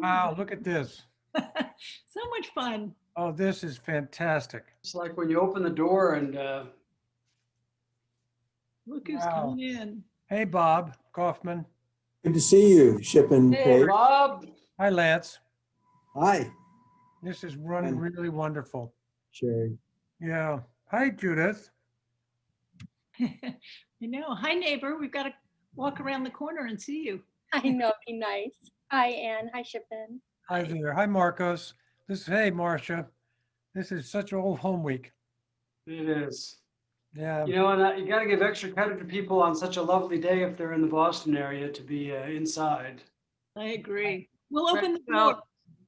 Wow, look at this. So much fun. Oh, this is fantastic. It's like when you open the door and Look who's Wow. coming in. Hey, Bob Kaufman. Good to see you, Ship and hey, Kate. Bob. Hi, Lance. Hi, This is running really wonderful. Sherry. Yeah. Hi, Judith. Hi, neighbor. We've got to walk around the corner and see you. I know, be nice. Hi, Anne. Hi, Shippen. Hi there. Hi, Marcos. Hey, Marcia. This is such old home week. It is. Yeah. You know, and you got to give extra credit to people on such a lovely day if they're in the Boston area to be inside. I agree. We'll open the Well, door.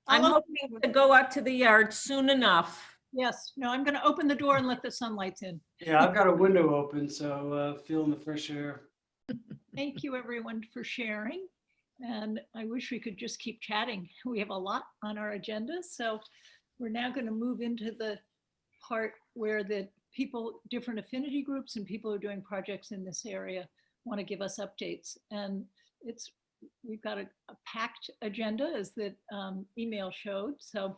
I'm I'll hoping to go out to the yard soon enough. Yes. No, I'm going to open the door and let the sunlight in. Yeah, I've got a window open, so feeling the fresh air. Thank you, everyone, for sharing. And I wish we could just keep chatting. We have a lot on our agenda. So we're now going to move into the part where the people, different affinity groups and people who are doing projects in this area want to give us updates. And we've got a packed agenda, as the email showed. So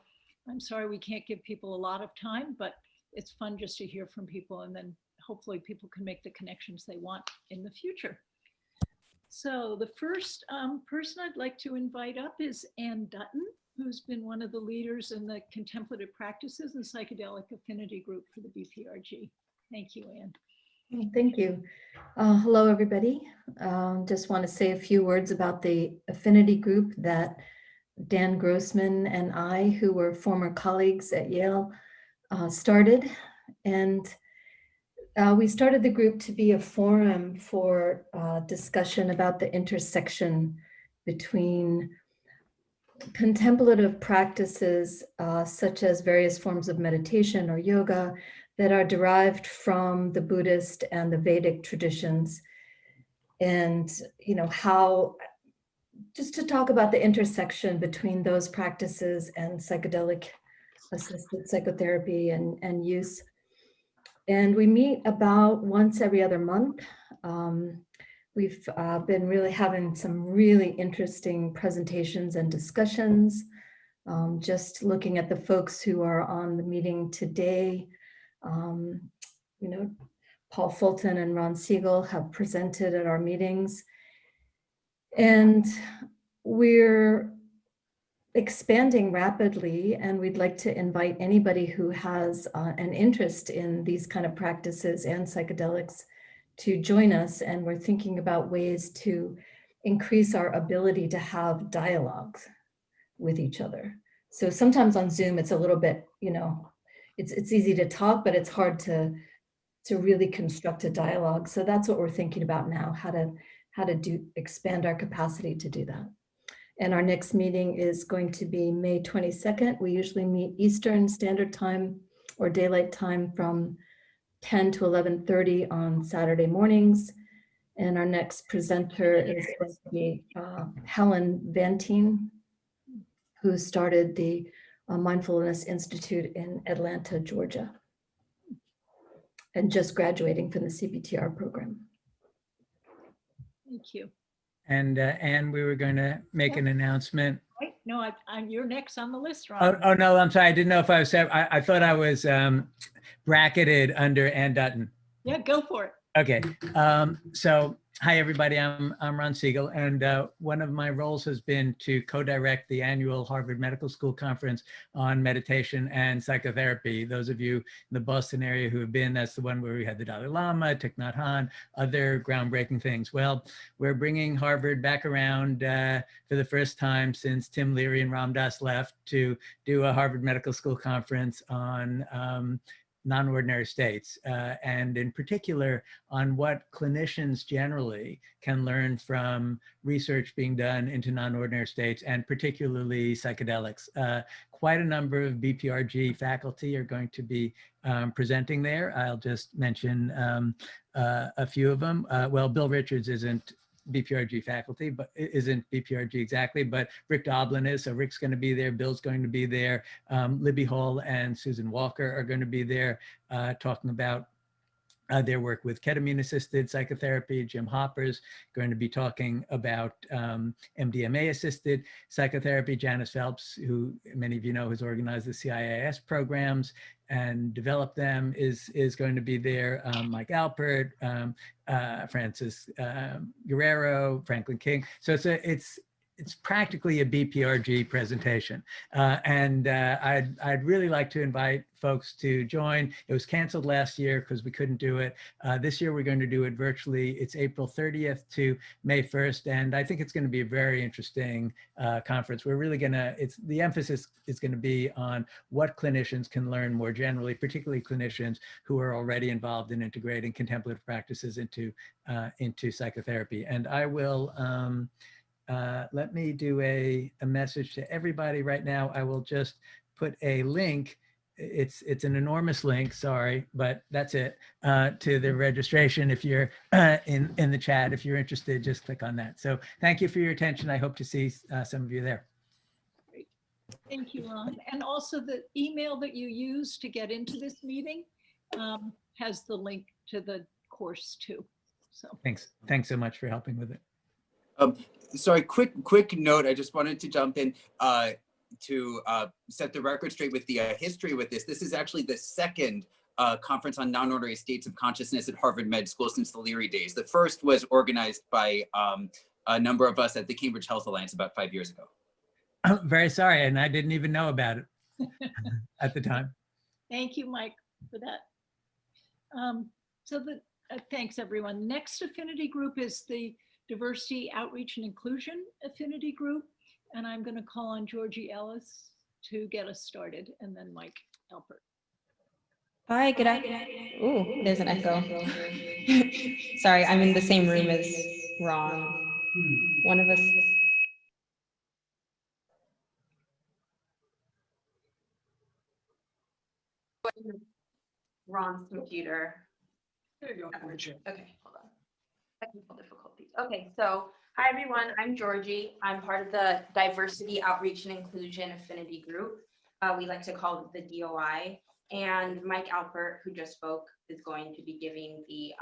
I'm sorry we can't give people a lot of time, but it's fun just to hear from people, and then hopefully people can make the connections they want in the future. So the first person I'd like to invite up is Ann Dutton, who's been one of the leaders in the contemplative practices and psychedelic affinity group for the BPRG. Thank you, Ann. Thank you. Hello, everybody. Just want to say a few words about the affinity group that Dan Grossman and I, who were former colleagues at Yale, started. And we started the group to be a forum for discussion about the intersection between contemplative practices, such as various forms of meditation or yoga, that are derived from the Buddhist and the Vedic traditions. And, how, just to talk about the intersection between those practices and psychedelic assisted psychotherapy and use. And we meet about once every other month. We've been really having some really interesting presentations and discussions. Just looking at the folks who are on the meeting today, Paul Fulton and Ron Siegel have presented at our meetings. And we're expanding rapidly, and we'd like to invite anybody who has an interest in these kind of practices and psychedelics to join us. And we're thinking about ways to increase our ability to have dialogues with each other. So sometimes on Zoom, it's a little bit, it's easy to talk, but it's hard to really construct a dialogue. So that's what we're thinking about now, how to expand our capacity to do that. And our next meeting is going to be May 22nd. We usually meet Eastern Standard Time or Daylight Time from 10 to 11:30 on Saturday mornings. And our next presenter is going to be Helen Vantine, who started the Mindfulness Institute in Atlanta, Georgia, and just graduating from the Cptr program. Thank you. And we were going to make an announcement. Right? No, you're next on the list, Ron. Oh, no, I'm sorry. I didn't know if I was, I thought I was bracketed under Ann Dutton. Yeah, go for it. Okay. So hi, everybody. I'm Ron Siegel, and one of my roles has been to co-direct the annual Harvard Medical School Conference on meditation and psychotherapy. Those of you in the Boston area who have been, that's the one where we had the Dalai Lama, Thich Nhat Hanh, other groundbreaking things. Well, we're bringing Harvard back around for the first time since Tim Leary and Ram Dass left to do a Harvard Medical School Conference on non-ordinary states, and in particular on what clinicians generally can learn from research being done into non-ordinary states, and particularly psychedelics. Quite a number of BPRG faculty are going to be presenting there. I'll just mention a few of them. Well, Bill Richards isn't BPRG faculty, but isn't BPRG exactly, but Rick Doblin is, so Rick's going to be there, Bill's going to be there, Libby Hall and Susan Walker are going to be there talking about their work with ketamine-assisted psychotherapy. Jim Hopper's going to be talking about MDMA-assisted psychotherapy. Janice Phelps, who many of you know has organized the CIIS programs and developed them, is going to be there. Mike Alpert, Francis Guerrero, Franklin King. So it's practically a BPRG presentation. I'd really like to invite folks to join. It was canceled last year because we couldn't do it. This year we're going to do it virtually. It's April 30th to May 1st. And I think it's going to be a very interesting conference. We're really the emphasis is going to be on what clinicians can learn more generally, particularly clinicians who are already involved in integrating contemplative practices into psychotherapy. And I will, let me do a message to everybody right now. I will just put a link. It's an enormous link, sorry, but that's it, to the registration. If you're in the chat, if you're interested, just click on that. So thank you for your attention. I hope to see some of you there. Great. Thank you, Ron. And also the email that you use to get into this meeting has the link to the course too. So Thanks so much for helping with it. Sorry, quick note. I just wanted to jump in to set the record straight with the history with this. This is actually the second conference on non-ordinary states of consciousness at Harvard Med School since the Leary days. The first was organized by a number of us at the Cambridge Health Alliance about 5 years ago. I'm very sorry, and I didn't even know about it at the time. thank you, Mike, for that. Thanks, everyone. Next affinity group is the Diversity, Outreach, and Inclusion Affinity Group. And I'm going to call on Georgie Ellis to get us started, and then Mike Alpert. Hi, good afternoon. Ooh, there's an echo. Sorry, I'm in the same room as Ron. One of us. Ron's computer. There you go. Okay, hold on. Technical difficulties. Okay, so hi everyone, I'm Georgie. I'm part of the Diversity, Outreach, and Inclusion Affinity Group. We like to call it the DOI. And Mike Alpert, who just spoke, is going to be giving the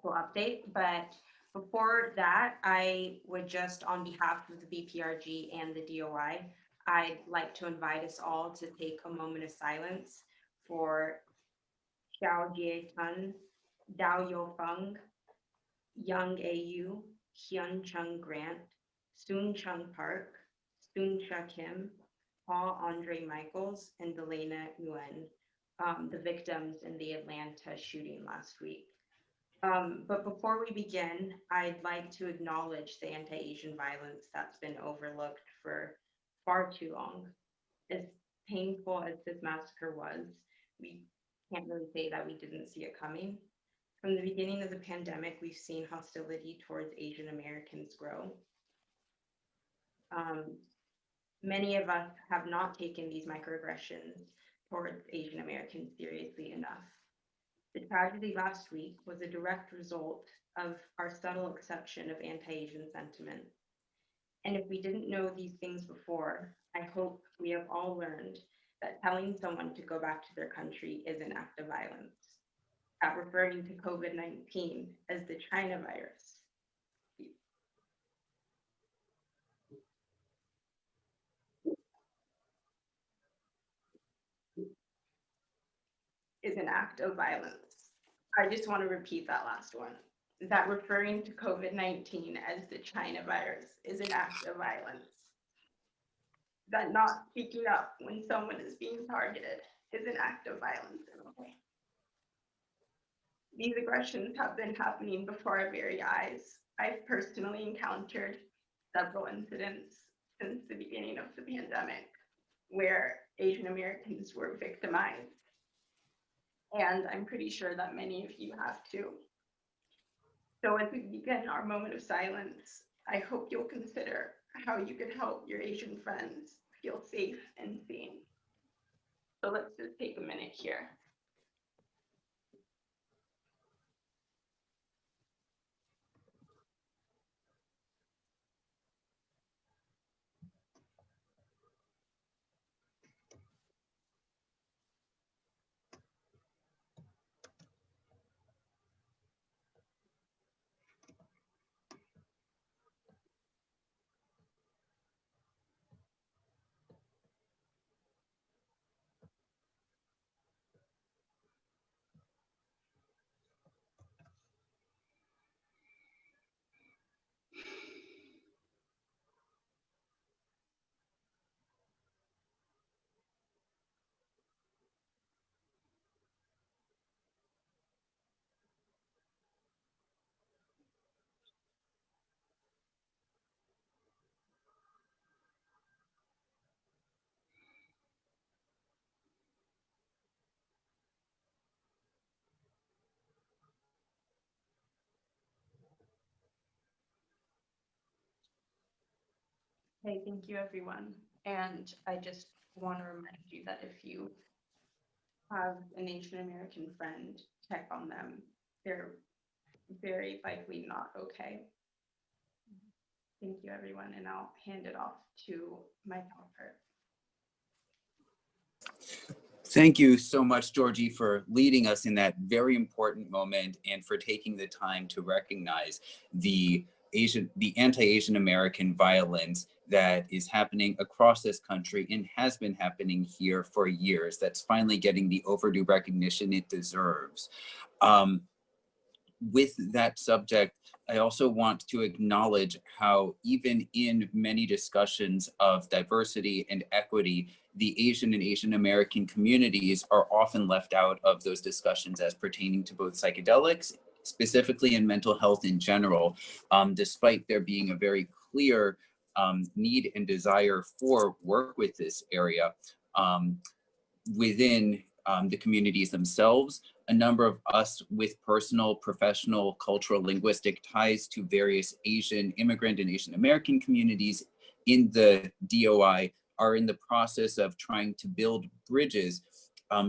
full update. But before that, I would just, on behalf of the BPRG and the DOI, I'd like to invite us all to take a moment of silence for Xiao Jie Tun, Dao Yofeng, Young AU, Hyun Chung Grant, Soon Chung Park, Soon Cha Kim, Paul Andre Michaels, and Delana Nguyen, the victims in the Atlanta shooting last week. But before we begin, I'd like to acknowledge the anti-Asian violence that's been overlooked for far too long. As painful as this massacre was, we can't really say that we didn't see it coming. From the beginning of the pandemic, we've seen hostility towards Asian Americans grow. Many of us have not taken these microaggressions towards Asian Americans seriously enough. The tragedy last week was a direct result of our subtle acceptance of anti-Asian sentiment. And if we didn't know these things before, I hope we have all learned that telling someone to go back to their country is an act of violence. At referring to COVID-19 as the China virus is an act of violence. I just want to repeat that last one. That referring to COVID-19 as the China virus is an act of violence. That not speaking up when someone is being targeted is an act of violence. These aggressions have been happening before our very eyes. I've personally encountered several incidents since the beginning of the pandemic where Asian Americans were victimized. And I'm pretty sure that many of you have too. So as we begin our moment of silence, I hope you'll consider how you could help your Asian friends feel safe and seen. So let's just take a minute here. Hey, thank you, everyone. And I just want to remind you that if you have an Asian American friend, check on them. They're very likely not okay. Thank you, everyone, and I'll hand it off to my counterpart. Thank you so much, Georgie, for leading us in that very important moment and for taking the time to recognize the anti-Asian American violence that is happening across this country and has been happening here for years. That's finally getting the overdue recognition it deserves. With that subject, I also want to acknowledge how even in many discussions of diversity and equity, the Asian and Asian American communities are often left out of those discussions as pertaining to both psychedelics, specifically in mental health in general, despite there being a very clear need and desire for work with this area within the communities themselves. A number of us with personal, professional, cultural, linguistic ties to various Asian immigrant and Asian American communities in the DOI are in the process of trying to build bridges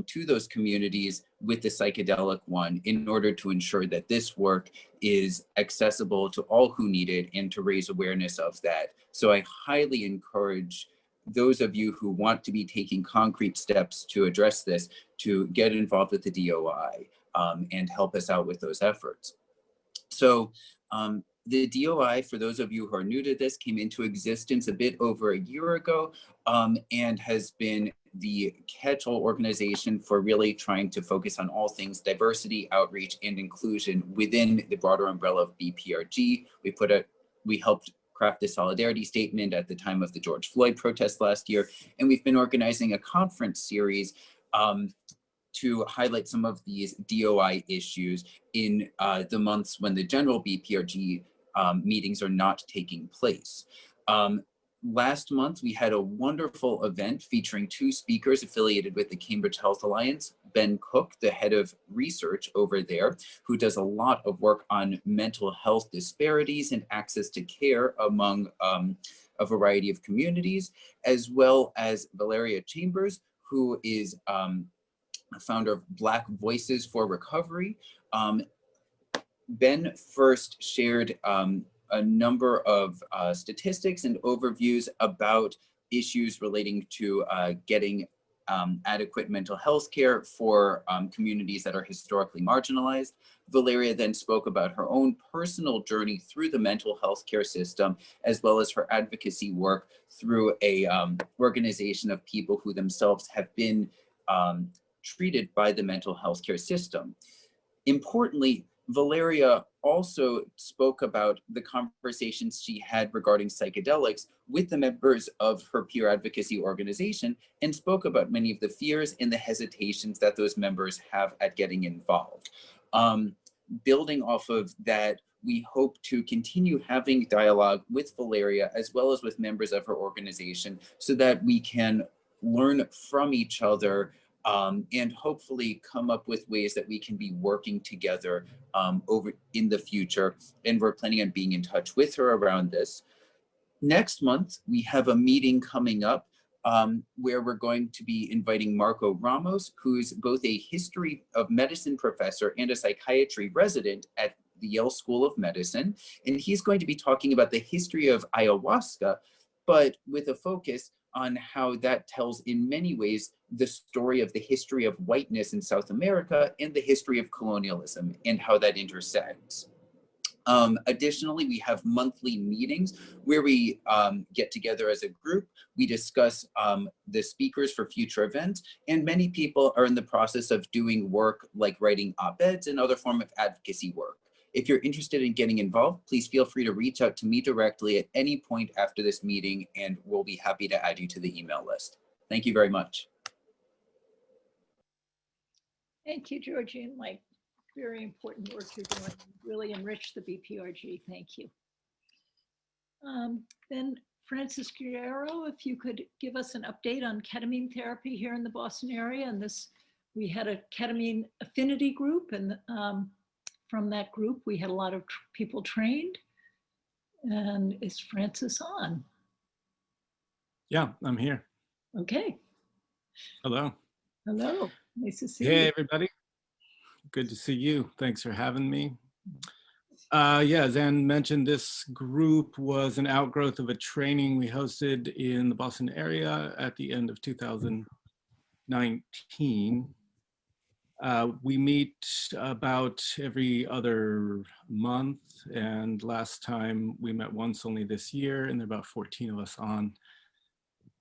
to those communities with the psychedelic one in order to ensure that this work is accessible to all who need it and to raise awareness of that. So I highly encourage those of you who want to be taking concrete steps to address this to get involved with the DOI and help us out with those efforts. So the DOI, for those of you who are new to this, came into existence a bit over a year ago and has been the catch-all organization for really trying to focus on all things diversity, outreach, and inclusion within the broader umbrella of BPRG. We helped craft the solidarity statement at the time of the George Floyd protest last year, and we've been organizing a conference series to highlight some of these DOI issues in the months when the general BPRG meetings are not taking place. Last month, we had a wonderful event featuring two speakers affiliated with the Cambridge Health Alliance, Ben Cook, the head of research over there, who does a lot of work on mental health disparities and access to care among a variety of communities, as well as Valeria Chambers, who is founder of Black Voices for Recovery. Ben first shared a number of statistics and overviews about issues relating to getting adequate mental health care for communities that are historically marginalized. Valeria then spoke about her own personal journey through the mental health care system, as well as her advocacy work through a organization of people who themselves have been treated by the mental health care system. Importantly, Valeria also spoke about the conversations she had regarding psychedelics with the members of her peer advocacy organization and spoke about many of the fears and the hesitations that those members have at getting involved. Building off of that, we hope to continue having dialogue with Valeria as well as with members of her organization so that we can learn from each other and hopefully come up with ways that we can be working together over in the future. And we're planning on being in touch with her around this. Next month, we have a meeting coming up where we're going to be inviting Marco Ramos, who's both a history of medicine professor and a psychiatry resident at the Yale School of Medicine. And he's going to be talking about the history of ayahuasca, but with a focus on how that tells in many ways the story of the history of whiteness in South America and the history of colonialism and how that intersects. Additionally, we have monthly meetings where we get together as a group. We discuss the speakers for future events, and many people are in the process of doing work like writing op-eds and other form of advocacy work. If you're interested in getting involved, please feel free to reach out to me directly at any point after this meeting, and we'll be happy to add you to the email list. Thank you very much. Thank you, Georgie and Mike. Very important work you're doing. Really enrich the BPRG. Thank you. Then Francis Guerrero, if you could give us an update on ketamine therapy here in the Boston area. And this, we had a ketamine affinity group, and from that group, we had a lot of people trained. And is Francis on? Yeah, I'm here. Okay. Hello. Hello. Nice to see Hey, you. everybody. Good to see you. Thanks for having me. Yeah, Zan mentioned this group was an outgrowth of a training we hosted in the Boston area at the end of 2019. We meet about every other month, and last time we met once only this year, and there are about 14 of us on.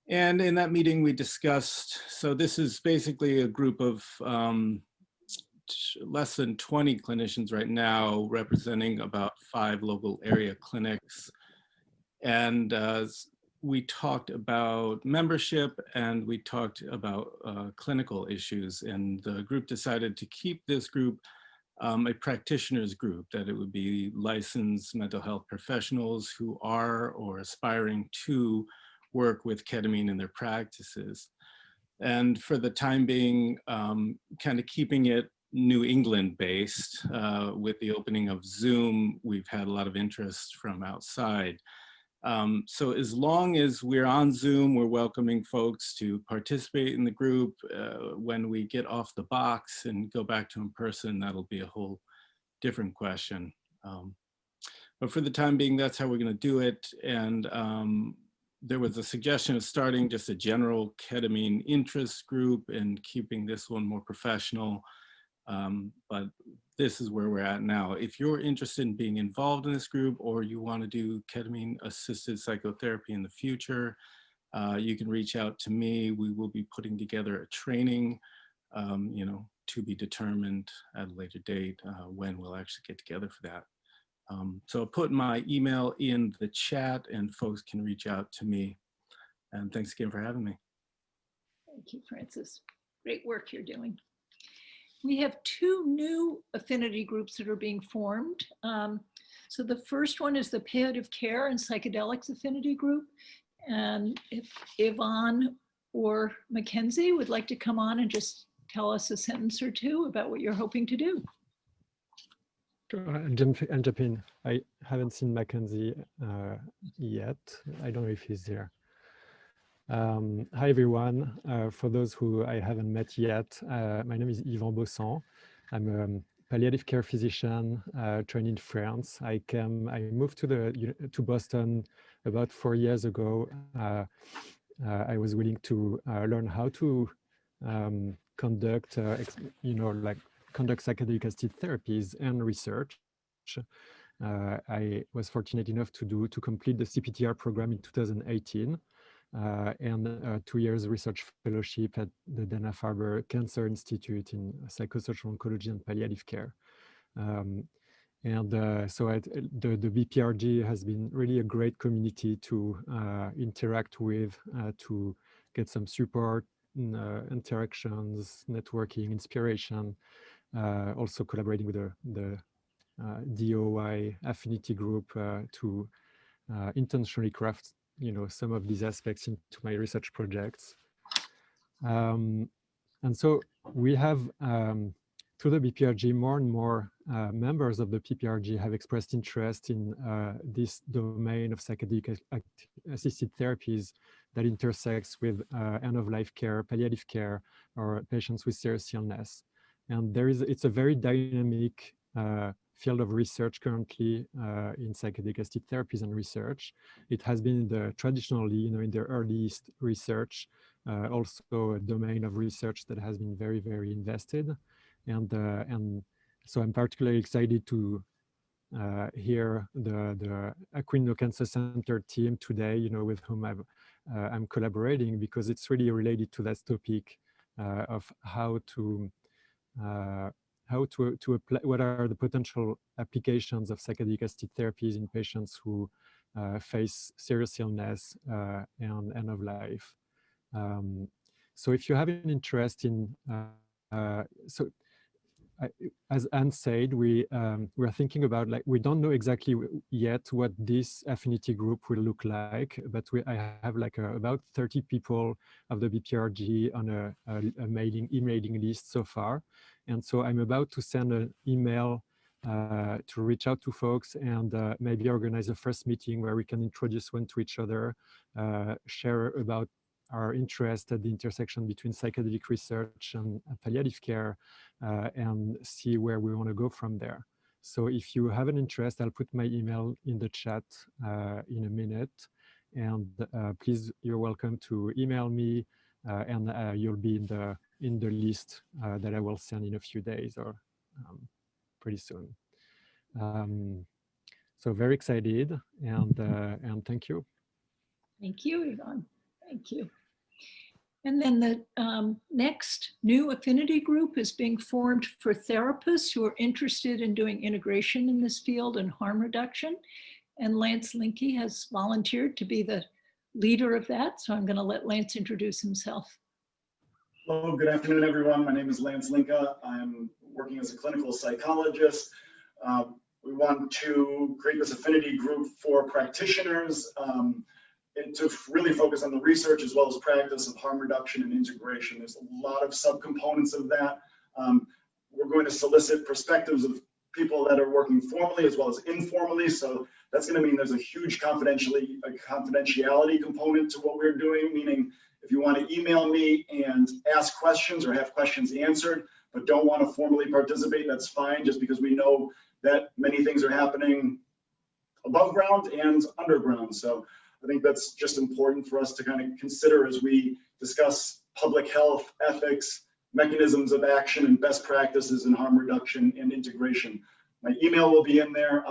And in that meeting, we discussed, so this is basically a group of less than 20 clinicians right now, representing about 5 local area clinics. And we talked about membership and we talked about clinical issues. And the group decided to keep this group a practitioners group, that it would be licensed mental health professionals who are or aspiring to work with ketamine in their practices. And for the time being, kind of keeping it New England based. With the opening of Zoom, we've had a lot of interest from outside. So as long as we're on Zoom, we're welcoming folks to participate in the group. When we get off the box and go back to in person, that'll be a whole different question. But for the time being, that's how we're going to do it. And there was a suggestion of starting just a general ketamine interest group and keeping this one more professional. But this is where we're at now. If you're interested in being involved in this group, or you want to do ketamine assisted psychotherapy in the future, you can reach out to me. We will be putting together a training, you know, to be determined at a later date when we'll actually get together for that. So I'll put my email in the chat and folks can reach out to me. And thanks again for having me. Thank you, Francis. Great work you're doing. We have 2 new affinity groups that are being formed. So the first one is the Palliative Care and Psychedelics Affinity Group. And if Yvonne or Mackenzie would like to come on and just tell us a sentence or two about what you're hoping to do. Sure, I'll jump in. I haven't seen Mackenzie yet. I don't know if he's there. Hi, everyone. For those who I haven't met yet, my name is Yvan Boson. I'm a palliative care physician trained in France. I moved to Boston about 4 years ago. I was willing to learn how to conduct, conduct psychedelic-assisted therapies and research. I was fortunate enough to complete the Cptr program in 2018. And a 2 years research fellowship at the Dana-Farber Cancer Institute in psychosocial oncology and palliative care. So the BPRG has been really a great community to interact with, to get some support, interactions, networking, inspiration, also collaborating with the DOI Affinity group to intentionally craft some of these aspects into my research projects. And so we have, through the BPRG, more and more members of the BPRG have expressed interest in this domain of psychedelic-assisted therapies that intersects with end-of-life care, palliative care, or patients with serious illness. And it's a very dynamic field of research currently in psychedelic-assisted therapies and research. It has been traditionally, in the earliest research, also a domain of research that has been very, very invested. And so I'm particularly excited to hear the Aquilino Cancer Center team today, with whom I'm collaborating, because it's really related to that topic of how to apply, what are the potential applications of psychedelic-assisted therapies in patients who face serious illness and end of life. So if you have an interest in, as Anne said, we're thinking about, we don't know exactly yet what this affinity group will look like, but I have about 30 people of the BPRG on a emailing list so far. And so I'm about to send an email to reach out to folks and maybe organize a first meeting where we can introduce one to each other, share about our interest at the intersection between psychedelic research and palliative care, and see where we want to go from there. So if you have an interest, I'll put my email in the chat in a minute. And please, you're welcome to email me, and you'll be in the list that I will send in a few days or pretty soon. So very excited, and thank you. Thank you, Yvonne. Thank you. And then the next new affinity group is being formed for therapists who are interested in doing integration in this field and harm reduction. And Lance Linke has volunteered to be the leader of that. So I'm going to let Lance introduce himself. Hello, good afternoon, everyone. My name is Lance Linke. I'm working as a clinical psychologist. We want to create this affinity group for practitioners and to really focus on the research as well as practice of harm reduction and integration. There's a lot of subcomponents of that. We're going to solicit perspectives of people that are working formally as well as informally. So that's going to mean there's a huge confidentiality component to what we're doing, meaning if you want to email me and ask questions or have questions answered, but don't want to formally participate, that's fine, just because we know that many things are happening above ground and underground. So I think that's just important for us to kind of consider as we discuss public health, ethics, mechanisms of action, and best practices in harm reduction and integration. My email will be in there.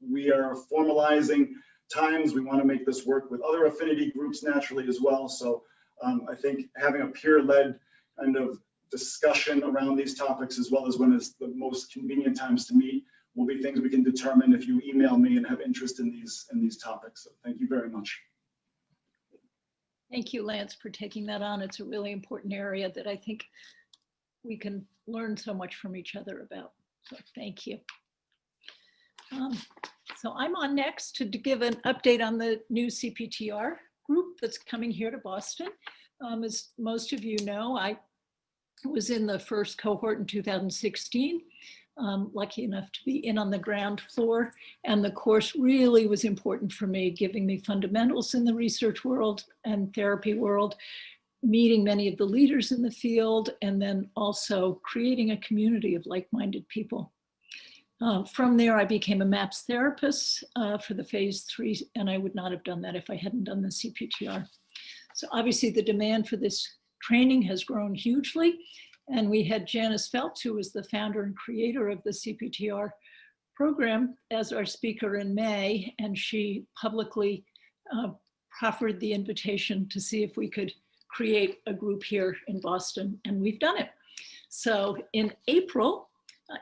We are formalizing times. We want to make this work with other affinity groups naturally as well. So I think having a peer-led kind of discussion around these topics, as well as when is the most convenient times to meet, will be things we can determine if you email me and have interest in these topics. So thank you very much. Thank you, Lance, for taking that on. It's a really important area that I think we can learn so much from each other about. So thank you. So I'm on next to give an update on the new Cptr group that's coming here to Boston. As most of you know, I was in the first cohort in 2016. Lucky enough to be in on the ground floor, and the course really was important for me, giving me fundamentals in the research world and therapy world, meeting many of the leaders in the field, and then also creating a community of like-minded people. From there, I became a MAPS therapist for the phase 3, and I would not have done that if I hadn't done the Cptr. So obviously the demand for this training has grown hugely. And we had Janice Feltz, who was the founder and creator of the Cptr program, as our speaker in May, and she publicly proffered the invitation to see if we could create a group here in Boston, and we've done it. So in April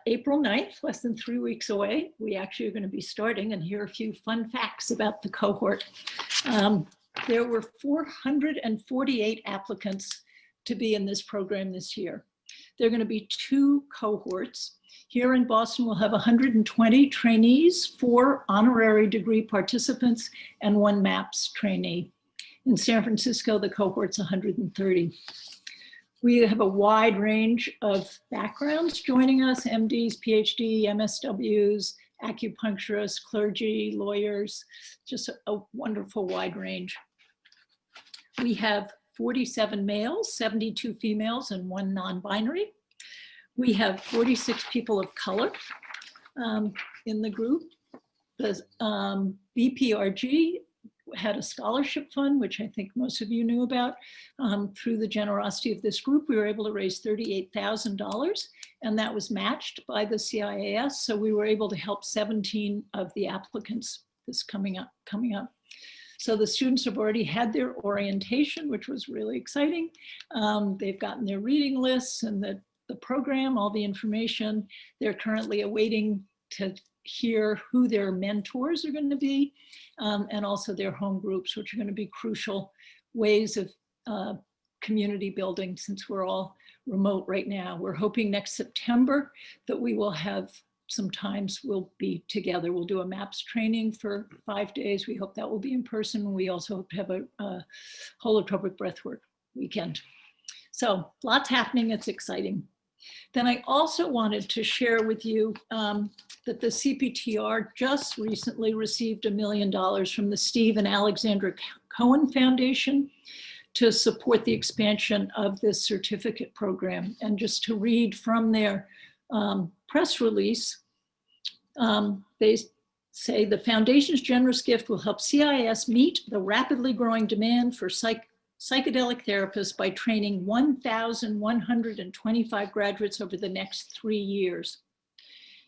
9th, less than 3 weeks away, we actually are going to be starting, and here are a few fun facts about the cohort. There were 448 applicants to be in this program this year. There are going to be 2 cohorts. Here in Boston, we'll have 120 trainees, 4 honorary degree participants, and 1 MAPS trainee. In San Francisco, the cohort's 130. We have a wide range of backgrounds joining us: MDs, PhD, MSWs, acupuncturists, clergy, lawyers, just a wonderful wide range. We have 47 males, 72 females, and 1 non-binary. We have 46 people of color in the group. The BPRG had a scholarship fund, which I think most of you knew about. Through the generosity of this group, we were able to raise $38,000, and that was matched by the CIAS. So we were able to help 17 of the applicants this coming up. So the students have already had their orientation, which was really exciting. They've gotten their reading lists and the program, all the information. They're currently awaiting to hear who their mentors are going to be, and also their home groups, which are going to be crucial ways of community building since we're all remote right now. We're hoping next September that we will have sometimes we'll be together. We'll do a MAPS training for 5 days. We hope that will be in person. We also hope to have a holotropic breathwork weekend. So lots happening. It's exciting. Then I also wanted to share with you that the CPTR just recently received $1 million from the Steve and Alexandra Cohen Foundation to support the expansion of this certificate program. And just to read from their press release, they say the foundation's generous gift will help CIS meet the rapidly growing demand for psychedelic therapists by training 1,125 graduates over the next 3 years.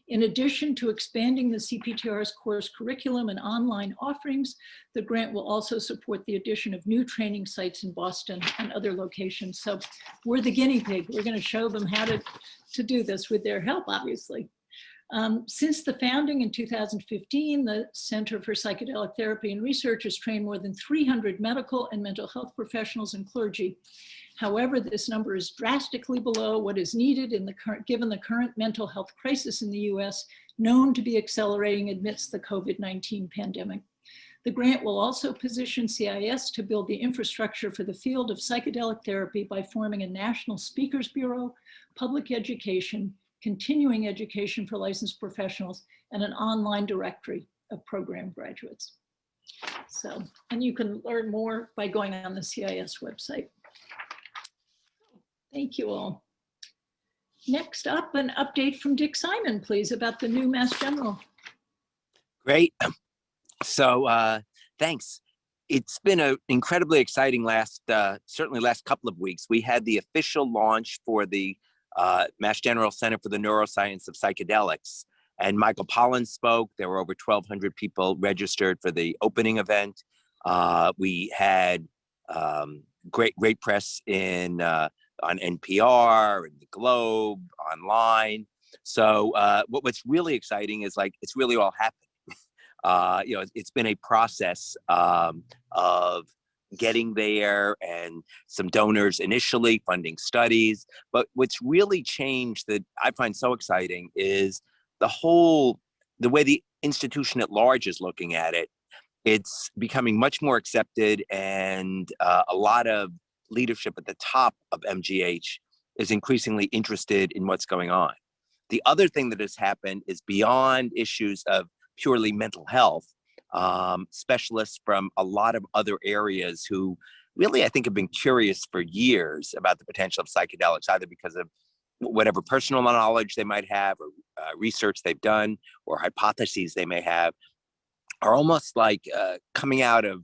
In addition to expanding the CPTR's course curriculum and online offerings, the grant will also support the addition of new training sites in Boston and other locations. So we're the guinea pig. We're going to show them how to do this with their help, obviously. Since the founding in 2015, the Center for Psychedelic Therapy and Research has trained more than 300 medical and mental health professionals and clergy. However, this number is drastically below what is needed given the current mental health crisis in the US, known to be accelerating amidst the COVID-19 pandemic. The grant will also position CIS to build the infrastructure for the field of psychedelic therapy by forming a national speakers bureau, public education, continuing education for licensed professionals, and an online directory of program graduates. So, and you can learn more by going on the CIS website. Thank you all. Next up, an update from Dick Simon, please, about the new Mass General. Great. So thanks. It's been an incredibly exciting certainly last couple of weeks. We had the official launch for the Mass General Center for the Neuroscience of Psychedelics. And Michael Pollan spoke. There were over 1,200 people registered for the opening event. We had great press on NPR and the Globe, online. So what's really exciting is it's really all happening. It's been a process of getting there and some donors initially funding studies. But what's really changed that I find so exciting is the way the institution at large is looking at it. It's becoming much more accepted, and a lot of leadership at the top of MGH is increasingly interested in what's going on. The other thing that has happened is beyond issues of purely mental health, specialists from a lot of other areas who really, I think, have been curious for years about the potential of psychedelics, either because of whatever personal knowledge they might have or research they've done or hypotheses they may have, are almost coming out, if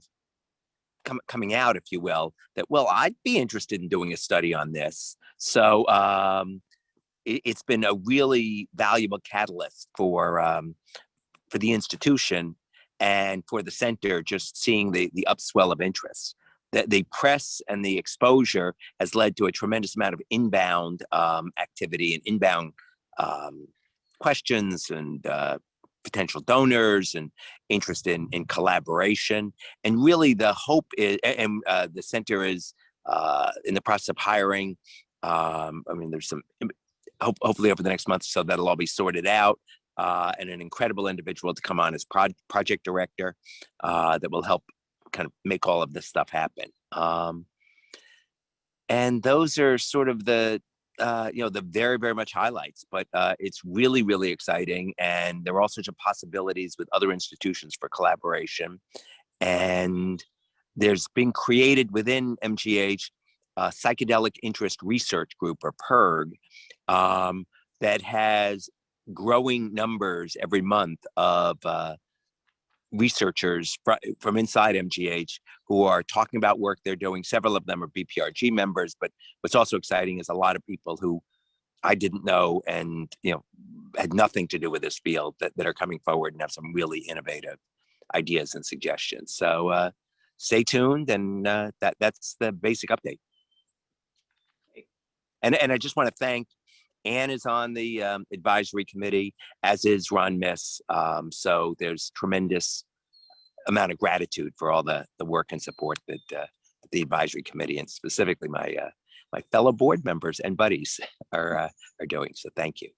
you will, that, well, I'd be interested in doing a study on this. So it's been a really valuable catalyst for the institution and for the center, just seeing the upswell of interest. The press and the exposure has led to a tremendous amount of inbound activity and inbound questions and potential donors and interest in collaboration. And really the hope is, and the center is in the process of hiring. There's some, hopefully over the next month or so, that'll all be sorted out. And an incredible individual to come on as project director that will help kind of make all of this stuff happen. And those are sort of the very, very much highlights, but it's really, really exciting. And there are all sorts of possibilities with other institutions for collaboration. And there's been created within MGH a Psychedelic Interest Research Group, or PIRG, that has growing numbers every month of researchers from inside MGH who are talking about work they're doing. Several of them are BPRG members, but what's also exciting is a lot of people who I didn't know and had nothing to do with this field that are coming forward and have some really innovative ideas and suggestions. So stay tuned, and that's the basic update. And I just want to thank Anne is on the advisory committee, as is Ron Miss. So there's tremendous amount of gratitude for all the work and support that the advisory committee, and specifically my fellow board members and buddies are doing. So thank you.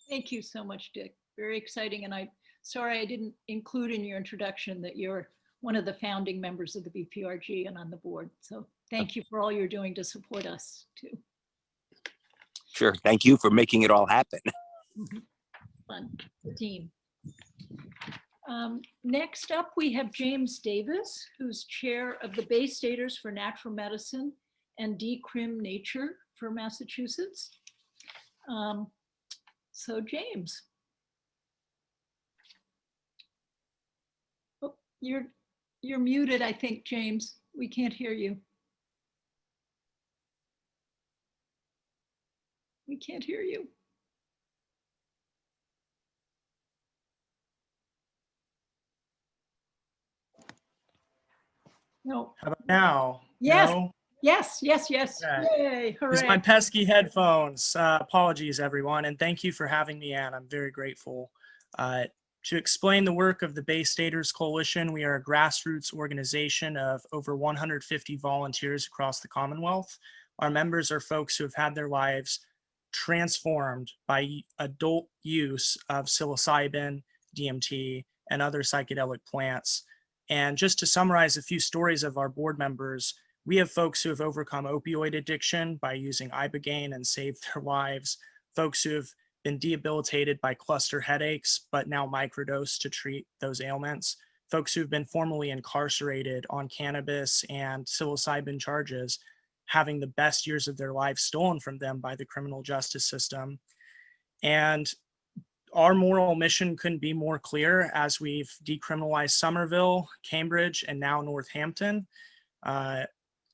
Thank you so much, Dick. Very exciting. And I'm sorry I didn't include in your introduction that you're one of the founding members of the BPRG and on the board. So thank you for all you're doing to support us too. Sure. Thank you for making it all happen. Fun team. Next up, we have James Davis, who's chair of the Bay Staters for Natural Medicine and Decrim Nature for Massachusetts. So James. Oh, you're muted, I think, James. We can't hear you. We can't hear you. No. How about now? Yes. No? Yes. Okay. Yay. It's my Hooray. pesky headphones. Apologies, everyone, and thank you for having me on. I'm very grateful. To explain the work of the Bay Staters Coalition, we are a grassroots organization of over 150 volunteers across the Commonwealth. Our members are folks who have had their lives transformed by adult use of psilocybin, DMT, and other psychedelic plants. And just to summarize a few stories of our board members, we have folks who have overcome opioid addiction by using ibogaine and saved their lives, folks who have been debilitated by cluster headaches, but now microdose to treat those ailments, folks who've been formerly incarcerated on cannabis and psilocybin charges, having the best years of their lives stolen from them by the criminal justice system. And our moral mission couldn't be more clear as we've decriminalized Somerville, Cambridge, and now Northampton.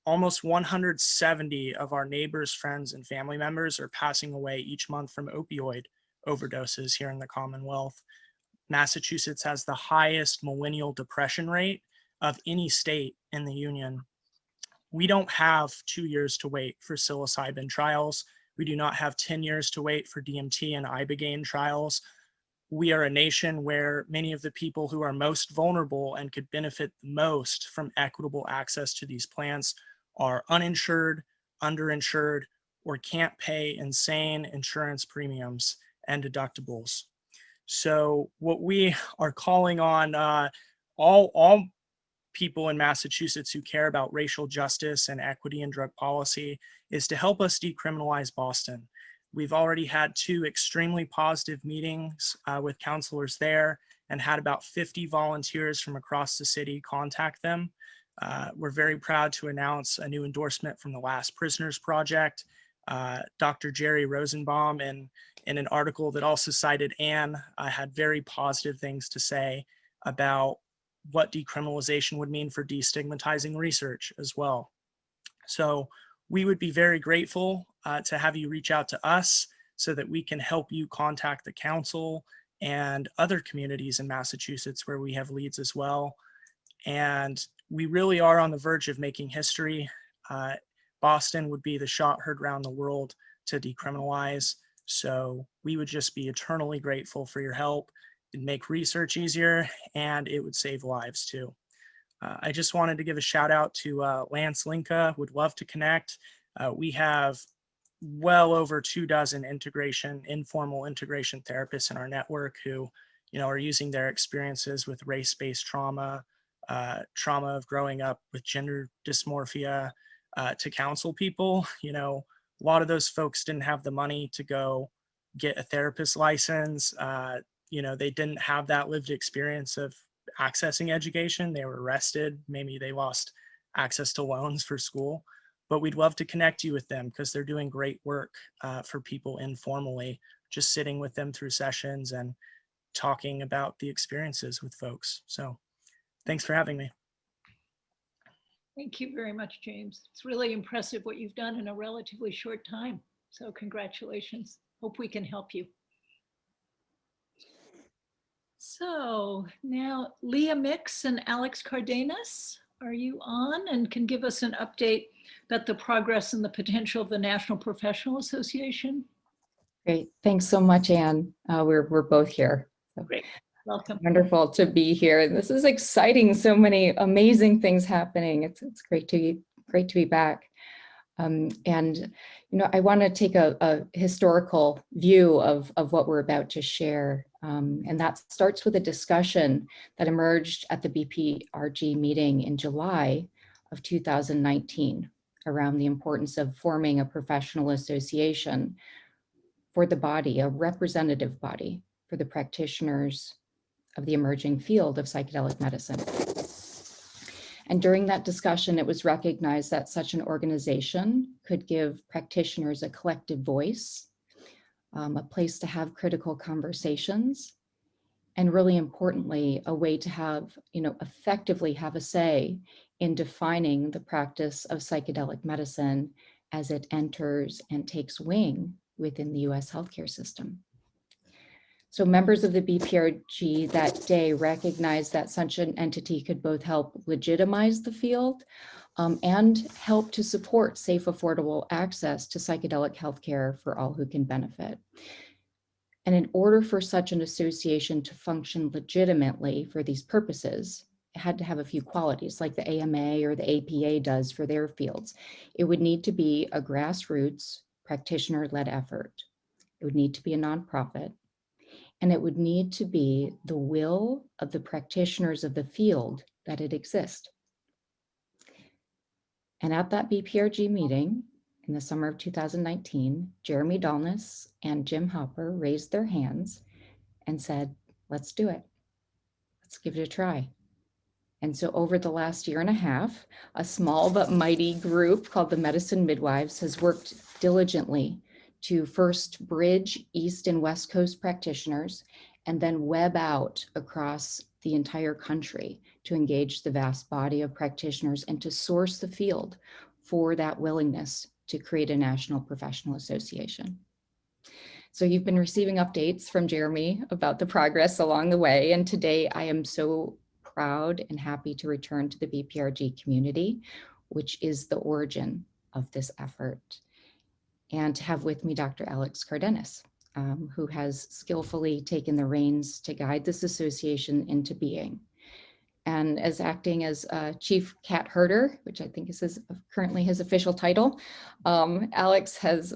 Almost 170 of our neighbors, friends, and family members are passing away each month from opioid overdoses here in the Commonwealth. Massachusetts has the highest millennial depression rate of any state in the Union. We don't have 2 years to wait for psilocybin trials. We do not have 10 years to wait for DMT and ibogaine trials. We are a nation where many of the people who are most vulnerable and could benefit the most from equitable access to these plants are uninsured, underinsured, or can't pay insane insurance premiums and deductibles. So what we are calling on all people in Massachusetts who care about racial justice and equity in drug policy is to help us decriminalize Boston. We've already had 2 extremely positive meetings with counselors there and had about 50 volunteers from across the city contact them. We're very proud to announce a new endorsement from the Last Prisoners Project. Dr. Jerry Rosenbaum, in an article that also cited Anne, had very positive things to say about what decriminalization would mean for destigmatizing research as well. So we would be very grateful to have you reach out to us so that we can help you contact the council and other communities in Massachusetts where we have leads as well. And we really are on the verge of making history. Boston would be the shot heard around the world to decriminalize. So we would just be eternally grateful for your help. It'd make research easier and it would save lives too. I just wanted to give a shout out to Lance Linka, would love to connect. We have well over 24 informal integration therapists in our network who, are using their experiences with race-based trauma, trauma of growing up with gender dysmorphia to counsel people. A lot of those folks didn't have the money to go get a therapist license. They didn't have that lived experience of accessing education. They were arrested. Maybe they lost access to loans for school, but we'd love to connect you with them because they're doing great work for people informally, just sitting with them through sessions and talking about the experiences with folks. So thanks for having me. Thank you very much, James. It's really impressive what you've done in a relatively short time. So congratulations. Hope we can help you. So now Leah Mix and Alex Cardenas, are you on and can give us an update about the progress and the potential of the National Professional Association? Great. Thanks so much, Anne. We're both here. So great. Welcome. Wonderful to be here. This is exciting. So many amazing things happening. It's great to be back. I want to take a historical view of what we're about to share. And that starts with a discussion that emerged at the BPRG meeting in July of 2019 around the importance of forming a professional association for the body, a representative body for the practitioners of the emerging field of psychedelic medicine. And during that discussion, it was recognized that such an organization could give practitioners a collective voice, a place to have critical conversations, and really importantly, a way to have, effectively have a say in defining the practice of psychedelic medicine as it enters and takes wing within the US healthcare system. So members of the BPRG that day recognized that such an entity could both help legitimize the field and help to support safe, affordable access to psychedelic healthcare for all who can benefit. And in order for such an association to function legitimately for these purposes, it had to have a few qualities like the AMA or the APA does for their fields. It would need to be a grassroots practitioner-led effort. It would need to be a nonprofit. And it would need to be the will of the practitioners of the field that it exists. And at that BPRG meeting in the summer of 2019, Jeremy Dalness and Jim Hopper raised their hands and said, let's do it. Let's give it a try. And so over the last year and a half, a small but mighty group called the Medicine Midwives has worked diligently to first bridge East and West Coast practitioners and then web out across the entire country to engage the vast body of practitioners and to source the field for that willingness to create a national professional association. So you've been receiving updates from Jeremy about the progress along the way, and today I am so proud and happy to return to the BPRG community, which is the origin of this effort, and to have with me Dr. Alex Cardenas, who has skillfully taken the reins to guide this association into being. And as acting as Chief Cat Herder, which I think is currently his official title, Alex has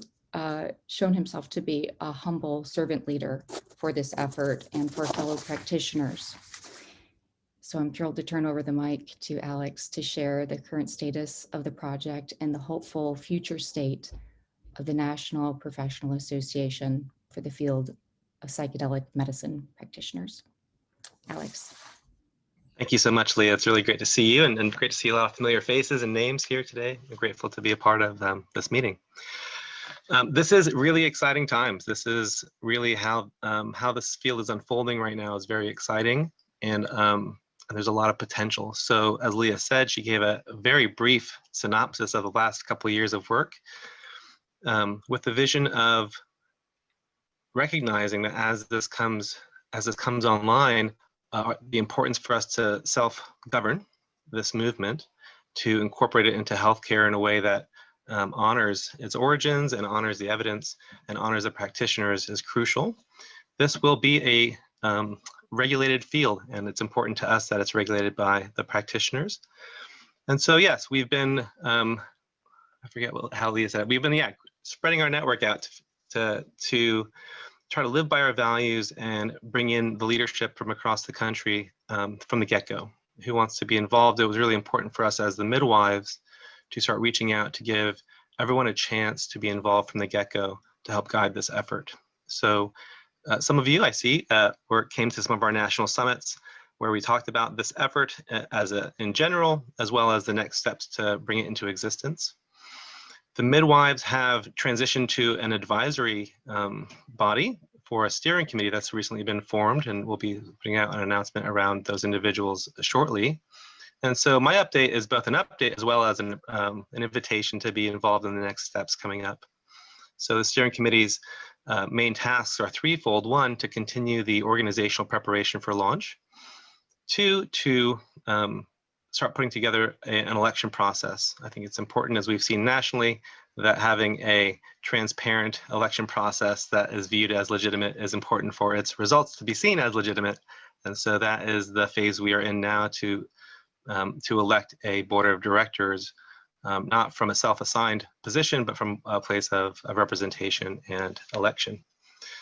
shown himself to be a humble servant leader for this effort and for fellow practitioners. So I'm thrilled to turn over the mic to Alex to share the current status of the project and the hopeful future state of the National Professional Association for the field of psychedelic medicine practitioners. Alex. Thank you so much, Leah. It's really great to see you and great to see a lot of familiar faces and names here today. I'm grateful to be a part of this meeting. This is really exciting times. This is really how this field is unfolding right now is very exciting, and there's a lot of potential. So as Leah said, she gave a very brief synopsis of the last couple of years of work with the vision of recognizing that as this comes online, the importance for us to self-govern this movement, to incorporate it into healthcare in a way that honors its origins and honors the evidence and honors the practitioners is crucial. This will be a regulated field, and it's important to us that it's regulated by the practitioners. And so, yes, we've been, I forget how Leah said it, we've been, spreading our network out to try to live by our values and bring in the leadership from across the country from the get-go. Who wants to be involved? It was really important for us as the midwives to start reaching out to give everyone a chance to be involved from the get-go to help guide this effort. So some of you I see came to some of our national summits where we talked about this effort in general, as well as the next steps to bring it into existence. The midwives have transitioned to an advisory body for a steering committee that's recently been formed, and we'll be putting out an announcement around those individuals shortly. And so my update is both an update as well as an invitation to be involved in the next steps coming up. So the steering committee's main tasks are threefold. One, to continue the organizational preparation for launch. Two, to start putting together an election process. I think it's important, as we've seen nationally, that having a transparent election process that is viewed as legitimate is important for its results to be seen as legitimate. And so that is the phase we are in now to elect a board of directors, not from a self-assigned position, but from a place of representation and election.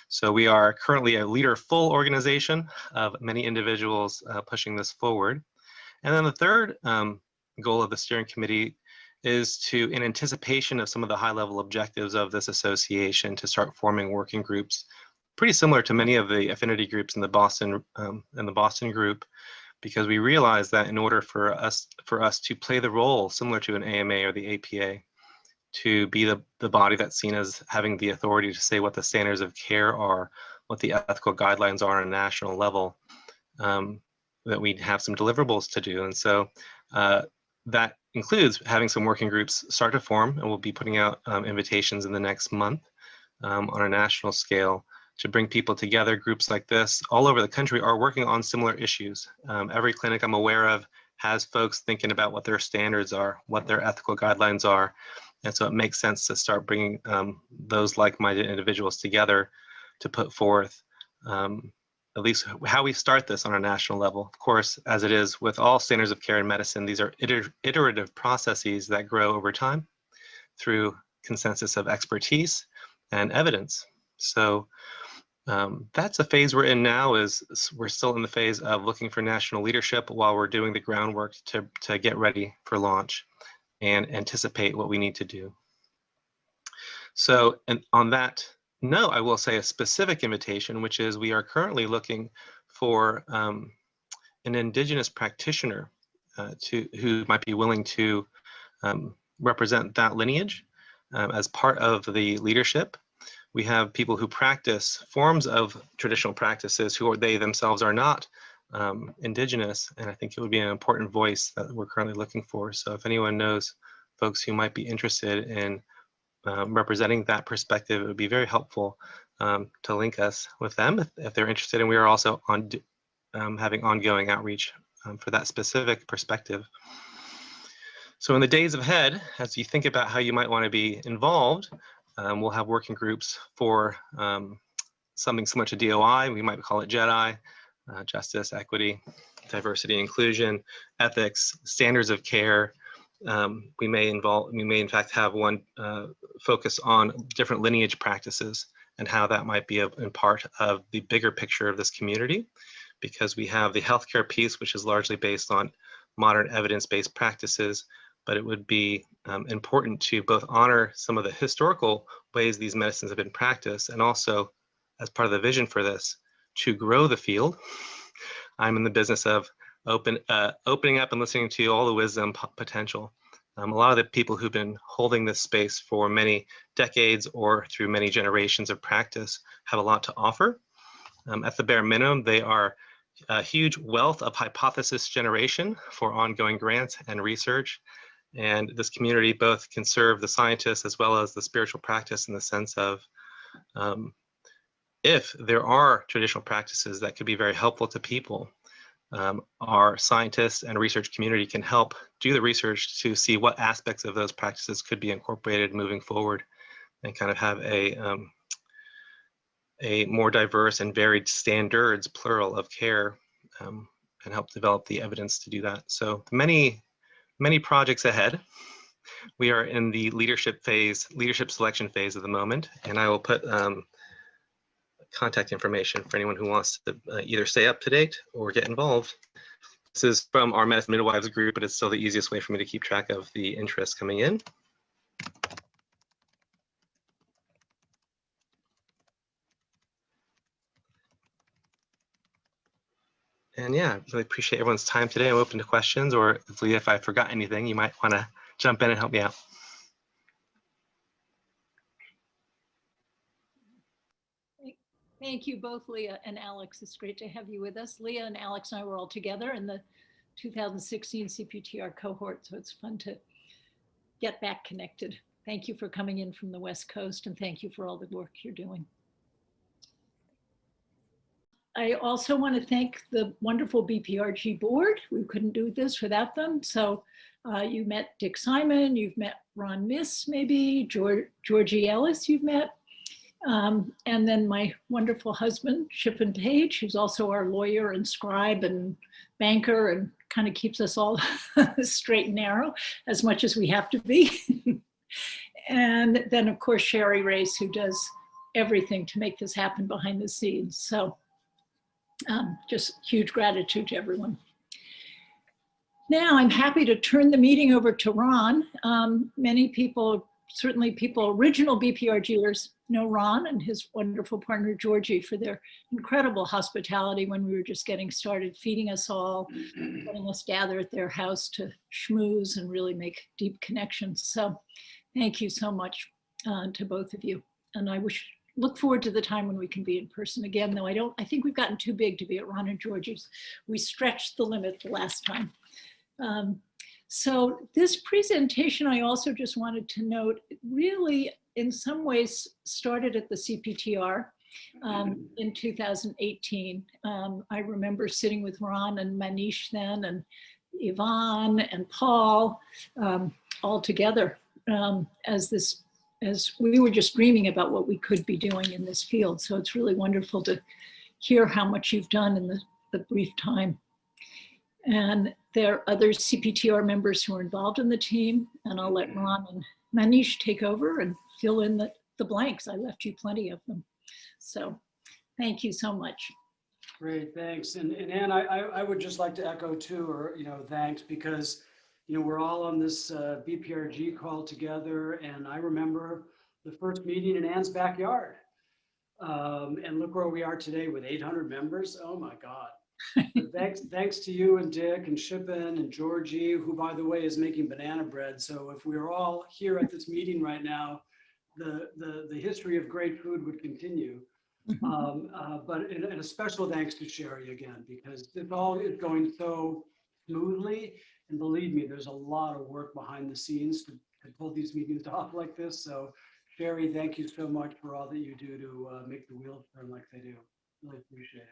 So we are currently a leader-full organization of many individuals pushing this forward. And then the third goal of the steering committee is to, in anticipation of some of the high-level objectives of this association, to start forming working groups, pretty similar to many of the affinity groups in the Boston group, because we realize that in order for us to play the role similar to an AMA or the APA, to be the body that's seen as having the authority to say what the standards of care are, what the ethical guidelines are on a national level, that we have some deliverables to do. And so that includes having some working groups start to form, and we'll be putting out invitations in the next month on a national scale to bring people together. Groups like this all over the country are working on similar issues. Every clinic I'm aware of has folks thinking about what their standards are, what their ethical guidelines are. And so it makes sense to start bringing those like-minded individuals together to put forth at least how we start this on a national level. Of course, as it is with all standards of care in medicine, these are iterative processes that grow over time through consensus of expertise and evidence. So that's a phase we're in now. Is we're still in the phase of looking for national leadership while we're doing the groundwork to get ready for launch and anticipate what we need to do. So, and on that note, I will say a specific invitation, which is we are currently looking for an Indigenous practitioner who might be willing to represent that lineage as part of the leadership. We have people who practice forms of traditional practices who they themselves are not Indigenous, and I think it would be an important voice that we're currently looking for. So if anyone knows folks who might be interested in representing that perspective, it would be very helpful to link us with them if they're interested. And we are also on having ongoing outreach for that specific perspective. So in the days ahead, as you think about how you might want to be involved, we'll have working groups for something similar to DOI. We might call it JEDI, justice, equity, diversity, inclusion, ethics, standards of care. We may in fact have one focus on different lineage practices and how that might be in part of the bigger picture of this community, because we have the healthcare piece, which is largely based on modern evidence-based practices, but it would be important to both honor some of the historical ways these medicines have been practiced, and also, as part of the vision for this, to grow the field. I'm in the business of opening up and listening to all the wisdom potential. A lot of the people who've been holding this space for many decades or through many generations of practice have a lot to offer. At the bare minimum, they are a huge wealth of hypothesis generation for ongoing grants and research. And this community both can serve the scientists as well as the spiritual practice in the sense of if there are traditional practices that could be very helpful to people, our scientists and research community can help do the research to see what aspects of those practices could be incorporated moving forward and kind of have a more diverse and varied standards, plural, of care, and help develop the evidence to do that. So many projects ahead. We are in the leadership selection phase at the moment, and I will put contact information for anyone who wants to either stay up to date or get involved. This is from our Medicine Midwives group, but it's still the easiest way for me to keep track of the interest coming in. And yeah, I really appreciate everyone's time today. I'm open to questions, or if I forgot anything, you might want to jump in and help me out. Thank you both, Leah and Alex. It's great to have you with us. Leah and Alex and I were all together in the 2016 Cptr cohort, so it's fun to get back connected. Thank you for coming in from the West Coast, and thank you for all the work you're doing. I also want to thank the wonderful BPRG board. We couldn't do this without them. So you met Dick Simon, you've met Ron Miss, maybe, Georgie Ellis you've met. And then my wonderful husband, Shippen Page, who's also our lawyer and scribe and banker and kind of keeps us all straight and narrow as much as we have to be. And then of course, Sherry Race, who does everything to make this happen behind the scenes. So just huge gratitude to everyone. Now I'm happy to turn the meeting over to Ron. Many people, certainly people, original BPRGers know Ron and his wonderful partner, Georgie, for their incredible hospitality when we were just getting started, feeding us all, letting us gather at their house to schmooze and really make deep connections. So thank you so much to both of you. And I look forward to the time when we can be in person again, though I think we've gotten too big to be at Ron and Georgie's. We stretched the limit the last time. So this presentation, I also just wanted to note, really in some ways started at the CPTR in 2018. I remember sitting with Ron and Manish then, and Yvonne and Paul all together as we were just dreaming about what we could be doing in this field. So it's really wonderful to hear how much you've done in the brief time. And there are other CPTR members who are involved in the team, and I'll let Ron and Manish take over and fill in the blanks. I left you plenty of them. So thank you so much. Great, thanks. And Ann, I would just like to echo too, or, thanks, because, we're all on this BPRG call together, and I remember the first meeting in Ann's backyard. And look where we are today with 800 members. Oh my God. Thanks to you and Dick and Shippen and Georgie, who, by the way, is making banana bread. So if we were all here at this meeting right now, the history of great food would continue. But and a special thanks to Sherry again, because it all is going so smoothly. And believe me, there's a lot of work behind the scenes to pull these meetings off like this. So Sherry, thank you so much for all that you do to make the wheels turn like they do. Really appreciate it.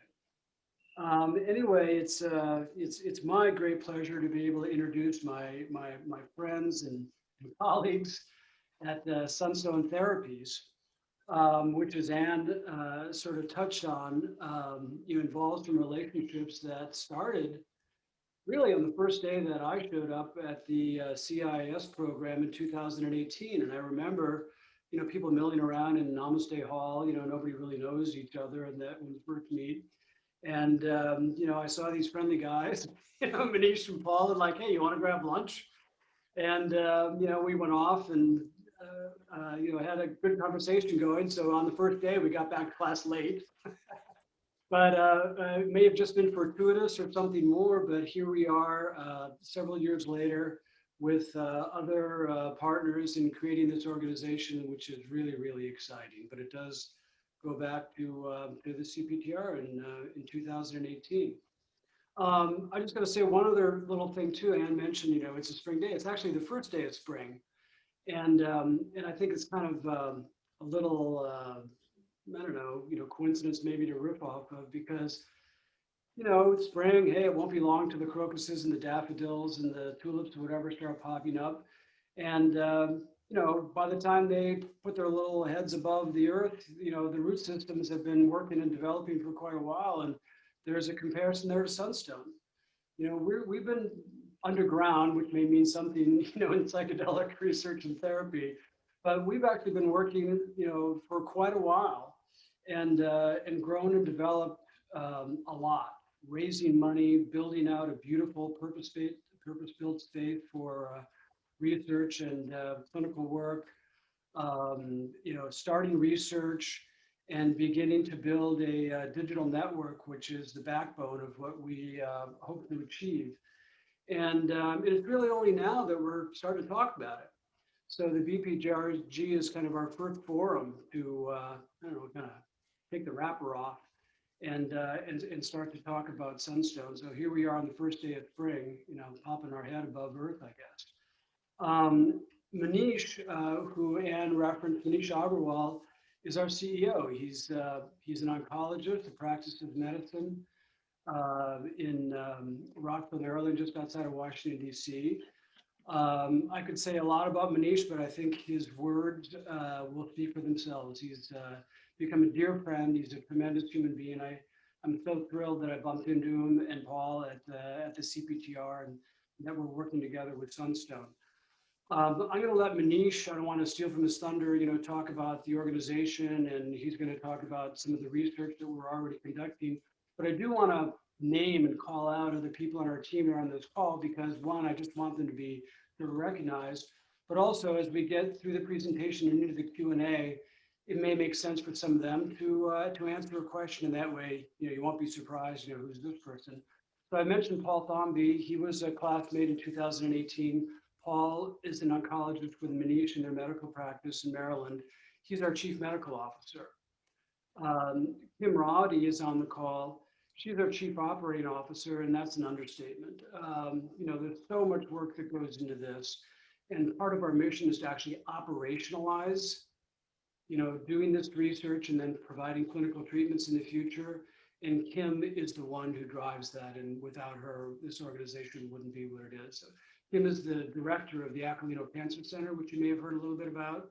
Anyway, it's my great pleasure to be able to introduce my friends and colleagues at Sunstone Therapies, which, as Ann sort of touched on, involves some relationships that started really on the first day that I showed up at the CIS program in 2018. And I remember, people milling around in Namaste Hall, nobody really knows each other, and that when we first meet. And, I saw these friendly guys, Manish and Paul, and like, hey, you want to grab lunch? And, we went off and, had a good conversation going. So on the first day, we got back to class late. But it may have just been fortuitous or something more, but here we are several years later with other partners in creating this organization, which is really, really exciting. But it does go back to the CPTR in 2018. I'm just going to say one other little thing too. Ann mentioned, it's a spring day. It's actually the first day of spring, and I think it's kind of a little I don't know, coincidence maybe to rip off of, because it's spring. Hey, it won't be long till the crocuses and the daffodils and the tulips or whatever start popping up, and by the time they put their little heads above the earth, the root systems have been working and developing for quite a while. And there's a comparison there to Sunstone. We've been underground, which may mean something, in psychedelic research and therapy, but we've actually been working, for quite a while, and grown and developed a lot, raising money, building out a beautiful purpose-built space for research and clinical work, starting research and beginning to build a digital network, which is the backbone of what we hope to achieve. And it's really only now that we're starting to talk about it. So the BPRG is kind of our first forum to, kind of take the wrapper off and start to talk about Sunstone. So here we are on the first day of spring, popping our head above Earth, I guess. Manish, who Ann referenced, Manish Agrawal, is our CEO. He's an oncologist, a practices medicine in Rockville, Maryland, just outside of Washington, D.C. I could say a lot about Manish, but I think his words will speak for themselves. He's become a dear friend. He's a tremendous human being. I'm so thrilled that I bumped into him and Paul at the CPTR, and that we're working together with Sunstone. I'm going to let Manish, I don't want to steal from his thunder, talk about the organization, and he's going to talk about some of the research that we're already conducting. But I do want to name and call out other people on our team that are on this call because one, I just want them to be sort of recognized, but also as we get through the presentation and into the Q&A, it may make sense for some of them to answer a question. And that way, you won't be surprised, who's this person. So I mentioned Paul Thomby. He was a classmate in 2018. Paul is an oncologist with Manish in their medical practice in Maryland. He's our chief medical officer. Kim Roddy is on the call. She's our chief operating officer, and that's an understatement. There's so much work that goes into this. And part of our mission is to actually operationalize, doing this research and then providing clinical treatments in the future. And Kim is the one who drives that. And without her, this organization wouldn't be what it is. So Kim is the director of the Aquilino Cancer Center, which you may have heard a little bit about.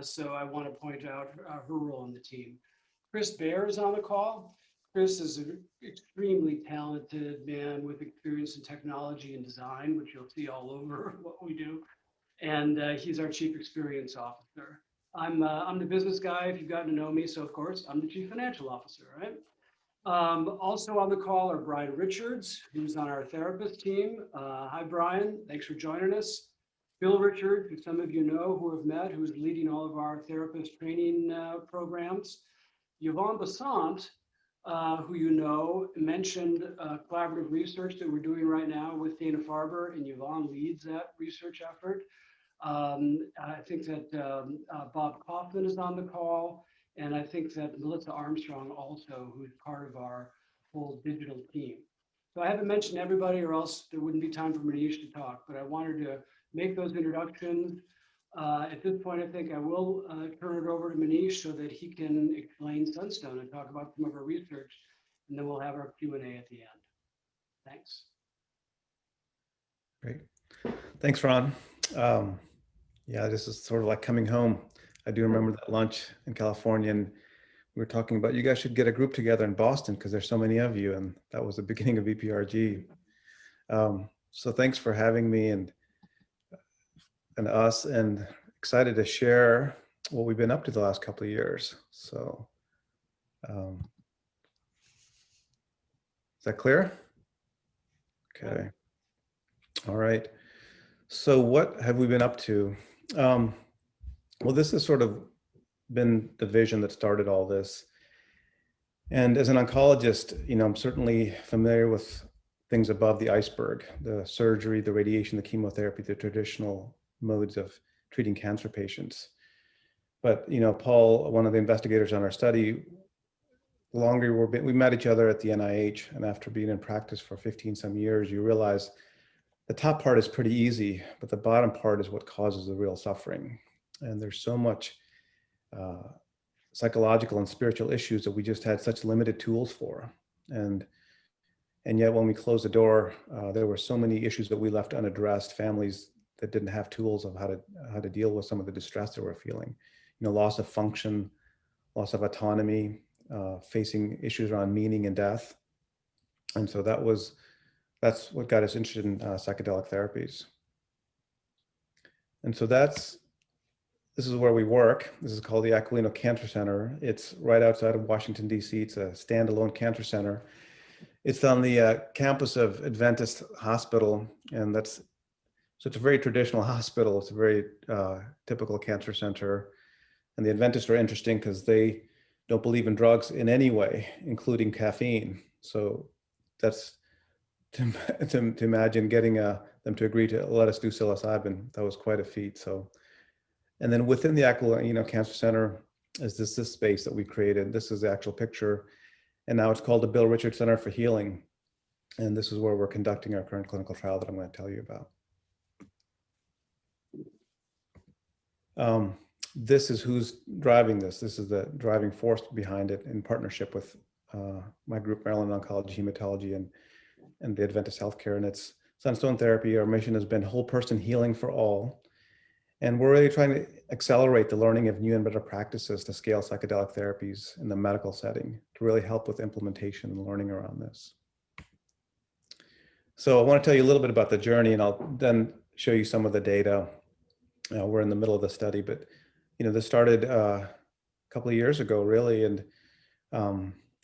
So I want to point out her role in the team. Chris Baer is on the call. Chris is an extremely talented man with experience in technology and design, which you'll see all over what we do. And he's our chief experience officer. I'm the business guy, if you've gotten to know me. So of course, I'm the chief financial officer, right? Also on the call are Brian Richards, who's on our therapist team. Hi, Brian. Thanks for joining us. Bill Richards, who some of you know who have met, who's leading all of our therapist training programs. Yvonne Boson, who you know, mentioned collaborative research that we're doing right now with Dana-Farber, and Yvonne leads that research effort. I think that Bob Kaufman is on the call, and I think that Melissa Armstrong also, who's part of our whole digital team. So I haven't mentioned everybody or else there wouldn't be time for Manish to talk, but I wanted to make those introductions. At this point, I think I will turn it over to Manish so that he can explain Sunstone and talk about some of our research, and then we'll have our Q&A at the end. Thanks. Great. Thanks, Ron. Yeah, this is sort of like coming home. I do remember that lunch in California, and we were talking about you guys should get a group together in Boston because there's so many of you, and that was the beginning of BPRG. So thanks for having me and us, and excited to share what we've been up to the last couple of years. So is that clear? Okay. All right. So what have we been up to? Well, this has sort of been the vision that started all this. And as an oncologist, I'm certainly familiar with things above the iceberg, the surgery, the radiation, the chemotherapy, the traditional modes of treating cancer patients. But, Paul, one of the investigators on our study, the longer we met each other at the NIH, and after being in practice for 15 some years, you realize the top part is pretty easy, but the bottom part is what causes the real suffering. And there's so much psychological and spiritual issues that we just had such limited tools for. And yet when we closed the door, there were so many issues that we left unaddressed, families that didn't have tools of how to deal with some of the distress that we're feeling. Loss of function, loss of autonomy, facing issues around meaning and death. And so that's what got us interested in psychedelic therapies. And so this is where we work. This is called the Aquilino Cancer Center. It's right outside of Washington, D.C. It's a standalone cancer center. It's on the campus of Adventist Hospital, and so it's a very traditional hospital. It's a very typical cancer center. And the Adventists are interesting because they don't believe in drugs in any way, including caffeine. So that's to imagine getting them to agree to let us do psilocybin. That was quite a feat. So, and then within the Aquilino Cancer Center is this space that we created. This is the actual picture. And now it's called the Bill Richards Center for Healing. And this is where we're conducting our current clinical trial that I'm going to tell you about. This is who's driving this. This is the driving force behind it in partnership with my group, Maryland Oncology, Hematology, and the Adventist Healthcare. And it's Sunstone Therapy. Our mission has been whole person healing for all. And we're really trying to accelerate the learning of new and better practices to scale psychedelic therapies in the medical setting to really help with implementation and learning around this. So I want to tell you a little bit about the journey, and I'll then show you some of the data. We're in the middle of the study, but this started a couple of years ago, really, and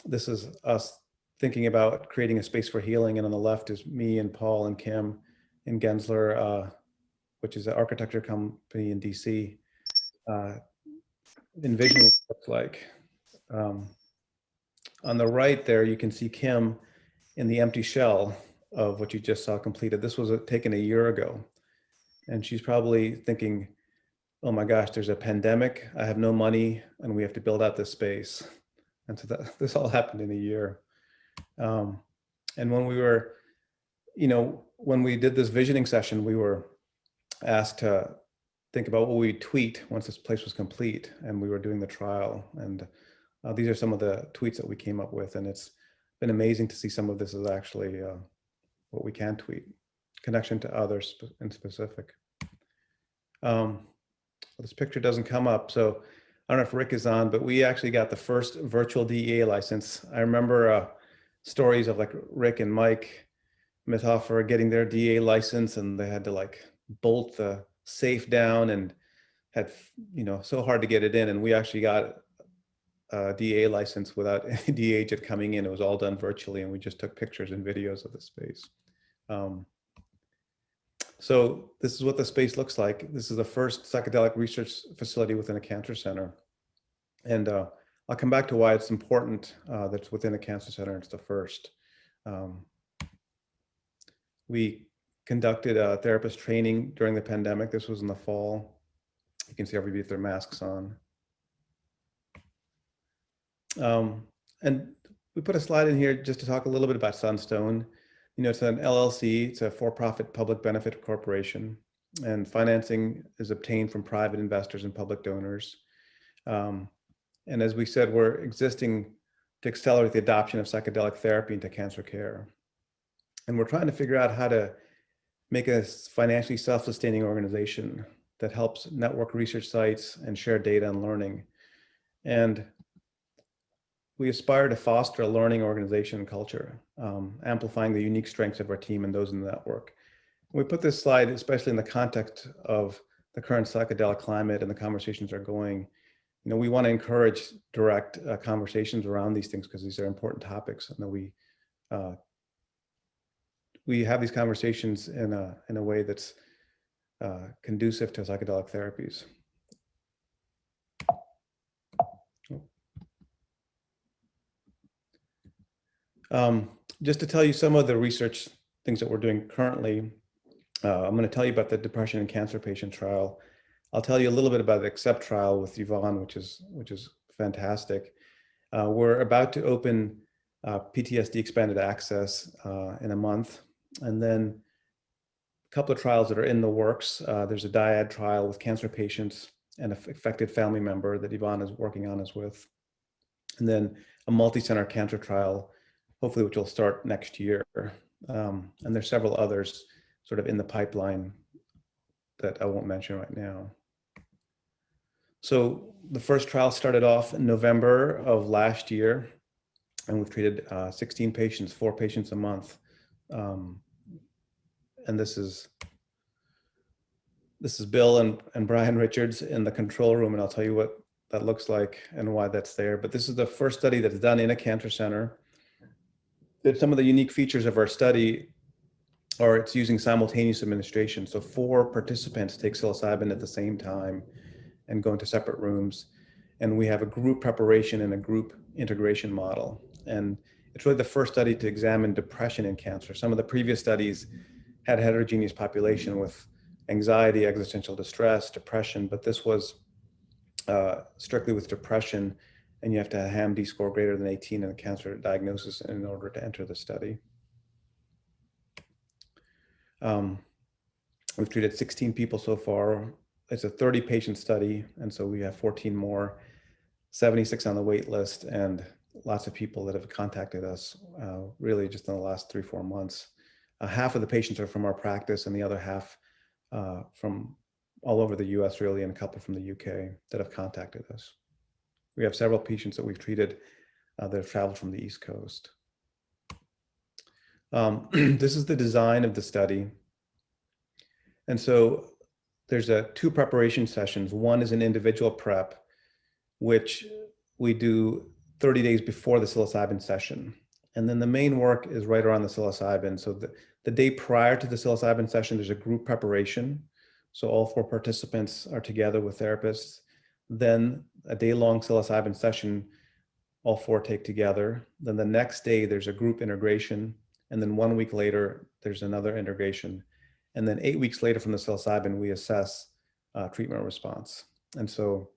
this is us thinking about creating a space for healing. And on the left is me and Paul and Kim in Gensler, which is an architecture company in DC, envisioning what it looks like. On the right there, you can see Kim in the empty shell of what you just saw completed. This was taken a year ago. And she's probably thinking, oh my gosh, there's a pandemic, I have no money, and we have to build out this space. And so this all happened in a year. And when we were, when we did this visioning session, we were asked to think about what we'd tweet once this place was complete, and we were doing the trial. And these are some of the tweets that we came up with, and it's been amazing to see some of this is actually what we can tweet, connection to others in specific. This picture doesn't come up, so I don't know if Rick is on, but we actually got the first virtual DEA license. I remember stories of like Rick and Mike Mithofer getting their DEA license, and they had to like bolt the safe down and had, so hard to get it in. And we actually got a DEA license without any DEA agent coming in. It was all done virtually, and we just took pictures and videos of the space. So this is what the space looks like. This is the first psychedelic research facility within a cancer center. And I'll come back to why it's important that it's within a cancer center. It's the first. We conducted a therapist training during the pandemic. This was in the fall. You can see everybody with their masks on. And we put a slide in here just to talk a little bit about Sunstone. It's an LLC, it's a for-profit public benefit corporation, and financing is obtained from private investors and public donors. And as we said, we're existing to accelerate the adoption of psychedelic therapy into cancer care. And we're trying to figure out how to make a financially self-sustaining organization that helps network research sites and share data and learning. And we aspire to foster a learning organization and culture, amplifying the unique strengths of our team and those in the network. We put this slide, especially in the context of the current psychedelic climate and the conversations are going. We want to encourage direct conversations around these things because these are important topics, and that we have these conversations in a way that's conducive to psychedelic therapies. Just to tell you some of the research things that we're doing currently, I'm going to tell you about the depression and cancer patient trial. I'll tell you a little bit about the ACCEPT trial with Yvonne, which is fantastic. We're about to open PTSD expanded access in a month, and then a couple of trials that are in the works. There's a dyad trial with cancer patients and an affected family member that Yvonne is working on us with, and then a multi-center cancer trial, hopefully, which will start next year. And there's several others sort of in the pipeline that I won't mention right now. So the first trial started off in November of last year, and we've treated 16 patients, 4 patients a month. And this is Bill and Brian Richards in the control room, and I'll tell you what that looks like and why that's there. But this is the first study that's done in a cancer center. Some of the unique features of our study are it's using simultaneous administration. So 4 participants take psilocybin at the same time and go into separate rooms. And we have a group preparation and a group integration model. And it's really the first study to examine depression in cancer. Some of the previous studies had a heterogeneous population with anxiety, existential distress, depression, but this was strictly with depression, and you have to have a HAM-D score greater than 18 in a cancer diagnosis in order to enter the study. We've treated 16 people so far. It's a 30-patient study, and so we have 14 more, 76 on the wait list, and lots of people that have contacted us really just in the last 3-4 months. Half of the patients are from our practice, and the other half from all over the US really, and a couple from the UK that have contacted us. We have several patients that we've treated that have traveled from the East Coast. This is the design of the study. And so there's 2 preparation sessions. One is an individual prep, which we do 30 days before the psilocybin session. And then the main work is right around the psilocybin. So the day prior to the psilocybin session, there's a group preparation. So all 4 participants are together with therapists. Then a day-long psilocybin session, all 4 take together. Then the next day, there's a group integration. And then 1 week later, there's another integration. And then 8 weeks later from the psilocybin, we assess treatment response. And so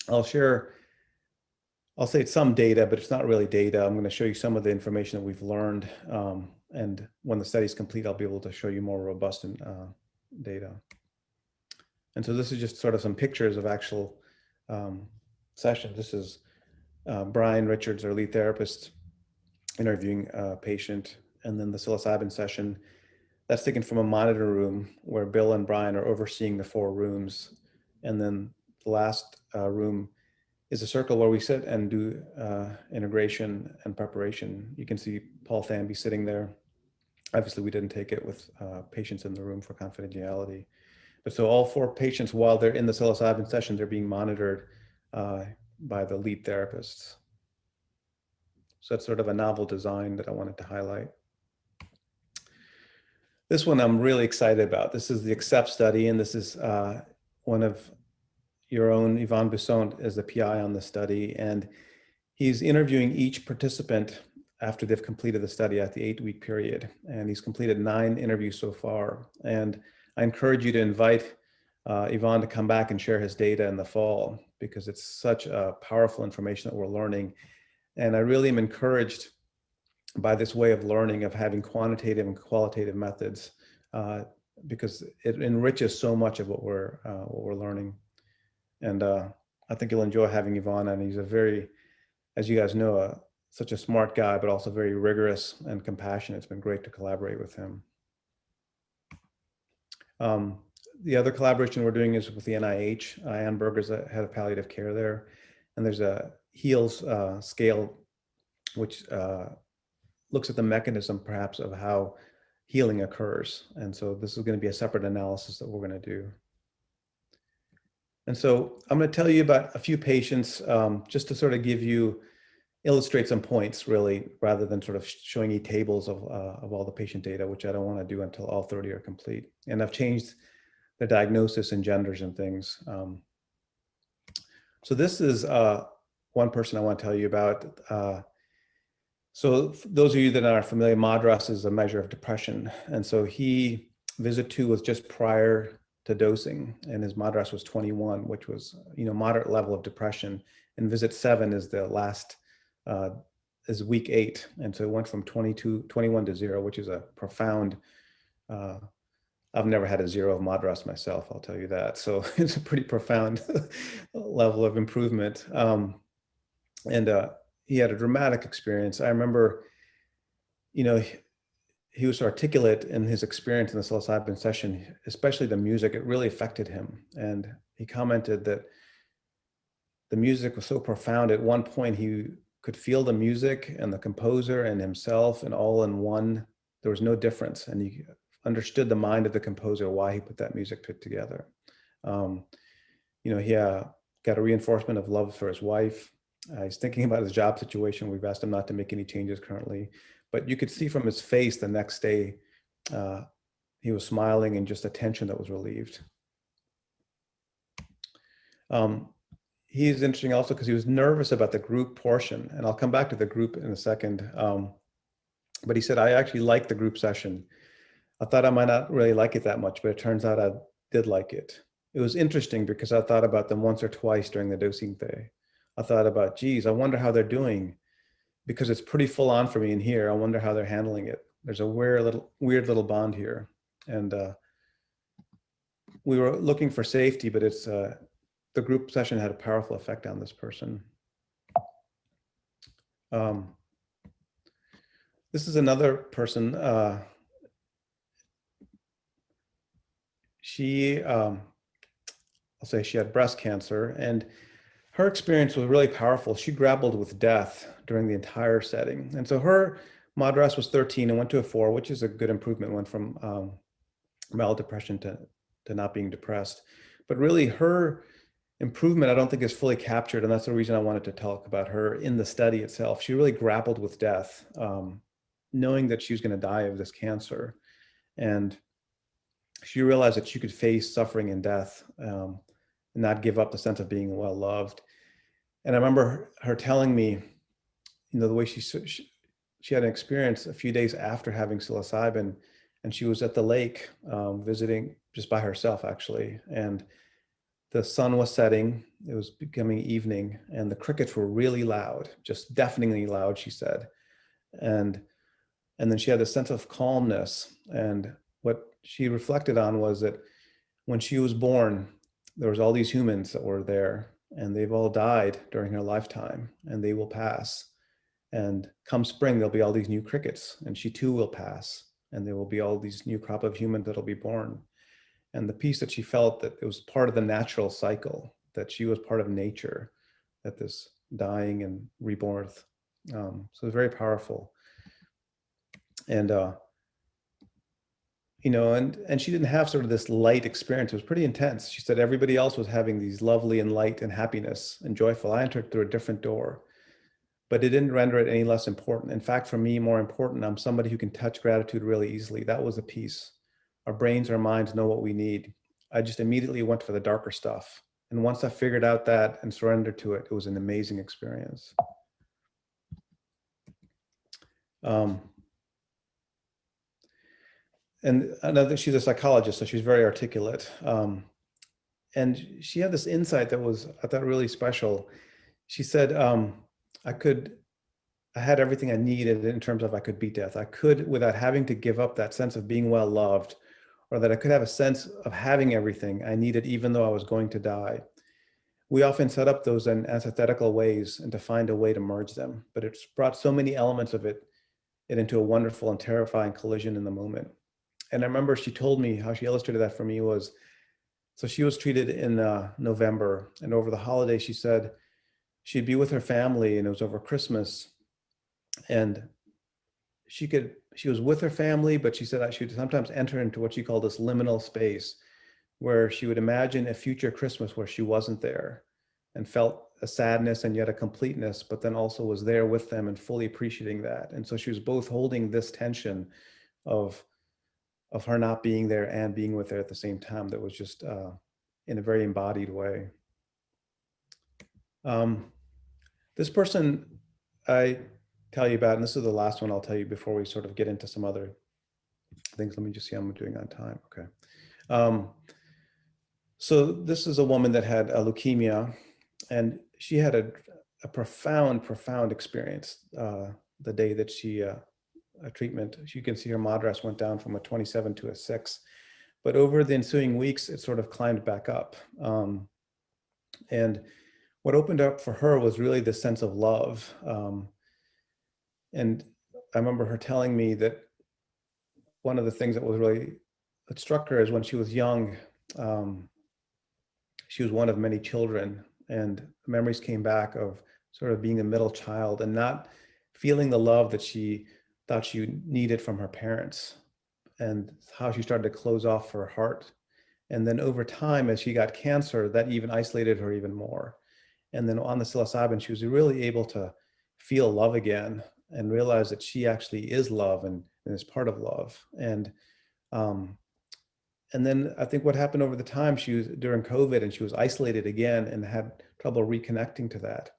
I'll say it's some data, but it's not really data. I'm going to show you some of the information that we've learned. And when the study is complete, I'll be able to show you more robust data. And so this is just sort of some pictures of actual sessions. This is Brian Richards, our lead therapist, interviewing a patient. And then the psilocybin session, that's taken from a monitor room where Bill and Brian are overseeing the 4 rooms. And then the last room is a circle where we sit and do integration and preparation. You can see Paul Thamby sitting there. Obviously, we didn't take it with patients in the room for confidentiality. But so all 4 patients, while they're in the psilocybin session, they're being monitored by the lead therapists. So that's sort of a novel design that I wanted to highlight. This one I'm really excited about. This is the ACCEPT study, and this is one of your own, Yvonne Boson, is the PI on the study, and he's interviewing each participant after they've completed the study at the 8-week period. And he's completed 9 interviews so far. And I encourage you to invite Yvonne to come back and share his data in the fall, because it's such a powerful information that we're learning. And I really am encouraged by this way of learning, of having quantitative and qualitative methods, because it enriches so much of what we're learning. And I think you'll enjoy having Yvonne, and he's a very, as you guys know, such a smart guy, but also very rigorous and compassionate. It's been great to collaborate with him. The other collaboration we're doing is with the NIH. Ann Berger's the head of palliative care there. And there's a HEALS scale, which looks at the mechanism perhaps of how healing occurs. And so this is going to be a separate analysis that we're going to do. And so I'm going to tell you about a few patients just to sort of illustrate some points, really, rather than sort of showing you tables of all the patient data, which I don't want to do until all 30 are complete. And I've changed the diagnosis and genders and things. So this is one person I want to tell you about. So those of you that are familiar, MADRS is a measure of depression. And so visit 2 was just prior to dosing, and his MADRS was 21, which was, moderate level of depression. And visit 7 is the last, is week 8. And so it went from 21 to 0, which is a profound, I've never had a 0 of MADRS myself, I'll tell you that. So it's a pretty profound level of improvement. He had a dramatic experience. I remember, he was articulate in his experience in the psilocybin session, especially the music. It really affected him. And he commented that the music was so profound. At one point, he could feel the music and the composer and himself, and all in one. There was no difference. And he understood the mind of the composer, why he put that music together. He got a reinforcement of love for his wife. He's thinking about his job situation. We've asked him not to make any changes currently, but you could see from his face the next day, he was smiling and just a tension that was relieved. He's interesting also because he was nervous about the group portion, and I'll come back to the group in a second. But he said, I actually liked the group session. I thought I might not really like it that much, but it turns out I did like it. It was interesting because I thought about them once or twice during the dosing day. I thought about, geez, I wonder how they're doing, because it's pretty full on for me in here. I wonder how they're handling it. There's a weird little bond here. And we were looking for safety, but it's the group session had a powerful effect on this person. This is another person. I'll say she had breast cancer, and her experience was really powerful. She grappled with death during the entire setting. And so her MADRS was 13 and went to a 4, which is a good improvement, went from mild depression to not being depressed. But really her improvement I don't think is fully captured, and that's the reason I wanted to talk about her in the study itself. She really grappled with death, knowing that she was going to die of this cancer, and she realized that she could face suffering and death, and not give up the sense of being well loved. And I remember her telling me, the way she had an experience a few days after having psilocybin, and she was at the lake visiting just by herself, actually, and the sun was setting, it was becoming evening, and the crickets were really loud, just deafeningly loud, she said. And then she had a sense of calmness. And what she reflected on was that when she was born, there was all these humans that were there, and they've all died during her lifetime, and they will pass. And come spring, there'll be all these new crickets, and she too will pass, and there will be all these new crop of humans that'll be born. And the piece that she felt that it was part of the natural cycle, that she was part of nature, that this dying and rebirth. So it was very powerful. And, and she didn't have sort of this light experience. It was pretty intense. She said everybody else was having these lovely and light and happiness and joyful. I entered through a different door, but it didn't render it any less important. In fact, for me, more important, I'm somebody who can touch gratitude really easily. That was the piece. Our brains, our minds know what we need. I just immediately went for the darker stuff. And once I figured out that and surrendered to it, it was an amazing experience. And another, she's a psychologist, so she's very articulate. And she had this insight that was, I thought, really special. She said, I had everything I needed in terms of I could beat death. I could, without having to give up that sense of being well loved, or that I could have a sense of having everything I needed, even though I was going to die. We often set up those in antithetical ways and to find a way to merge them, but it's brought so many elements of it into a wonderful and terrifying collision in the moment. And I remember she told me how she illustrated that for me was, so she was treated in November, and over the holiday, she said she'd be with her family, and it was over Christmas, and she was with her family, but she said she would sometimes enter into what she called this liminal space, where she would imagine a future Christmas where she wasn't there and felt a sadness and yet a completeness, but then also was there with them and fully appreciating that. And so she was both holding this tension of her not being there and being with her at the same time. That was just in a very embodied way. This person I tell you about, and this is the last one I'll tell you before we sort of get into some other things. Let me just see how I'm doing on time. Okay. So this is a woman that had leukemia, and she had a profound experience the day that she, a treatment, you can see her MADRS went down from a 27 to a 6, but over the ensuing weeks, it sort of climbed back up. And what opened up for her was really the sense of love. And I remember her telling me that one of the things that struck her is when she was young, she was one of many children, and memories came back of sort of being a middle child and not feeling the love that she thought she needed from her parents, and how she started to close off her heart. And then over time, as she got cancer, that even isolated her even more. And then on the psilocybin, she was really able to feel love again and realize that she actually is love and is part of love. And then I think what happened over the time, she was during COVID and she was isolated again and had trouble reconnecting to that.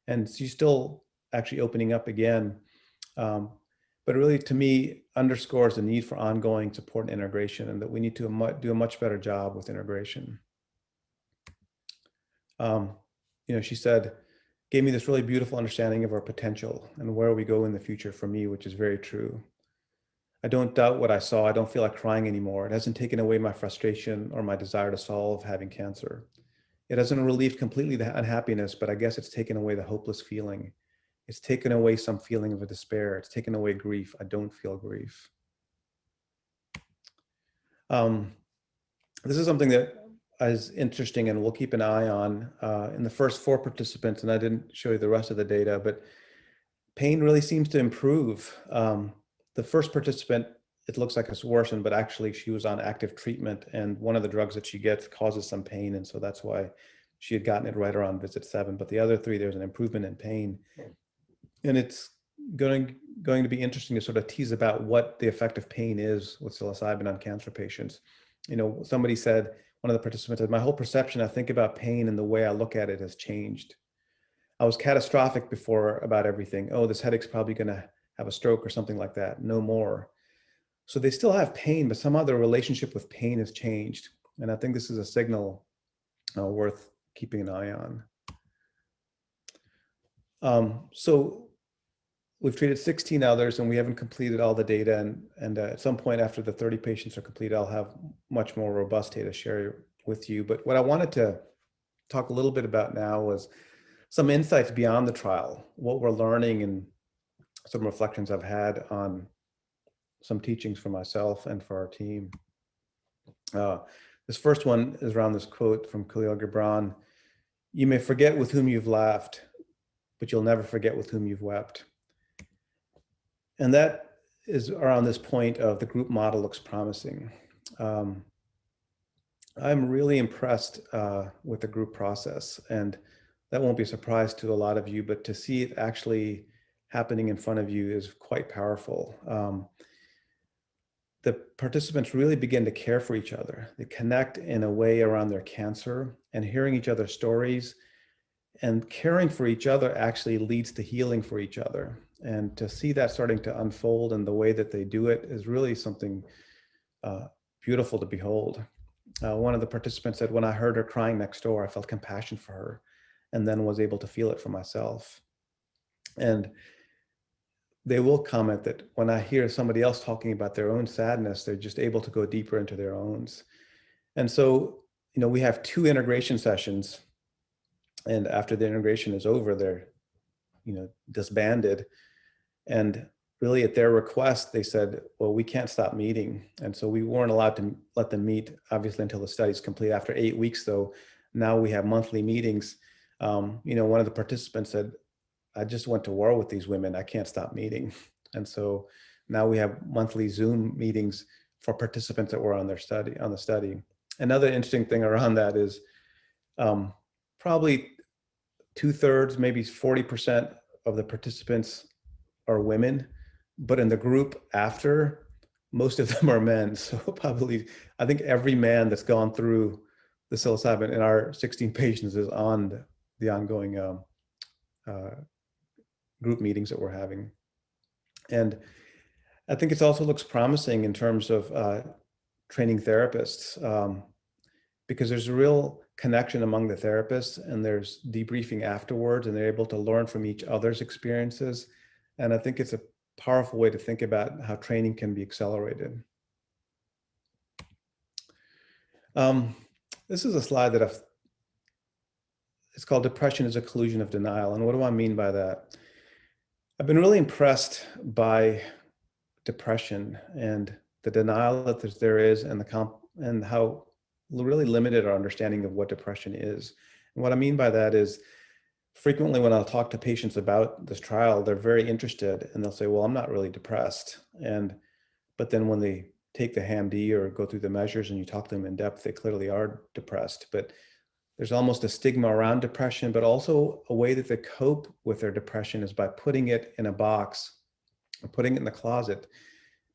And she's still actually opening up again. But really, to me, underscores the need for ongoing support and integration, and that we need to do a much better job with integration. She said, gave me this really beautiful understanding of our potential and where we go in the future for me, which is very true. I don't doubt what I saw. I don't feel like crying anymore. It hasn't taken away my frustration or my desire to solve having cancer. It hasn't relieved completely the unhappiness, but I guess it's taken away the hopeless feeling. It's taken away some feeling of a despair. It's taken away grief. I don't feel grief. This is something that is interesting and we'll keep an eye on. In the first 4 participants, and I didn't show you the rest of the data, but pain really seems to improve. The first participant, it looks like it's worsened, but actually she was on active treatment, and one of the drugs that she gets causes some pain, and so that's why she had gotten it right around visit 7, but the other 3, there's an improvement in pain. And it's going to be interesting to sort of tease about what the effect of pain is with psilocybin on cancer patients. You know, somebody said, one of the participants said, my whole perception, I think about pain and the way I look at it has changed. I was catastrophic before about everything. Oh, this headache's probably going to have a stroke or something like that. No more. So they still have pain, but somehow their relationship with pain has changed. And I think this is a signal worth keeping an eye on. So we've treated 16 others and we haven't completed all the data. And at some point after the 30 patients are completed, I'll have much more robust data to share with you. But what I wanted to talk a little bit about now was some insights beyond the trial, what we're learning and some reflections I've had on some teachings for myself and for our team. This first one is around this quote from Khalil Gibran: "You may forget with whom you've laughed, but you'll never forget with whom you've wept." And that is around this point of the group model looks promising. I'm really impressed with the group process, and that won't be a surprise to a lot of you, but to see it actually happening in front of you is quite powerful. The participants really begin to care for each other. They connect in a way around their cancer, and hearing each other's stories and caring for each other actually leads to healing for each other. And to see that starting to unfold in the way that they do it is really something beautiful to behold. One of the participants said, when I heard her crying next door, I felt compassion for her and then was able to feel it for myself. And they will comment that when I hear somebody else talking about their own sadness, they're just able to go deeper into their own. And so, you know, we have 2 integration sessions, and after the integration is over, they're, you know, disbanded. And really at their request, they said, well, we can't stop meeting. And so we weren't allowed to let them meet, obviously, until the study's complete. After 8 weeks, though, now we have monthly meetings. You know, one of the participants said, I just went to war with these women. I can't stop meeting. And so now we have monthly Zoom meetings for participants that were on the study. Another interesting thing around that is probably 2/3, maybe 40% of the participants are women, but in the group after, most of them are men. So probably, I think every man that's gone through the psilocybin in our 16 patients is on the ongoing group meetings that we're having. And I think it also looks promising in terms of training therapists, because there's a real connection among the therapists, and there's debriefing afterwards, and they're able to learn from each other's experiences. And I think it's a powerful way to think about how training can be accelerated. This is a slide that it's called Depression is a Collusion of Denial. And what do I mean by that? I've been really impressed by depression and the denial that there is, and how really limited our understanding of what depression is. And what I mean by that is, frequently when I'll talk to patients about this trial, they're very interested and they'll say, well, I'm not really depressed. But then when they take the HAM-D or go through the measures and you talk to them in depth, they clearly are depressed. But there's almost a stigma around depression, but also a way that they cope with their depression is by putting it in a box or putting it in the closet,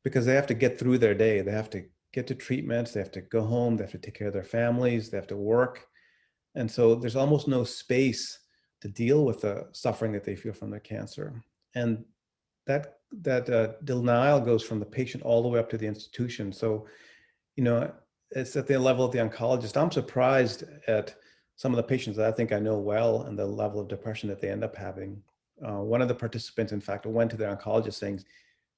because they have to get through their day. They have to get to treatments, they have to go home, they have to take care of their families, they have to work. And so there's almost no space to deal with the suffering that they feel from their cancer. And that denial goes from the patient all the way up to the institution. So, you know, it's at the level of the oncologist. I'm surprised at some of the patients that I think I know well and the level of depression that they end up having. One of the participants, in fact, went to their oncologist saying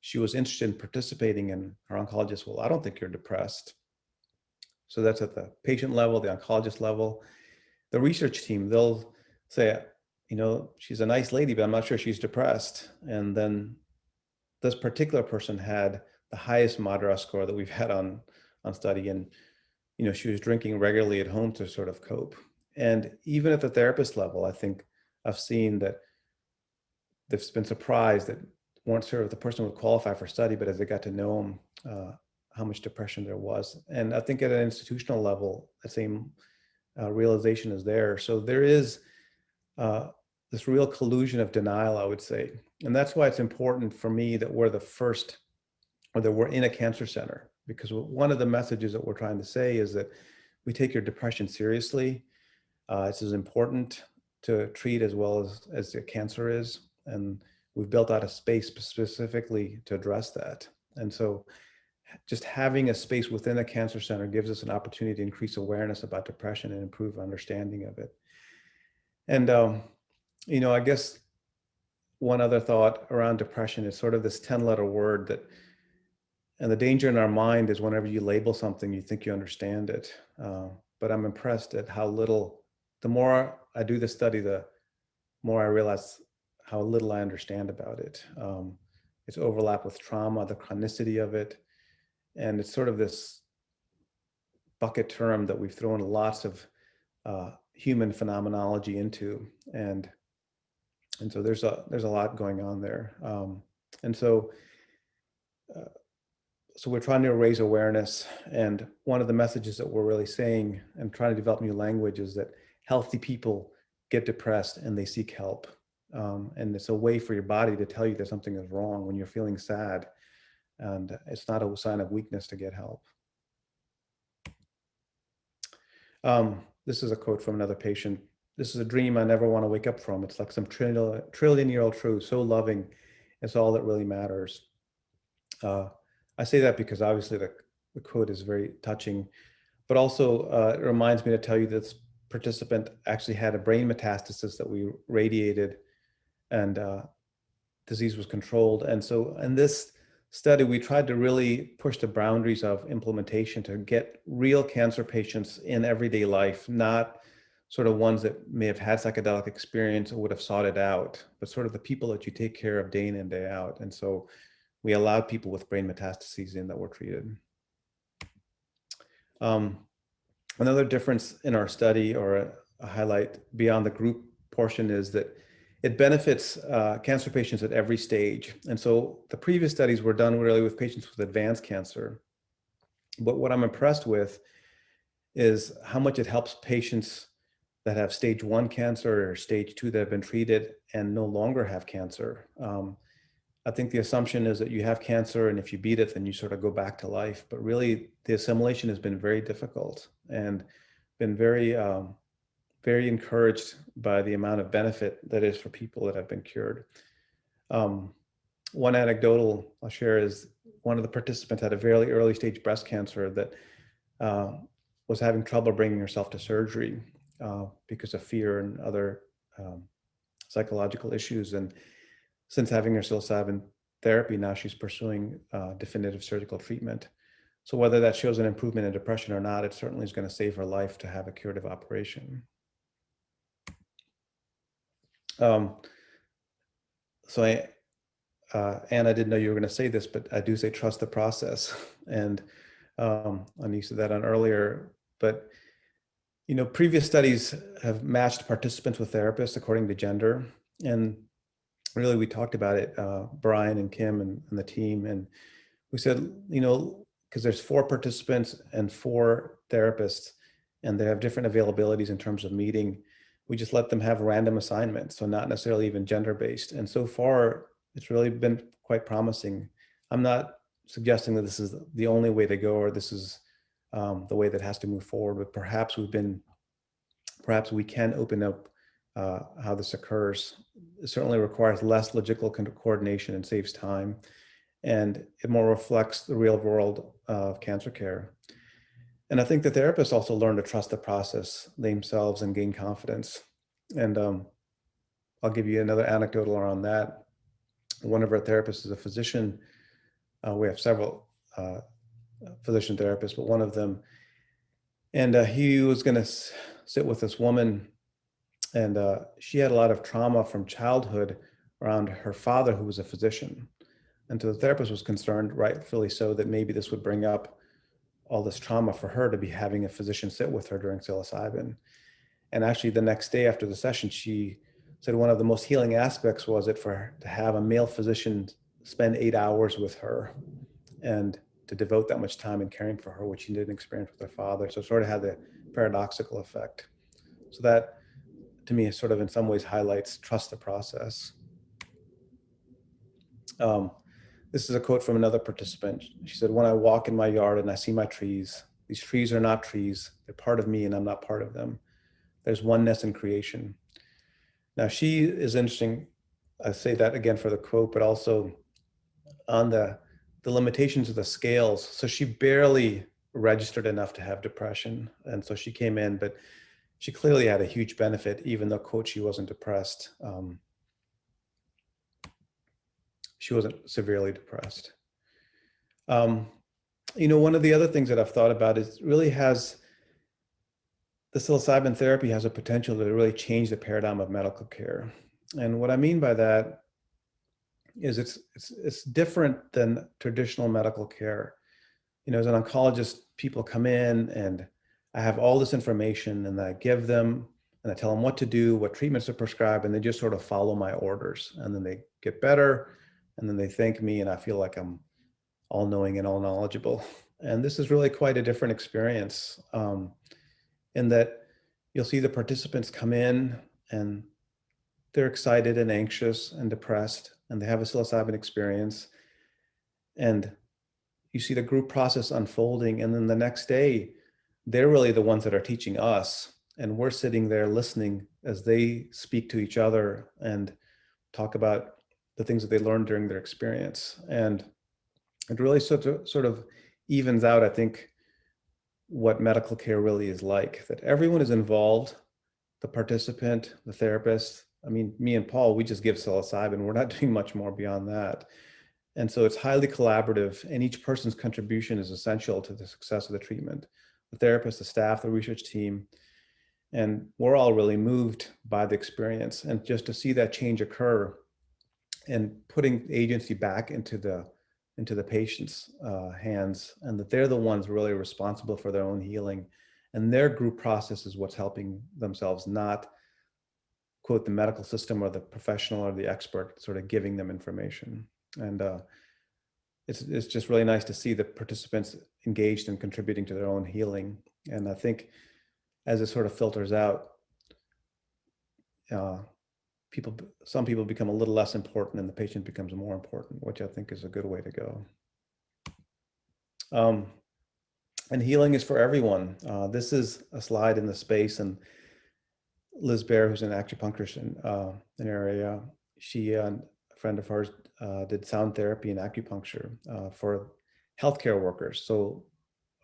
she was interested in participating, and her oncologist, well, I don't think you're depressed. So that's at the patient level, the oncologist level. The research team, they'll say, you know, she's a nice lady, but I'm not sure she's depressed. And then this particular person had the highest MADRS score that we've had on study. And, you know, she was drinking regularly at home to sort of cope. And even at the therapist level, I think I've seen that they've been surprised that weren't sure if the person would qualify for study, but as they got to know him, how much depression there was. And I think at an institutional level, that same realization is there. So there is this real collusion of denial, I would say. And that's why it's important for me that we're the first, or that we're in a cancer center, because one of the messages that we're trying to say is that we take your depression seriously. It's as important to treat as well as the cancer is. And we've built out a space specifically to address that. And so just having a space within a cancer center gives us an opportunity to increase awareness about depression and improve understanding of it. And, you know, I guess one other thought around depression is sort of this 10-letter word that, and the danger in our mind is whenever you label something, you think you understand it. But I'm impressed at how little, the more I do the study, the more I realize how little I understand about it. It's overlap with trauma, the chronicity of it. And it's sort of this bucket term that we've thrown lots of human phenomenology into. And so there's a lot going on there. So we're trying to raise awareness. And one of the messages that we're really saying and trying to develop new language is that healthy people get depressed and they seek help. And it's a way for your body to tell you that something is wrong when you're feeling sad. And it's not a sign of weakness to get help. This is a quote from another patient. This is a dream I never want to wake up from. It's like some trillion-year-old truth, so loving. It's all that really matters. I say that because obviously the quote is very touching, but also it reminds me to tell you that this participant actually had a brain metastasis that we radiated, and disease was controlled. And so in this study, we tried to really push the boundaries of implementation to get real cancer patients in everyday life, not sort of ones that may have had psychedelic experience or would have sought it out, but sort of the people that you take care of day in and day out. And so we allowed people with brain metastases in that were treated. Another difference in our study, or a highlight beyond the group portion, is that it benefits cancer patients at every stage. And so the previous studies were done really with patients with advanced cancer. But what I'm impressed with is how much it helps patients that have stage 1 cancer or stage 2 that have been treated and no longer have cancer. I think the assumption is that you have cancer, and if you beat it, then you sort of go back to life. But really, the assimilation has been very difficult, and been very, very encouraged by the amount of benefit that is for people that have been cured. One anecdotal I'll share is one of the participants had a very early stage breast cancer that was having trouble bringing herself to surgery because of fear and other psychological issues. And since having her psilocybin therapy, now she's pursuing definitive surgical treatment. So whether that shows an improvement in depression or not, it certainly is going to save her life to have a curative operation. So Anne, I didn't know you were going to say this, but I do say trust the process. And you said that on earlier, but you know, previous studies have matched participants with therapists according to gender. And really, we talked about it, Brian and Kim and the team. And we said, you know, because there's 4 participants and 4 therapists, and they have different availabilities in terms of meeting, we just let them have random assignments. So not necessarily even gender-based. And so far, it's really been quite promising. I'm not suggesting that this is the only way to go, or this is the way that has to move forward, but perhaps we can open up how this occurs. It certainly requires less logistical coordination and saves time, and it more reflects the real world of cancer care. And I think the therapists also learn to trust the process themselves and gain confidence. And I'll give you another anecdotal around that. One of our therapists is a physician. We have several physician therapists, but one of them, and he was going to sit with this woman, and she had a lot of trauma from childhood around her father, who was a physician. And so the therapist was concerned, rightfully so, that maybe this would bring up all this trauma for her to be having a physician sit with her during psilocybin. And actually the next day after the session, she said one of the most healing aspects was it for her to have a male physician spend 8 hours with her. And to devote that much time in caring for her, which she didn't experience with her father. So it sort of had the paradoxical effect. So that, to me, sort of in some ways highlights trust the process. This is a quote from another participant. She said, "When I walk in my yard and I see my trees, these trees are not trees. They're part of me and I'm not part of them. There's oneness in creation." Now she is interesting. I say that again for the quote, but also on the limitations of the scales. So she barely registered enough to have depression. And so she came in, but she clearly had a huge benefit, even though, quote, she wasn't depressed. She wasn't severely depressed. You know, one of the other things that I've thought about is really has, the psilocybin therapy has a potential to really change the paradigm of medical care. And what I mean by that is it's different than traditional medical care. You know, as an oncologist, people come in and I have all this information and I give them and I tell them what to do, what treatments to prescribe, and they just sort of follow my orders. And then they get better and then they thank me and I feel like I'm all knowing and all knowledgeable. And this is really quite a different experience in that you'll see the participants come in and they're excited and anxious and depressed and they have a psilocybin experience. And you see the group process unfolding. And then the next day, they're really the ones that are teaching us. And we're sitting there listening as they speak to each other and talk about the things that they learned during their experience. And it really sort of evens out, I think, what medical care really is like, that everyone is involved, the participant, the therapist. I mean, me and Paul, we just give psilocybin. We're not doing much more beyond that. And so it's highly collaborative and each person's contribution is essential to the success of the treatment. The therapist, the staff, the research team, and we're all really moved by the experience. And just to see that change occur and putting agency back into the patient's hands, and that they're the ones really responsible for their own healing. And their group process is what's helping themselves, not, quote, the medical system or the professional or the expert sort of giving them information. And it's just really nice to see the participants engaged in contributing to their own healing. And I think as it sort of filters out, some people become a little less important and the patient becomes more important, which I think is a good way to go. And healing is for everyone. This is a slide in the space, and Liz Bear, who's an acupuncturist in an area, she and a friend of hers did sound therapy and acupuncture for healthcare workers. So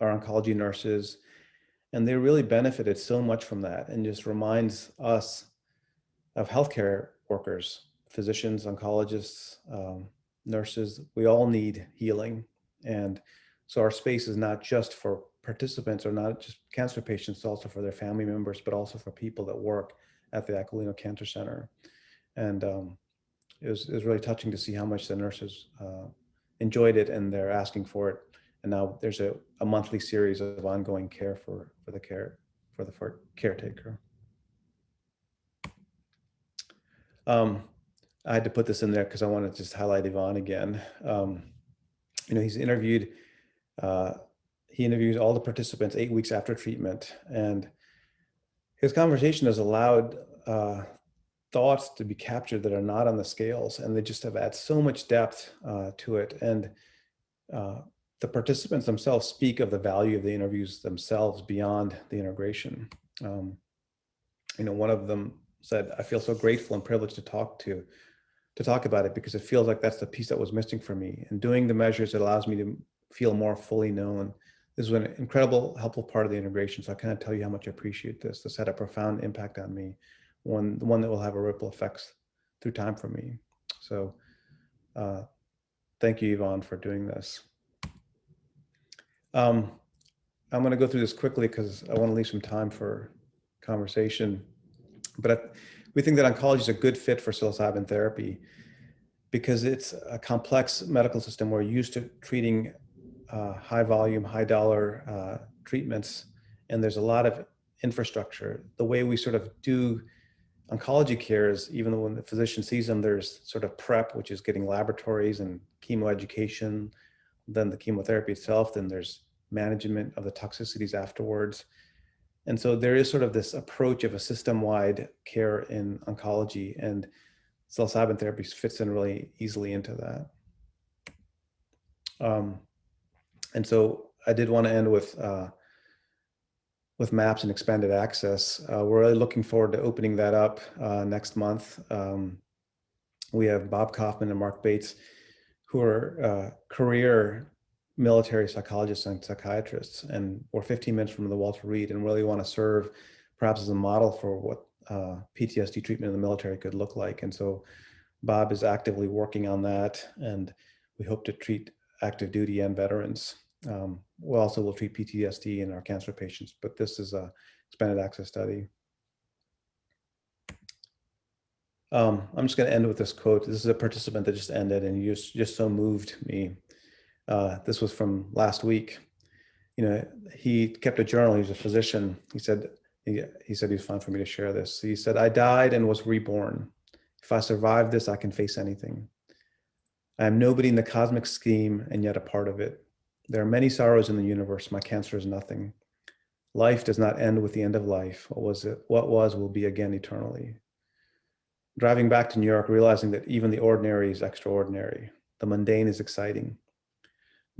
our oncology nurses, and they really benefited so much from that, and just reminds us of healthcare workers, physicians, oncologists, nurses. We all need healing. And so our space is not just for participants or not just cancer patients, also for their family members, but also for people that work at the Aquilino Cancer Center. And it was really touching to see how much the nurses enjoyed it and they're asking for it. And now there's a monthly series of ongoing care for the caretaker. I had to put this in there because I want to just highlight Yvonne again. You know, he interviews all the participants 8 weeks after treatment, and his conversation has allowed thoughts to be captured that are not on the scales, and they just have added so much depth to it. And the participants themselves speak of the value of the interviews themselves beyond the integration. You know, one of them said, "I feel so grateful and privileged to talk about it because it feels like that's the piece that was missing for me. And doing the measures, it allows me to feel more fully known." This was an incredible, helpful part of the integration. So I can't tell you how much I appreciate this. This had a profound impact on me, one that will have a ripple effects through time for me. So thank you, Yvonne, for doing this. I'm going to go through this quickly because I want to leave some time for conversation. But we think that oncology is a good fit for psilocybin therapy because it's a complex medical system. We're used to treating high volume, high dollar treatments, and there's a lot of infrastructure. The way we sort of do oncology care is, even though when the physician sees them, there's sort of prep, which is getting laboratories and chemo education, than the chemotherapy itself. Then there's management of the toxicities afterwards. And so there is sort of this approach of a system-wide care in oncology, and psilocybin therapy fits in really easily into that. And so I did want to end with MAPS and expanded access. We're really looking forward to opening that up next month. We have Bob Kaufman and Mark Bates, who are career military psychologists and psychiatrists, and we're 15 minutes from the Walter Reed, and really want to serve perhaps as a model for what PTSD treatment in the military could look like. And so Bob is actively working on that, and we hope to treat active duty and veterans. We also will treat PTSD in our cancer patients, but this is a expanded access study. I'm just going to end with this quote. This is a participant that just ended, and you just so moved me. This was from last week. You know, he kept a journal. He's a physician. He said he's fine for me to share this. He said, "I died and was reborn. If I survive this, I can face anything. I am nobody in the cosmic scheme and yet a part of it. There are many sorrows in the universe. My cancer is nothing. Life does not end with the end of life. What was will be again eternally." Driving back to New York, realizing that even the ordinary is extraordinary. The mundane is exciting.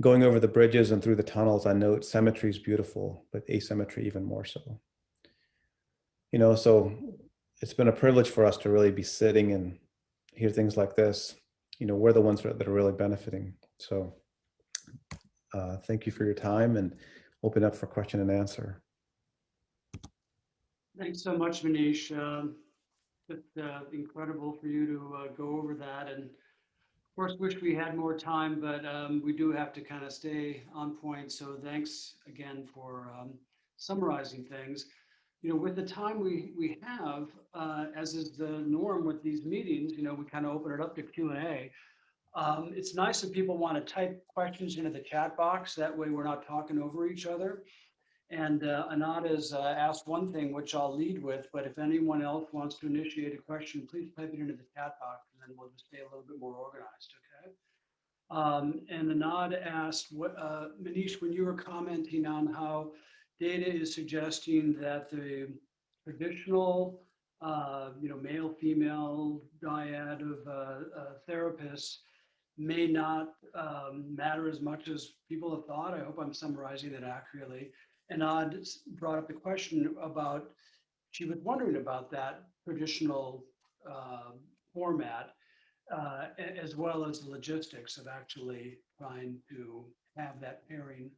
Going over the bridges and through the tunnels, I note symmetry is beautiful, but asymmetry even more so. You know, so it's been a privilege for us to really be sitting and hear things like this. You know, we're the ones that are really benefiting. So thank you for your time, and open up for question and answer. Thanks so much, Manish. It's incredible for you to go over that, and of course wish we had more time, but we do have to kind of stay on point. So thanks again for summarizing things. You know, with the time we have, as is the norm with these meetings, you know, we kind of open it up to Q&A. It's nice if people want to type questions into the chat box. That way we're not talking over each other. And Anat has asked one thing, which I'll lead with, but if anyone else wants to initiate a question, please type it into the chat box, and then we'll just stay a little bit more organized, okay? And Anat asked, Manish, when you were commenting on how data is suggesting that the traditional, you know, male-female dyad of therapists may not matter as much as people have thought. I hope I'm summarizing that accurately. And Odd brought up the question about, she was wondering about that traditional format, as well as the logistics of actually trying to have that pairing.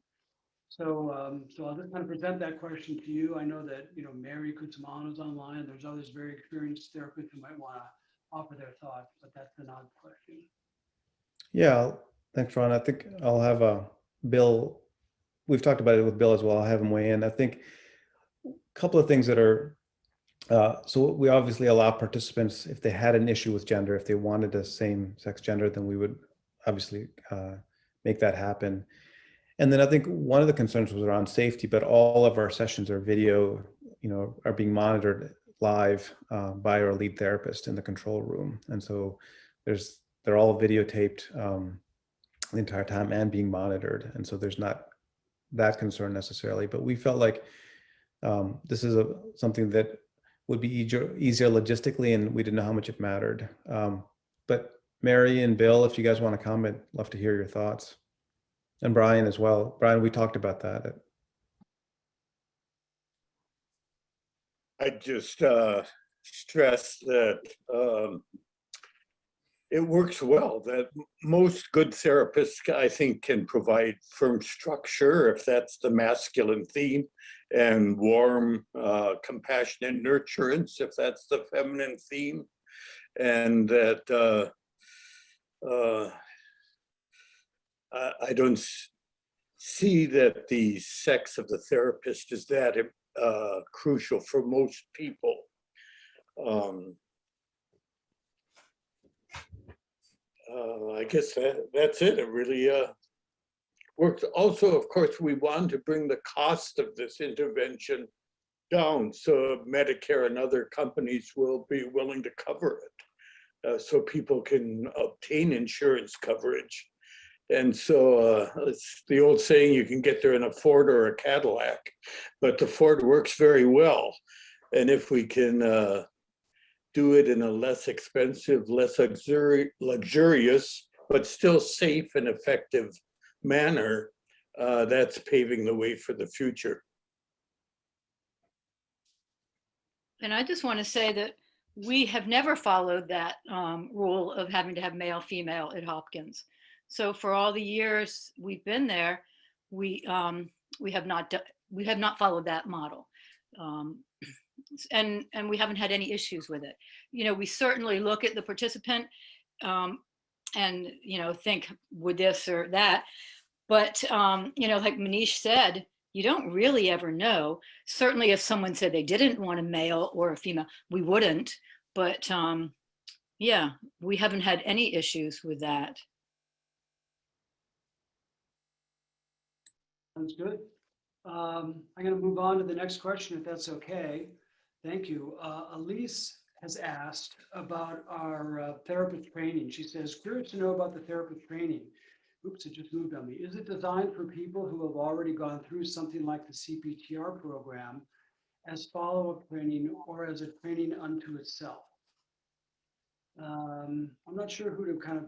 So, so I'll just kind of present that question to you. I know that, you know, Mary Kutsumano is online, and there's others very experienced therapists who might want to offer their thoughts, but that's an odd question. Yeah, thanks, Ron. I think I'll have Bill. We've talked about it with Bill as well. I'll have him weigh in. I think a couple of things that are, so we obviously allow participants, if they had an issue with gender, if they wanted a same-sex gender, then we would obviously make that happen. And then I think one of the concerns was around safety, but all of our sessions are video, you know, are being monitored live by our lead therapist in the control room. And so they're all videotaped the entire time and being monitored. And so there's not that concern necessarily, but we felt like this is something that would be easier logistically, and we didn't know how much it mattered. But Mary and Bill, if you guys want to comment, love to hear your thoughts. And Brian as well. Brian, we talked about that. I just stress that it works well, that most good therapists, I think, can provide firm structure if that's the masculine theme, and warm, compassionate nurturance if that's the feminine theme, and that I don't see that the sex of the therapist is that crucial for most people. I guess that's it. It really works. Also, of course, we want to bring the cost of this intervention down, so Medicare and other companies will be willing to cover it, so people can obtain insurance coverage And so it's the old saying, you can get there in a Ford or a Cadillac, but the Ford works very well. And if we can do it in a less expensive, less luxurious, but still safe and effective manner, that's paving the way for the future. And I just want to say that we have never followed that rule of having to have male, female at Hopkins. So for all the years we've been there, we have not followed that model, and we haven't had any issues with it. You know, we certainly look at the participant and think, would this or that, but like Manish said, you don't really ever know. Certainly if someone said they didn't want a male or a female, we wouldn't, but yeah, we haven't had any issues with that. Sounds good. I'm going to move on to the next question, if that's okay. Thank you. Elise has asked about our therapist training. She says, curious to know about the therapist training. Oops, it just moved on me. Is it designed for people who have already gone through something like the Cptr program as follow-up training or as a training unto itself? I'm not sure who to kind of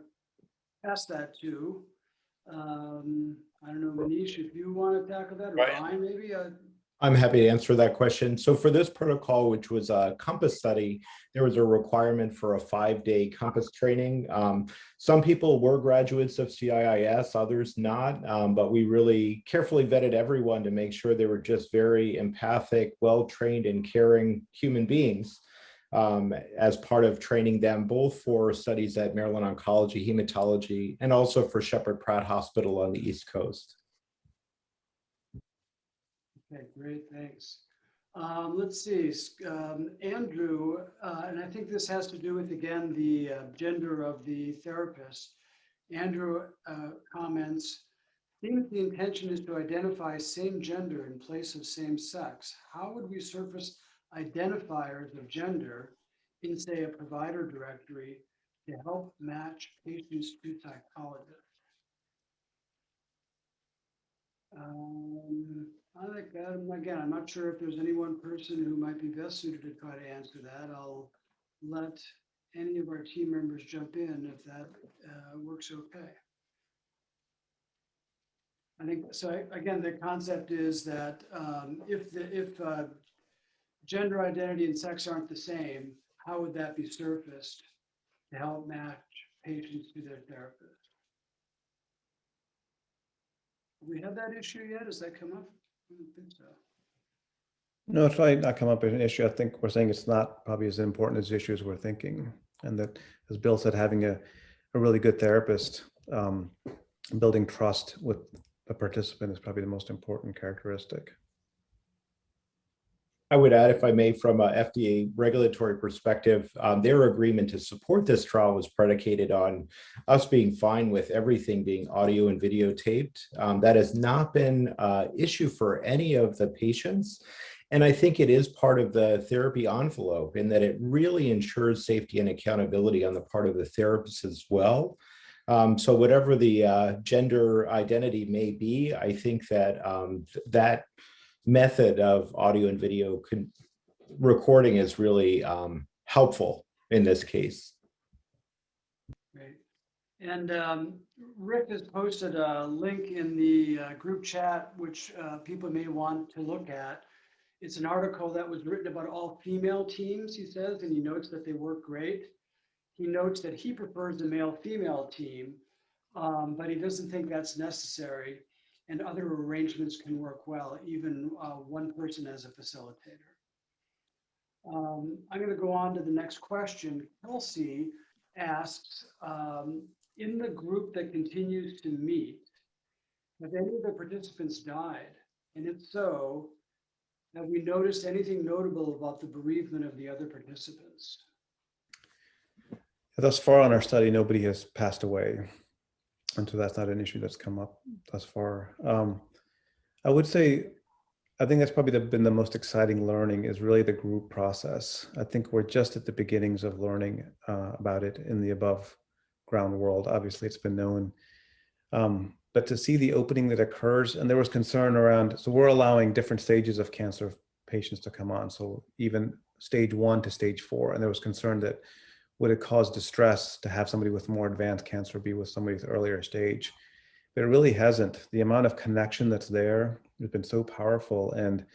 ask that to. I don't know, Manish, if you want to tackle that, or Ryan, maybe? I'm happy to answer that question. So for this protocol, which was a COMPASS study, there was a requirement for a 5-day COMPASS training. Some people were graduates of CIIS, others not, but we really carefully vetted everyone to make sure they were just very empathic, well-trained and caring human beings as part of training them both for studies at Maryland Oncology, Hematology, and also for Shepherd Pratt Hospital on the East Coast. Okay, great, thanks. Let's see, Andrew, and I think this has to do with, again, the gender of the therapist. Andrew comments, seems the intention is to identify same gender in place of same sex. How would we surface identifiers of gender in, say, a provider directory to help match patients to psychologists? I think that, again, I'm not sure if there's any one person who might be best suited to try to answer that. I'll let any of our team members jump in if that works okay. I think, so again, the concept is that if gender identity and sex aren't the same, how would that be surfaced to help match patients to their therapist? Have we had that issue yet? Has that come up? I don't think so. No, it's probably not come up as an issue. I think we're saying it's not probably as important as issues we're thinking. And that, as Bill said, having a really good therapist, building trust with the participant is probably the most important characteristic. I would add, if I may, from a FDA regulatory perspective, their agreement to support this trial was predicated on us being fine with everything being audio and videotaped. That has not been an issue for any of the patients. And I think it is part of the therapy envelope in that it really ensures safety and accountability on the part of the therapist as well. So whatever the gender identity may be, I think that that method of audio and video recording is really helpful in this case. Great. And Rick has posted a link in the group chat, which people may want to look at. It's an article that was written about all female teams, he says, and he notes that they work great. He notes that he prefers the male-female team, but he doesn't think that's necessary, and other arrangements can work well, even one person as a facilitator. I'm going to go on to the next question. Kelsey asks, in the group that continues to meet, have any of the participants died? And if so, have we noticed anything notable about the bereavement of the other participants? Thus far on our study, nobody has passed away. And so that's not an issue that's come up thus far. I would say, I think that's probably been the most exciting learning is really the group process. I think we're just at the beginnings of learning about it in the above ground world. Obviously, it's been known But to see the opening that occurs, and there was concern around, so we're allowing different stages of cancer patients to come on. So even stage 1 to stage 4. And there was concern that would it cause distress to have somebody with more advanced cancer be with somebody with earlier stage? But it really hasn't. The amount of connection that's there has been so powerful. And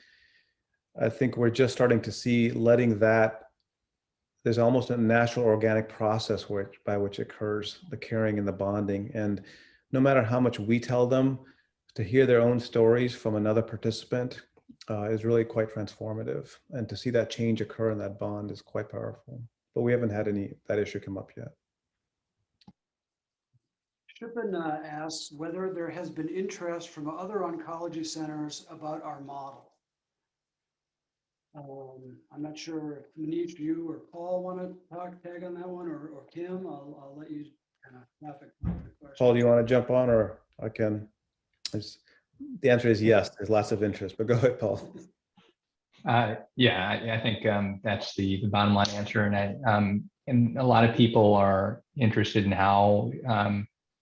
I think we're just starting to see letting that, there's almost a natural organic process by which occurs, the caring and the bonding. And no matter how much we tell them, to hear their own stories from another participant is really quite transformative. And to see that change occur in that bond is quite powerful. But we haven't had that issue come up yet. Shippen asks whether there has been interest from other oncology centers about our model. I'm not sure if Manish, you or Paul want to tag on that one, or Kim. I'll let you kind of traffic the question. Paul, do you want to jump on, or I can? The answer is yes. There's lots of interest, but go ahead, Paul. Yeah, I think that's the bottom line answer, and a lot of people are interested in how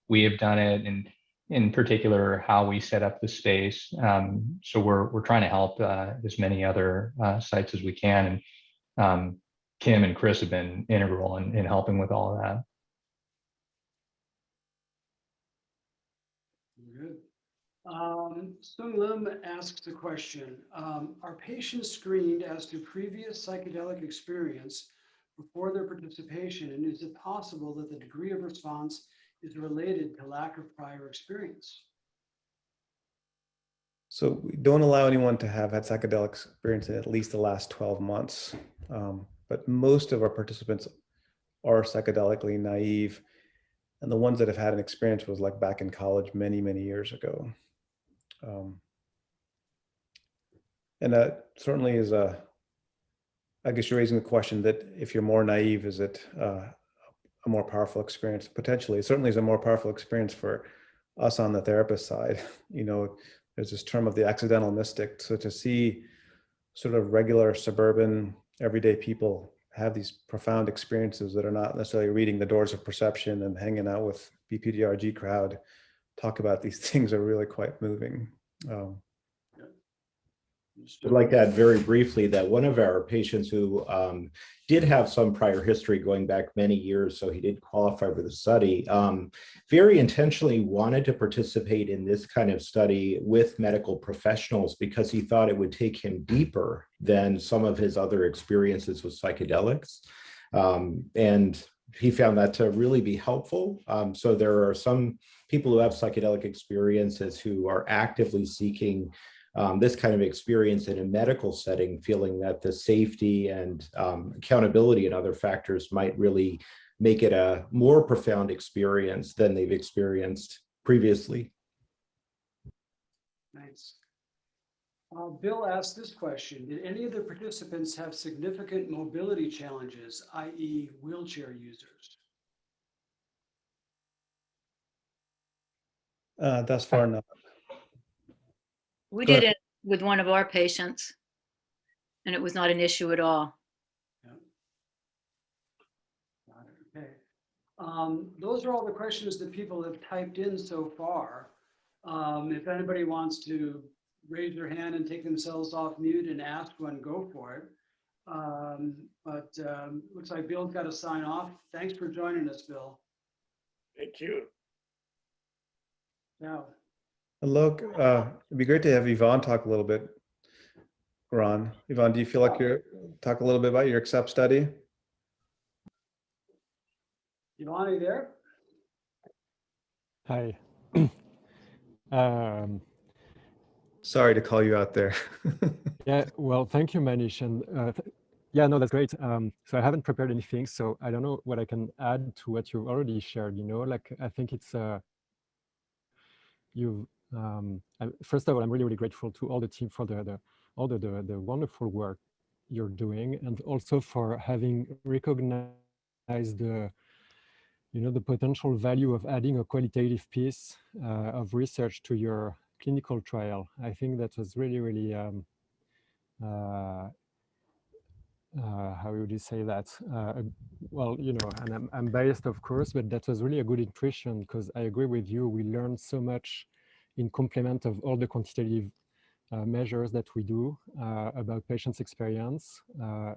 we have done it, and in particular how we set up the space. So we're trying to help as many other sites as we can, and Kim and Chris have been integral in helping with all of that. Good. Sung Lim asks the question, are patients screened as to previous psychedelic experience before their participation, and is it possible that the degree of response is related to lack of prior experience? So we don't allow anyone to have had psychedelic experience in at least the last 12 months. But most of our participants are psychedelically naive. And the ones that have had an experience was like back in college many, many years ago. And that certainly is I guess you're raising the question that if you're more naive, is it a more powerful experience? Potentially, it certainly is a more powerful experience for us on the therapist side. You know, there's this term of the accidental mystic. So to see sort of regular suburban everyday people have these profound experiences that are not necessarily reading the doors of perception and hanging out with BPRG crowd talk about these things are really quite moving. I'd like to add very briefly that one of our patients who did have some prior history going back many years, so he did qualify for the study, very intentionally wanted to participate in this kind of study with medical professionals because he thought it would take him deeper than some of his other experiences with psychedelics. And he found that to really be helpful. So there are some people who have psychedelic experiences who are actively seeking this kind of experience in a medical setting, feeling that the safety and accountability and other factors might really make it a more profound experience than they've experienced previously. Nice. Bill asked this question, did any of the participants have significant mobility challenges, i.e. wheelchair users? Thus far, not. We Go did ahead. it with one of our patients, and it was not an issue at all. Okay. Those are all the questions that people have typed in so far. If anybody wants to raise their hand and take themselves off mute and ask one, go for it. Looks like Bill's got to sign off. Thanks for joining us, Bill. Thank you. Now. Look, it'd be great to have Yvonne talk a little bit. Ron, Yvonne, do you feel like you're talk a little bit about your accept study? Yvonne, are you there? Hi. Sorry to call you out there. Yeah, well, thank you, Manish. And yeah, no, that's great. So I haven't prepared anything, so I don't know what I can add to what you've already shared. You know, like I think it's first of all, I'm really, really grateful to all the team for the wonderful work you're doing, and also for having recognized the potential value of adding a qualitative piece of research to your clinical trial. I think that was really, really how would you say that? Well, you know, and I'm biased, of course, but that was really a good impression because I agree with you. We learned so much in complement of all the quantitative measures that we do about patients' experience,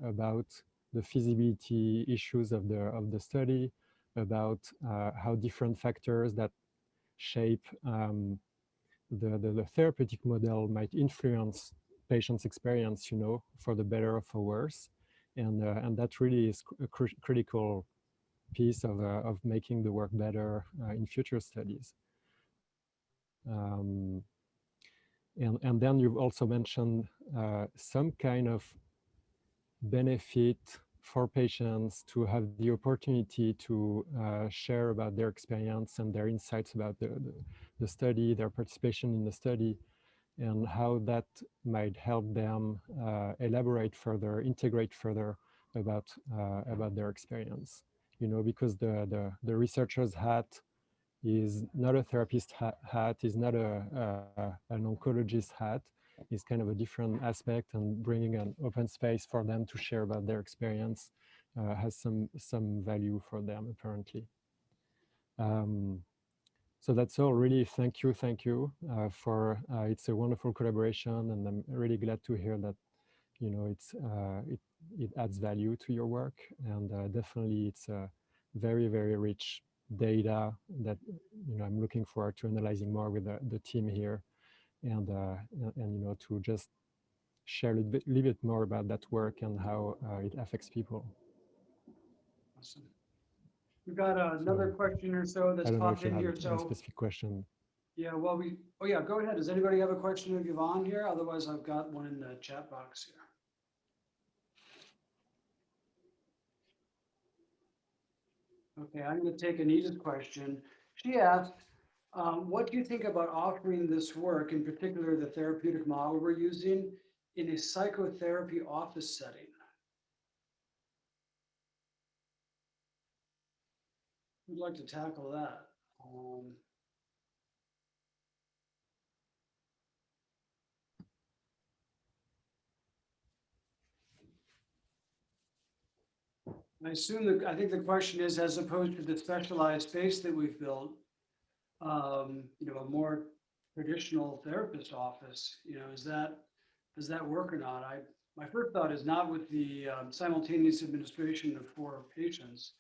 about the feasibility issues of the study, about how different factors that shape the therapeutic model might influence patients' experience, you know, for the better or for worse. And that really is a critical piece of making the work better in future studies. And then you've also mentioned some kind of benefit for patients to have the opportunity to share about their experience and their insights about the study, their participation in the study, and how that might help them elaborate further, integrate further about their experience. You know, because the researcher's hat is not a therapist hat, is not an oncologist hat. Is kind of a different aspect, and bringing an open space for them to share about their experience has some value for them apparently. So that's all. Really, thank you for it's a wonderful collaboration, and I'm really glad to hear that, you know, it adds value to your work, and definitely it's a very rich data that, you know, I'm looking forward to analyzing more with the team here, and you know, to just share a little bit more about that work and how it affects people. Awesome. We've got another question or so I that's don't know if popped you in have here. a So specific question. yeah, well, oh yeah, go ahead. Does anybody have a question of Yvonne here? Otherwise, I've got one in the chat box here. Okay, I'm going to take Anita's question. She asked, what do you think about offering this work, in particular the therapeutic model we're using, in a psychotherapy office setting? Who'd like to tackle that? I assume that, I think the question is, as opposed to the specialized space that we've built, you know, a more traditional therapist office, you know, does that work or not? My first thought is not with the simultaneous administration of 4 patients.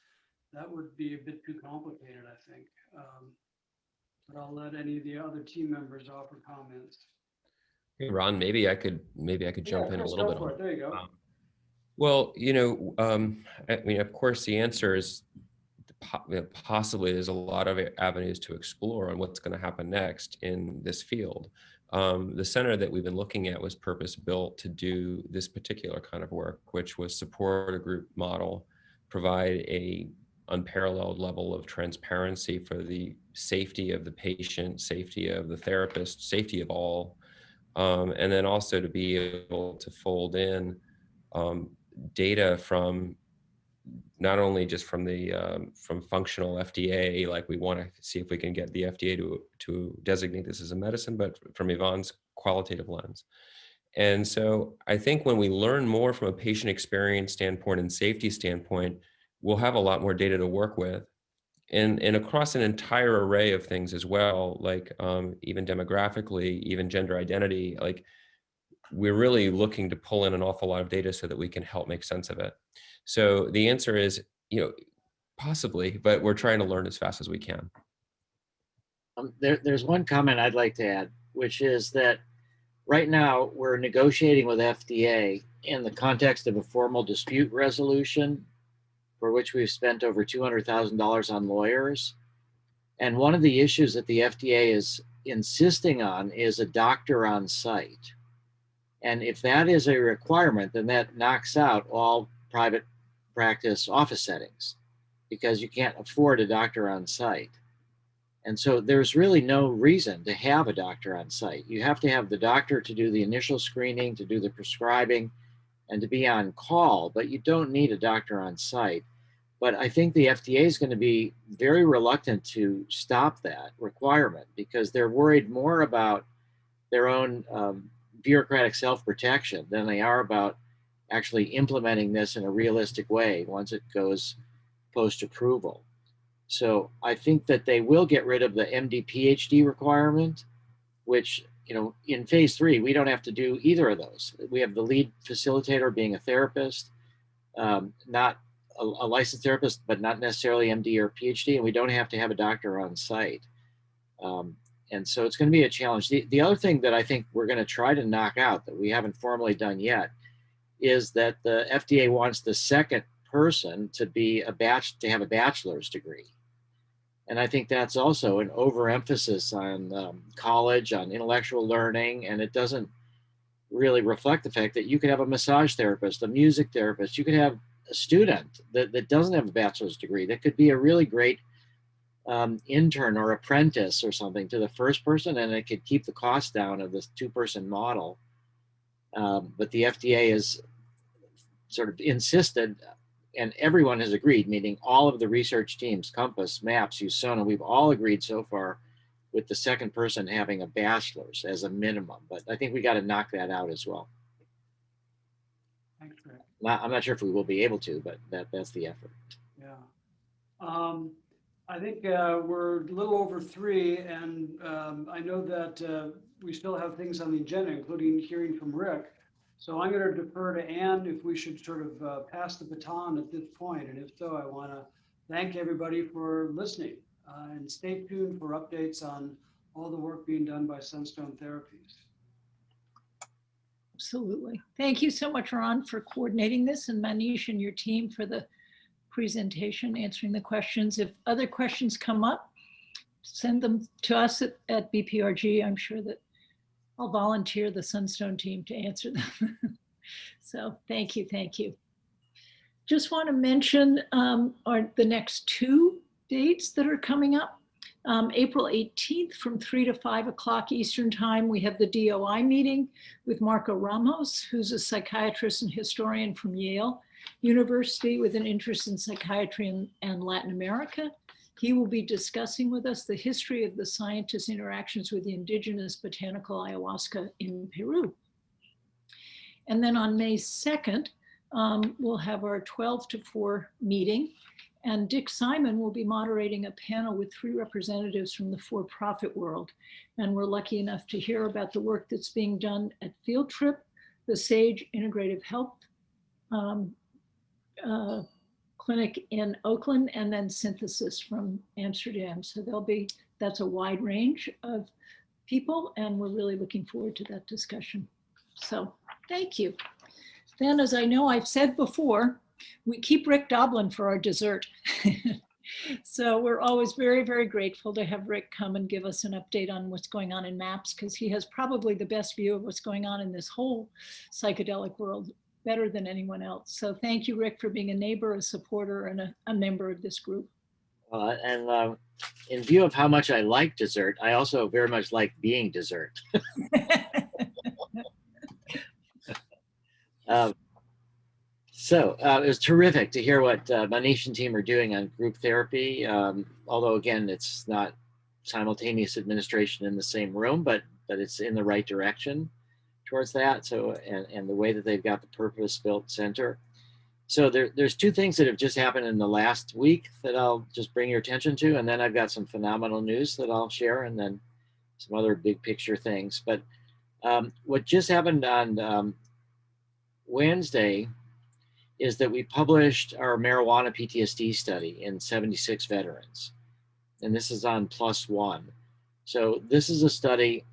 That would be a bit too complicated, I think. But I'll let any of the other team members offer comments. Hey, Ron, maybe I could jump in a little bit on it. There you go. Well, you know, I mean, of course, the answer is possibly there's a lot of avenues to explore on what's going to happen next in this field. The center that we've been looking at was purpose-built to do this particular kind of work, which was support a group model, provide a unparalleled level of transparency for the safety of the patient, safety of the therapist, safety of all, and then also to be able to fold in data from not only just from the from functional FDA, like we want to see if we can get the FDA to designate this as a medicine, but from Yvonne's qualitative lens. And so I think when we learn more from a patient experience standpoint and safety standpoint, we'll have a lot more data to work with. And across an entire array of things as well, like even demographically, even gender identity, like we're really looking to pull in an awful lot of data so that we can help make sense of it. So the answer is, you know, possibly, but we're trying to learn as fast as we can. There's one comment I'd like to add, which is that right now we're negotiating with FDA in the context of a formal dispute resolution for which we've spent over $200,000 on lawyers. And one of the issues that the FDA is insisting on is a doctor on site. And if that is a requirement, then that knocks out all private practice office settings because you can't afford a doctor on site. And so there's really no reason to have a doctor on site. You have to have the doctor to do the initial screening, to do the prescribing, and to be on call, but you don't need a doctor on site. But I think the FDA is going to be very reluctant to stop that requirement because they're worried more about their own bureaucratic self-protection than they are about actually implementing this in a realistic way once it goes post-approval. So I think that they will get rid of the MD PhD requirement, which, you know, in phase 3, we don't have to do either of those. We have the lead facilitator being a therapist, not a licensed therapist, but not necessarily MD or PhD, and we don't have to have a doctor on site. And so it's going to be a challenge. The other thing that I think we're going to try to knock out that we haven't formally done yet is that the FDA wants the second person to have a bachelor's degree. And I think that's also an overemphasis on college, on intellectual learning, and it doesn't really reflect the fact that you could have a massage therapist, a music therapist, you could have a student that doesn't have a bachelor's degree that could be a really great intern or apprentice or something to the first person, and it could keep the cost down of this 2-person model. But the FDA has sort of insisted, and everyone has agreed, meaning all of the research teams, Compass, MAPS, USONA, we've all agreed so far with the second person having a bachelor's as a minimum. But I think we got to knock that out as well. Thanks, Rick. I'm not sure if we will be able to, but that's the effort. Yeah. I think we're a little over 3, and I know that we still have things on the agenda, including hearing from Rick. So I'm going to defer to Ann if we should sort of pass the baton at this point. And if so, I want to thank everybody for listening and stay tuned for updates on all the work being done by Sunstone Therapies. Absolutely. Thank you so much, Ron, for coordinating this, and Manish and your team for the presentation, answering the questions. If other questions come up, send them to us at BPRG. I'm sure that I'll volunteer the Sunstone team to answer them. So thank you, thank you. Just want to mention the next 2 dates that are coming up. April 18th from 3 to 5 o'clock Eastern time, we have the DOI meeting with Marco Ramos, who's a psychiatrist and historian from Yale University with an interest in psychiatry and Latin America. He will be discussing with us the history of the scientists' interactions with the indigenous botanical ayahuasca in Peru. And then on May 2nd, we'll have our 12 to 4 meeting, and Dick Simon will be moderating a panel with 3 representatives from the for-profit world. And we're lucky enough to hear about the work that's being done at Field Trip, the SAGE Integrative Health clinic in Oakland, and then Synthesis from Amsterdam. So that's a wide range of people, and we're really looking forward to that discussion. So thank you. Then, as I know I've said before, we keep Rick Doblin for our dessert. So we're always very, very grateful to have Rick come and give us an update on what's going on in MAPS, because he has probably the best view of what's going on in this whole psychedelic world, better than anyone else. So thank you, Rick, for being a neighbor, a supporter, and a member of this group. And in view of how much I like dessert, I also very much like being dessert. So it was terrific to hear what Manish and team are doing on group therapy. Although again, it's not simultaneous administration in the same room, but it's in the right direction towards that. So, and the way that they've got the purpose-built center. So there's 2 things that have just happened in the last week that I'll just bring your attention to. And then I've got some phenomenal news that I'll share, and then some other big picture things. But what just happened on Wednesday is that we published our marijuana PTSD study in 76 veterans. And this is on +1. So this is a study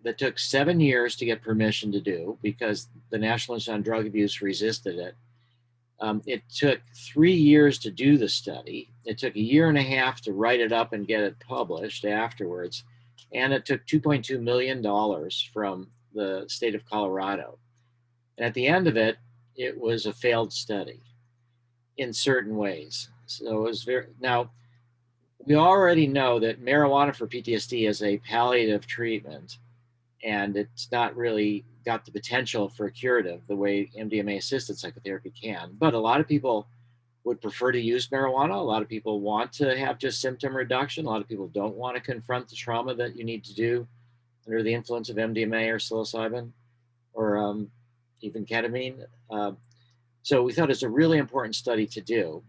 that took 7 years to get permission to do because the National Institute on Drug Abuse resisted it. It took 3 years to do the study. It took 1.5 years to write it up and get it published afterwards. And it took $2.2 million from the state of Colorado. And at the end of it, it was a failed study in certain ways. So it was now, we already know that marijuana for PTSD is a palliative treatment, and it's not really got the potential for curative the way MDMA-assisted psychotherapy can. But a lot of people would prefer to use marijuana. A lot of people want to have just symptom reduction. A lot of people don't want to confront the trauma that you need to do under the influence of MDMA or psilocybin or even ketamine. So we thought it's a really important study to do.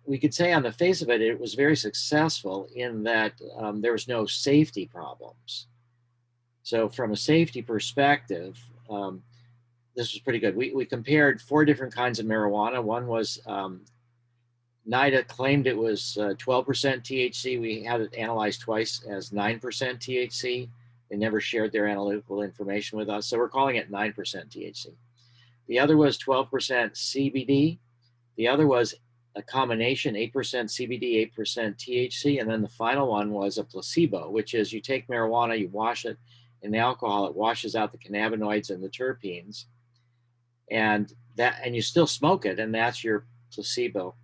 We could say on the face of it, it was very successful in that there was no safety problems. So from a safety perspective, this was pretty good. We compared 4 different kinds of marijuana. One was NIDA claimed it was 12% THC. We had it analyzed twice as 9% THC. They never shared their analytical information with us, so we're calling it 9% THC. The other was 12% CBD. The other was a combination, 8% CBD, 8% THC. And then the final one was a placebo, which is you take marijuana, you wash it in alcohol, it washes out the cannabinoids and the terpenes. And you still smoke it, and that's your placebo.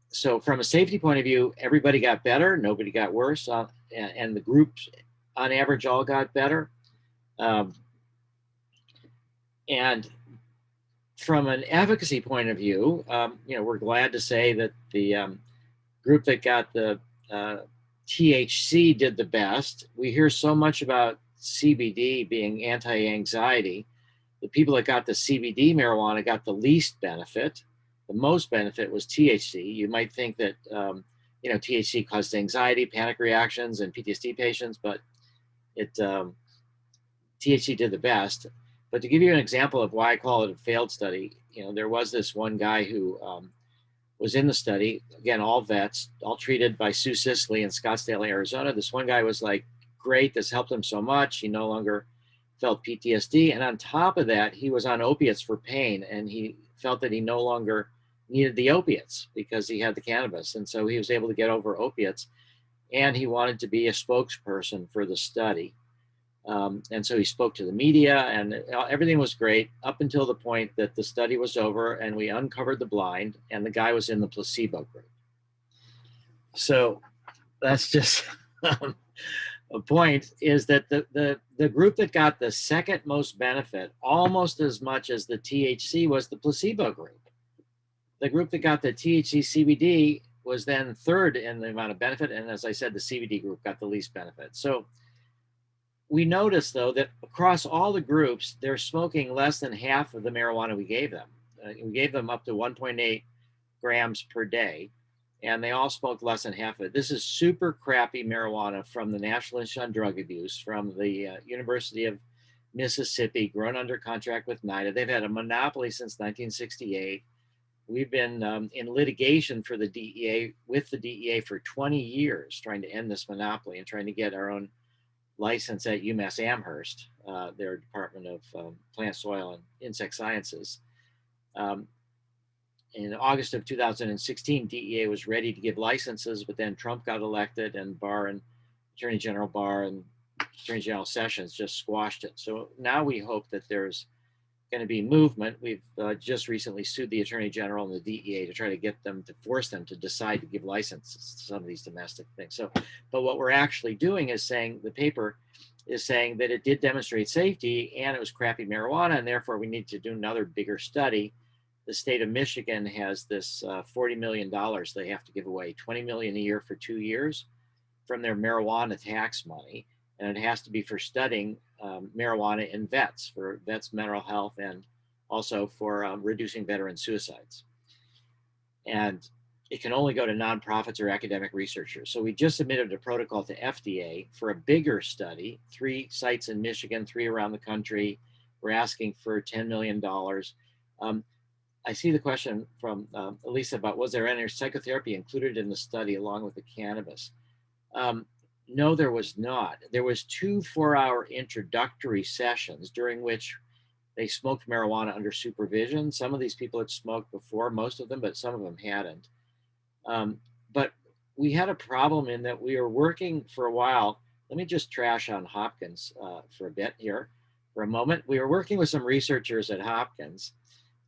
So from a safety point of view, everybody got better, nobody got worse, and the groups on average all got better. And from an efficacy point of view, we're glad to say that the group that got the THC did the best. We hear so much about CBD being anti-anxiety. The people that got the CBD marijuana got the least benefit. The most benefit was THC. You might think that THC caused anxiety, panic reactions, and PTSD patients, but THC did the best. But to give you an example of why I call it a failed study, there was this one guy who was in the study, again, all vets, all treated by Sue Sisley in Scottsdale, Arizona. This one guy was like, great, this helped him so much. He no longer felt PTSD. And on top of that, he was on opiates for pain, and he felt that he no longer needed the opiates because he had the cannabis. And so he was able to get over opiates, and he wanted to be a spokesperson for the study. And so he spoke to the media, and everything was great up until the point that the study was over and we uncovered the blind, and the guy was in the placebo group. So that's just a point, is that the group that got the second most benefit, almost as much as the THC, was the placebo group. The group that got the THC CBD was then third in the amount of benefit, and as I said, the CBD group got the least benefit. So we noticed, though, that across all the groups, they're smoking less than half of the marijuana we gave them. We gave them up to 1.8 grams per day, and they all smoked less than half of it. This is super crappy marijuana from the National Institute on Drug Abuse, from the University of Mississippi, grown under contract with NIDA. They've had a monopoly since 1968. We've been in litigation for the DEA, with the DEA, for 20 years, trying to end this monopoly and trying to get our own license at UMass Amherst, their Department of Plant, Soil, and Insect Sciences. In August of 2016, DEA was ready to give licenses, but then Trump got elected, and Attorney General Barr and Attorney General Sessions just squashed it. So now we hope that there's going to be movement. We've just recently sued the Attorney General and the DEA to try to get them to force them to decide to give licenses to some of these domestic things. So, but what we're actually doing is saying, the paper is saying that it did demonstrate safety and it was crappy marijuana, and therefore we need to do another bigger study. The state of Michigan has this $40 million they have to give away, $20 million a year for 2 years from their marijuana tax money. And it has to be for studying marijuana in vets, for vets' mental health, and also for reducing veteran suicides. And it can only go to nonprofits or academic researchers. So we just submitted a protocol to FDA for a bigger study, 3 sites in Michigan, 3 around the country. We're asking for $10 million. I see the question from Elisa about, was there any psychotherapy included in the study along with the cannabis? No, there was not. There was 2 4-hour introductory sessions during which they smoked marijuana under supervision. Some of these people had smoked before, most of them, but some of them hadn't. But we had a problem in that we were working for a while. Let me just trash on Hopkins for a bit here, for a moment. We were working with some researchers at Hopkins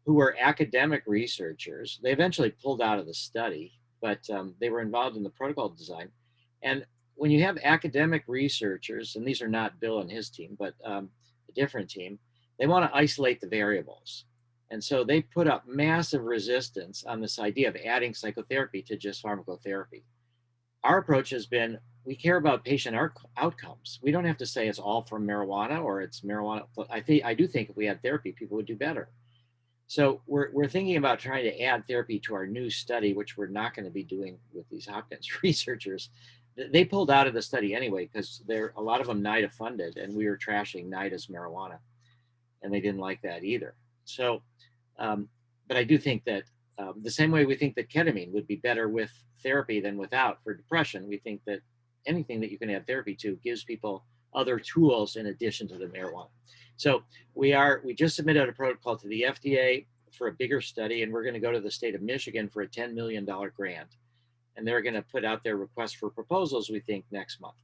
who were academic researchers. They eventually pulled out of the study, but they were involved in the protocol design. And when you have academic researchers, and these are not Bill and his team, but a different team, they want to isolate the variables. And so they put up massive resistance on this idea of adding psychotherapy to just pharmacotherapy. Our approach has been, we care about patient outcomes. We don't have to say it's all from marijuana or it's marijuana. I do think if we had therapy, people would do better. So we're thinking about trying to add therapy to our new study, which we're not going to be doing with these Hopkins researchers. They pulled out of the study anyway because a lot of them NIDA funded, and we were trashing NIDA's marijuana, and they didn't like that either. So, but I do think that the same way we think that ketamine would be better with therapy than without for depression, we think that anything that you can add therapy to gives people other tools in addition to the marijuana. So we just submitted a protocol to the FDA for a bigger study, and we're going to go to the state of Michigan for a $10 million grant. And they're going to put out their request for proposals, we think, next month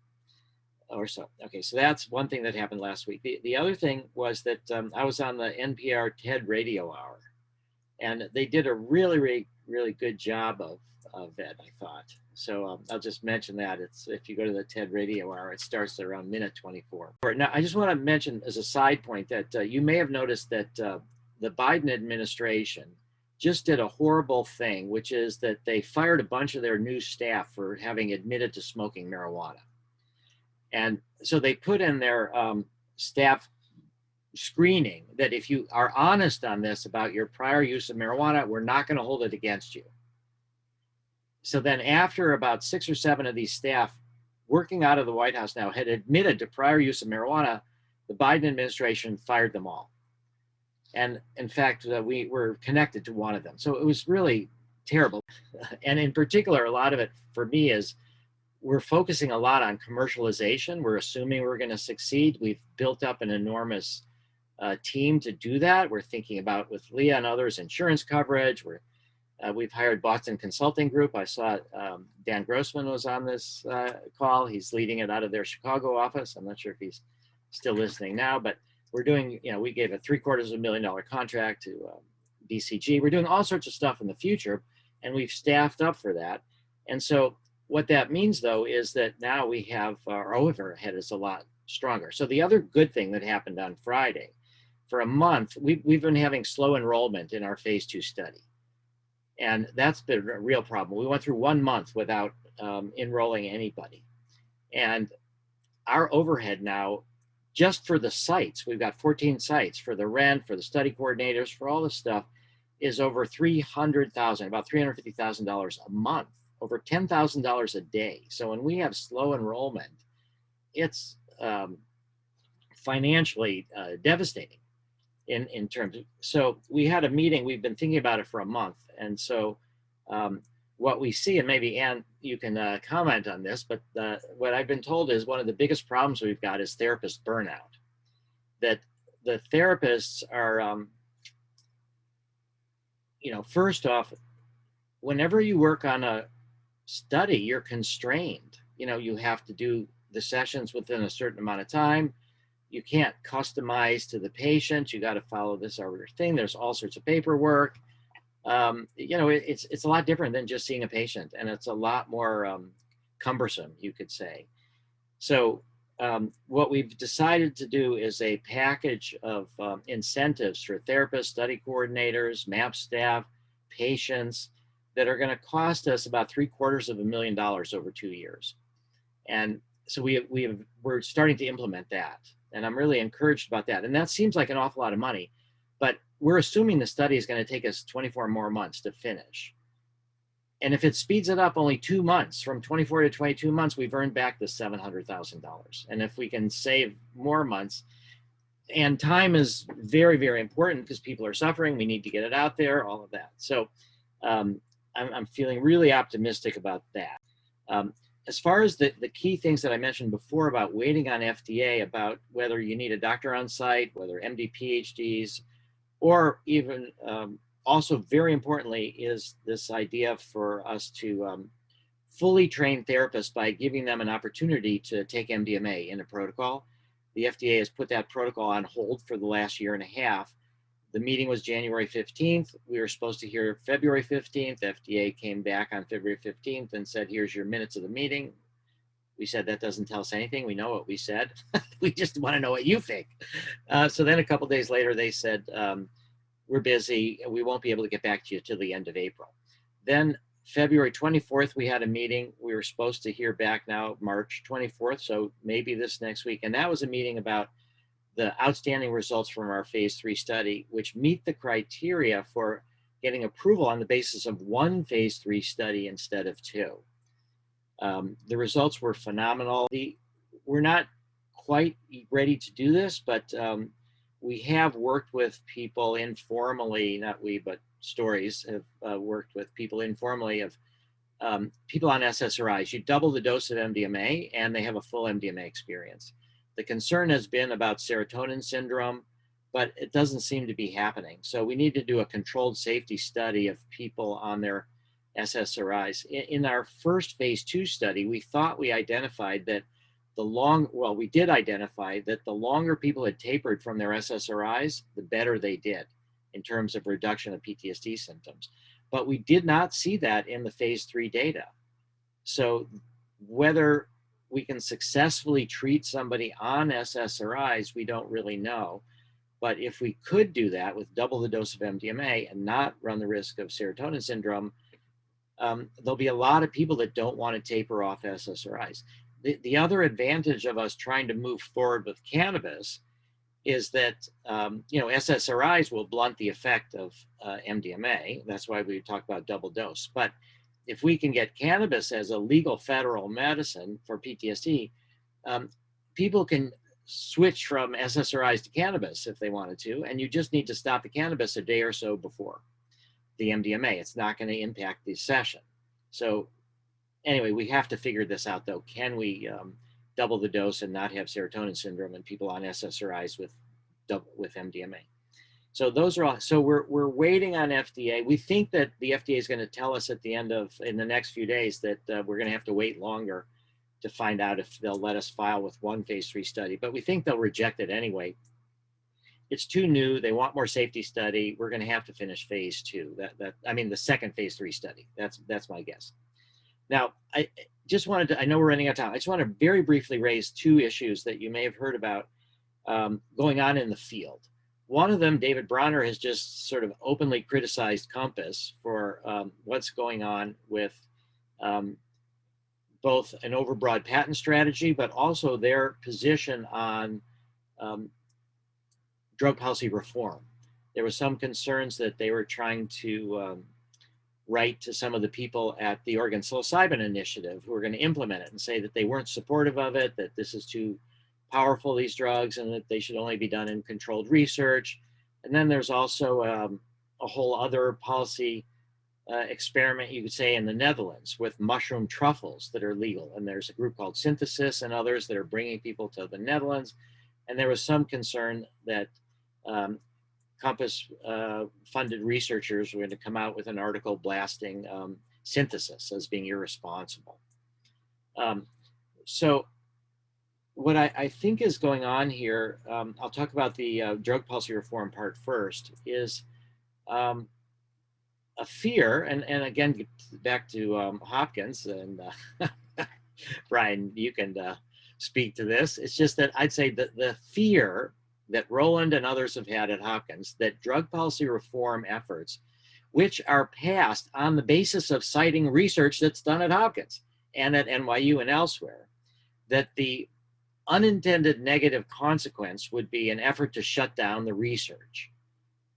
or so. Okay, so that's one thing that happened last week. The other thing was that I was on the NPR TED Radio Hour, and they did a really, really, really good job of it, I thought. So I'll just mention that. If you go to the TED Radio Hour, it starts at around minute 24. Now, I just want to mention as a side point that you may have noticed that the Biden administration just did a horrible thing, which is that they fired a bunch of their new staff for having admitted to smoking marijuana. And so they put in their staff screening that if you are honest on this about your prior use of marijuana, we're not going to hold it against you. So then after about 6 or 7 of these staff working out of the White House now had admitted to prior use of marijuana, the Biden administration fired them all. And in fact, we were connected to one of them. So it was really terrible. And in particular, a lot of it for me is we're focusing a lot on commercialization. We're assuming we're going to succeed. We've built up an enormous team to do that. We're thinking about, with Leah and others, insurance coverage. We've hired Boson Consulting Group. I saw Dan Grossman was on this call. He's leading it out of their Chicago office. I'm not sure if he's still listening now, but we're doing, we gave a $750,000 contract to BCG. We're doing all sorts of stuff in the future, and we've staffed up for that. And so what that means, though, is that now we have our overhead is a lot stronger. So the other good thing that happened on Friday, for a month, we've been having slow enrollment in our phase 2 study. And that's been a real problem. We went through 1 month without enrolling anybody. And our overhead now, just for the sites, we've got 14 sites, for the rent, for the study coordinators, for all this stuff, is over $300,000, about $350,000 a month, over $10,000 a day. So when we have slow enrollment, it's financially devastating in terms of, so we had a meeting, we've been thinking about it for a month. And so what we see, and maybe Ann, you can comment on this, but what I've been told is one of the biggest problems we've got is therapist burnout. That the therapists are, first off, whenever you work on a study, you're constrained. You have to do the sessions within a certain amount of time. You can't customize to the patient. You got to follow this other thing. There's all sorts of paperwork. It's a lot different than just seeing a patient, and it's a lot more cumbersome, you could say. So what we've decided to do is a package of incentives for therapists, study coordinators, MAP staff, patients, that are going to cost us about $750,000 over 2 years. And so we're starting to implement that. And I'm really encouraged about that. And that seems like an awful lot of money, but we're assuming the study is going to take us 24 more months to finish. And if it speeds it up only 2 months, from 24 to 22 months, we've earned back the $700,000. And if we can save more months, and time is very, very important because people are suffering, we need to get it out there, all of that. So I'm feeling really optimistic about that. As far as the key things that I mentioned before about waiting on FDA, about whether you need a doctor on site, whether MD, PhDs, or even also very importantly is this idea for us to fully train therapists by giving them an opportunity to take MDMA in a protocol. The FDA has put that protocol on hold for the last year and a half. The meeting was January 15th. We were supposed to hear February 15th. FDA came back on February 15th and said, here's your minutes of the meeting. We said, that doesn't tell us anything. We know what we said. We just want to know what you think. So then a couple of days later, they said, we're busy. We won't be able to get back to you till the end of April. Then February 24th, we had a meeting. We were supposed to hear back now March 24th, so maybe this next week. And that was a meeting about the outstanding results from our phase 3 study, which meet the criteria for getting approval on the basis of one phase 3 study instead of 2. The results were phenomenal. We're not quite ready to do this, but we have worked with people informally, not we, but Stories have worked with people informally of people on SSRIs. You double the dose of MDMA and they have a full MDMA experience. The concern has been about serotonin syndrome, but it doesn't seem to be happening. So we need to do a controlled safety study of people on their SSRIs. In our first phase 2 study, we thought we identified that we did identify that the longer people had tapered from their SSRIs, the better they did in terms of reduction of PTSD symptoms. But we did not see that in the phase 3 data. So whether we can successfully treat somebody on SSRIs, we don't really know. But if we could do that with double the dose of MDMA and not run the risk of serotonin syndrome, there'll be a lot of people that don't want to taper off SSRIs. The other advantage of us trying to move forward with cannabis is that, SSRIs will blunt the effect of MDMA. That's why we talk about double dose. But if we can get cannabis as a legal federal medicine for PTSD, people can switch from SSRIs to cannabis if they wanted to, and you just need to stop the cannabis a day or so before the MDMA. It's not going to impact the session. So anyway, we have to figure this out though. Can we double the dose and not have serotonin syndrome in people on SSRIs with MDMA? So those are all, so we're waiting on FDA. We think that the FDA is going to tell us in the next few days that we're going to have to wait longer to find out if they'll let us file with one phase 3 study, but we think they'll reject it anyway. It's too new. They want more safety study. We're going to have to finish phase 2. The second phase 3 study. That's my guess. Now, I just wanted to, I know we're running out of time. I just want to very briefly raise 2 issues that you may have heard about going on in the field. One of them, David Bronner has just sort of openly criticized Compass for what's going on with both an overbroad patent strategy, but also their position on drug policy reform. There were some concerns that they were trying to write to some of the people at the Oregon Psilocybin Initiative who were going to implement it and say that they weren't supportive of it, that this is too powerful, these drugs, and that they should only be done in controlled research. And then there's also a whole other policy experiment, you could say, in the Netherlands with mushroom truffles that are legal. And there's a group called Synthesis and others that are bringing people to the Netherlands. And there was some concern that Compass funded researchers were going to come out with an article blasting Synthesis as being irresponsible. So what I think is going on here, I'll talk about the drug policy reform part first, is a fear, and again, back to Hopkins, and Brian, you can speak to this. It's just that I'd say that the fear that Roland and others have had at Hopkins, that drug policy reform efforts, which are passed on the basis of citing research that's done at Hopkins and at NYU and elsewhere, that the unintended negative consequence would be an effort to shut down the research,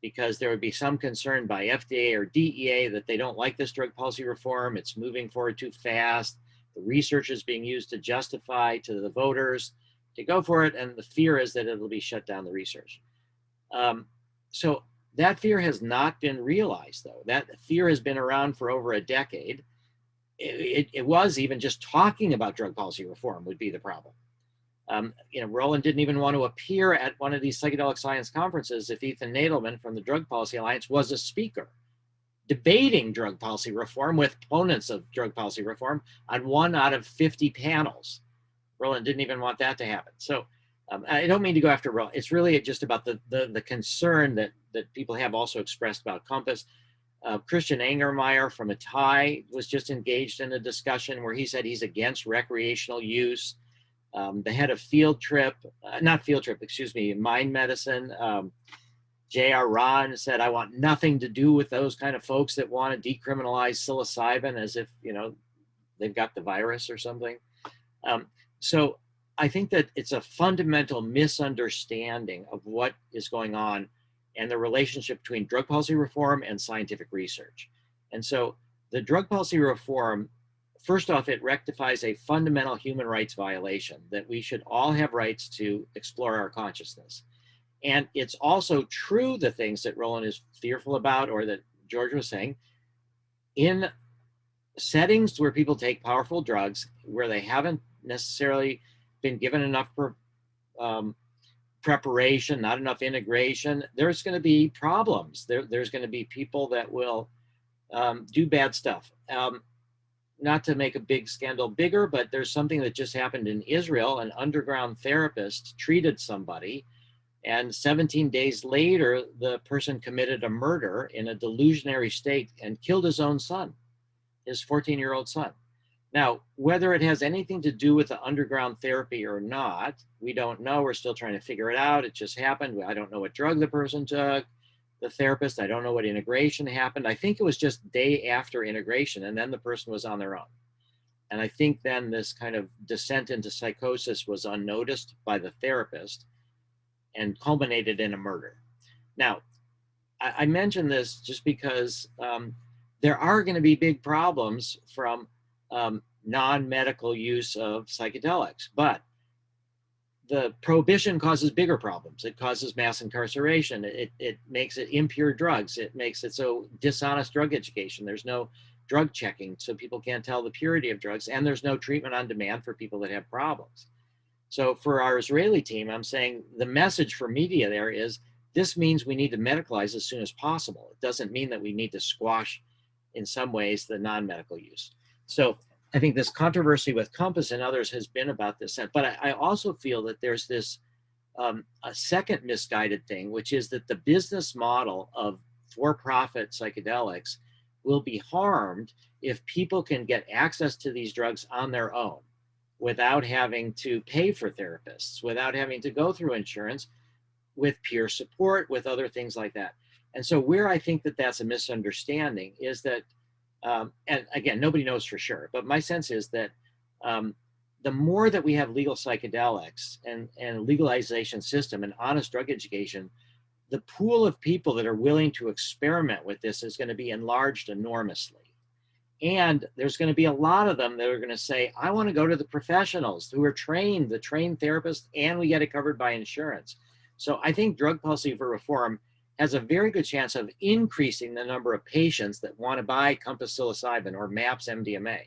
because there would be some concern by FDA or DEA that they don't like this drug policy reform, it's moving forward too fast, the research is being used to justify to the voters to go for it, and the fear is that it'll be shut down the research. So that fear has not been realized, though. That fear has been around for over a decade. It was even just talking about drug policy reform would be the problem. Roland didn't even want to appear at one of these psychedelic science conferences if Ethan Nadelman from the Drug Policy Alliance was a speaker debating drug policy reform with opponents of drug policy reform on 1 out of 50 panels. Roland didn't even want that to happen. So I don't mean to go after Roland. It's really just about the concern that people have also expressed about Compass. Christian Angermeyer from Atai was just engaged in a discussion where he said he's against recreational use. The head of Mind Medicine, J.R. Ron said, I want nothing to do with those kind of folks that want to decriminalize psilocybin as if, you know, they've got the virus or something. So I think that it's a fundamental misunderstanding of what is going on and the relationship between drug policy reform and scientific research. And so the drug policy reform, first off, it rectifies a fundamental human rights violation that we should all have rights to explore our consciousness. And it's also true, the things that Roland is fearful about, or that George was saying, in settings where people take powerful drugs, where they haven't necessarily been given enough preparation, not enough integration, there's going to be problems. There's going to be people that will do bad stuff. Not to make a big scandal bigger, but there's something that just happened in Israel. An underground therapist treated somebody, and 17 days later, the person committed a murder in a delusionary state and killed his own son, his 14-year-old son. Now, whether it has anything to do with the underground therapy or not, we don't know. We're still trying to figure it out. It just happened. I don't know what drug the person took, the therapist. I don't know what integration happened. I think it was just day after integration, and then the person was on their own. And I think then this kind of descent into psychosis was unnoticed by the therapist and culminated in a murder. Now, I mention this just because there are going to be big problems from non-medical use of psychedelics, but the prohibition causes bigger problems. It causes mass incarceration. It makes it impure drugs. It makes it so dishonest drug education. There's no drug checking, so people can't tell the purity of drugs, and there's no treatment on demand for people that have problems. So for our Israeli team, I'm saying the message for media there is, this means we need to medicalize as soon as possible. It doesn't mean that we need to squash, in some ways, the non-medical use. So I think this controversy with Compass and others has been about this. But I also feel that there's this a second misguided thing, which is that the business model of for-profit psychedelics will be harmed if people can get access to these drugs on their own, without having to pay for therapists, without having to go through insurance, with peer support, with other things like that. And so where I think that that's a misunderstanding is that, and again, nobody knows for sure, but my sense is that the more that we have legal psychedelics and legalization system and honest drug education, the pool of people that are willing to experiment with this is going to be enlarged enormously. And there's going to be a lot of them that are going to say, I want to go to the professionals who are trained, the trained therapists, and we get it covered by insurance. So I think drug policy for reform has a very good chance of increasing the number of patients that want to buy Compass psilocybin or MAPS MDMA,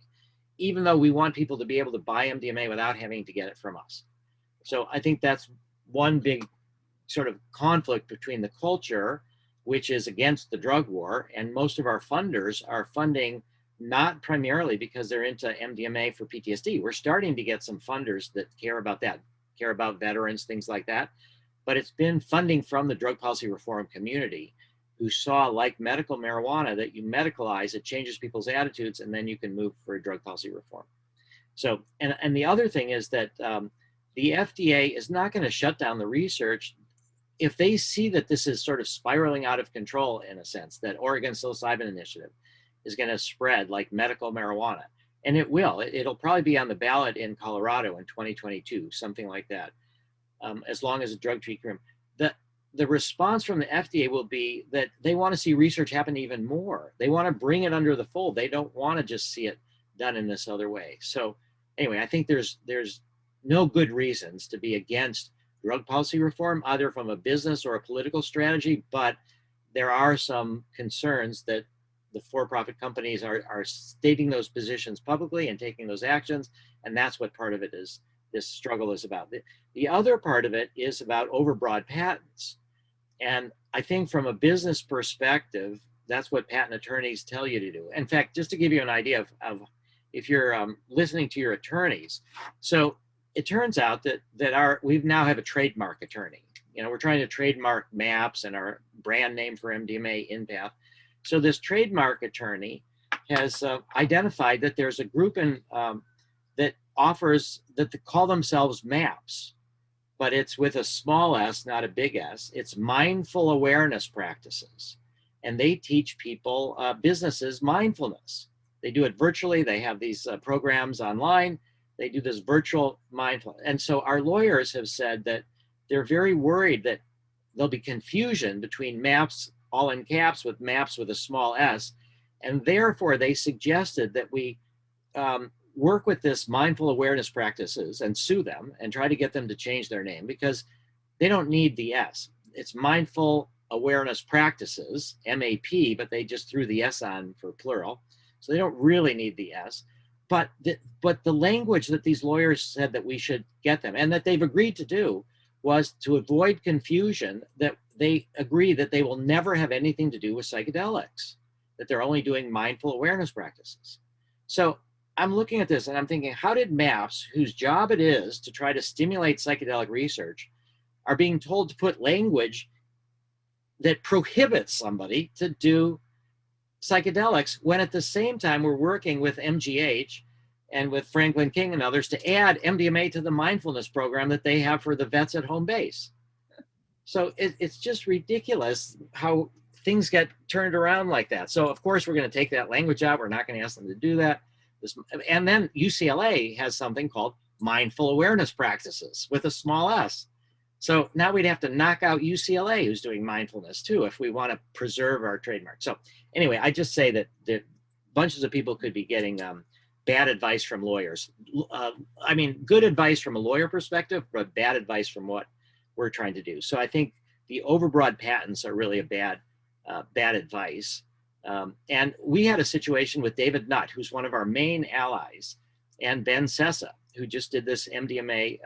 even though we want people to be able to buy MDMA without having to get it from us. So I think that's one big sort of conflict between the culture, which is against the drug war, and most of our funders are funding not primarily because they're into MDMA for PTSD. We're starting to get some funders that care about that, care about veterans, things like that. But it's been funding from the drug policy reform community, who saw, like medical marijuana, that you medicalize, it changes people's attitudes, and then you can move for drug policy reform. So, and the other thing is that the FDA is not going to shut down the research if they see that this is sort of spiraling out of control, in a sense, that Oregon Psilocybin Initiative is going to spread like medical marijuana. And it will. It'll probably be on the ballot in Colorado in 2022, something like that, as long as a drug treatment. The response from the FDA will be that they want to see research happen even more. They want to bring it under the fold. They don't want to just see it done in this other way. So anyway, I think there's no good reasons to be against drug policy reform, either from a business or a political strategy, but there are some concerns that the for-profit companies are stating those positions publicly and taking those actions, and that's what part of it is, this struggle is about. The other part of it is about overbroad patents. And I think from a business perspective, that's what patent attorneys tell you to do. In fact, just to give you an idea of if you're listening to your attorneys, so it turns out that we now have a trademark attorney. You know, we're trying to trademark MAPS and our brand name for MDMA, InPath. So this trademark attorney has identified that there's a group that offers, that call themselves MAPS. but it's with a small s, not a big S. It's mindful awareness practices. And they teach people, businesses, mindfulness. They do it virtually. They have these programs online. They do this virtual mindfulness. And so our lawyers have said that they're very worried that there'll be confusion between MAPS, all in caps, with MAPS with a small s. And therefore, they suggested that we work with this mindful awareness practices and sue them and try to get them to change their name, because they don't need the S. It's mindful awareness practices, MAP, but they just threw the S on for plural. So they don't really need the S. But the language that these lawyers said that we should get them, and that they've agreed to do, was to avoid confusion, that they agree that they will never have anything to do with psychedelics, that they're only doing mindful awareness practices. So I'm looking at this and I'm thinking, how did MAPS, whose job it is to try to stimulate psychedelic research, are being told to put language that prohibits somebody to do psychedelics, when at the same time we're working with MGH and with Franklin King and others to add MDMA to the mindfulness program that they have for the vets at home base. So it's just ridiculous how things get turned around like that. So of course we're going to take that language out. We're not going to ask them to do that. And then UCLA has something called mindful awareness practices with a small s. So now we'd have to knock out UCLA, who's doing mindfulness too, if we want to preserve our trademark. So anyway, I just say that bunches of people could be getting bad advice from lawyers. I mean, good advice from a lawyer perspective, but bad advice from what we're trying to do. So I think the overbroad patents are really a bad advice. And we had a situation with David Nutt, who's one of our main allies, and Ben Sessa, who just did this MDMA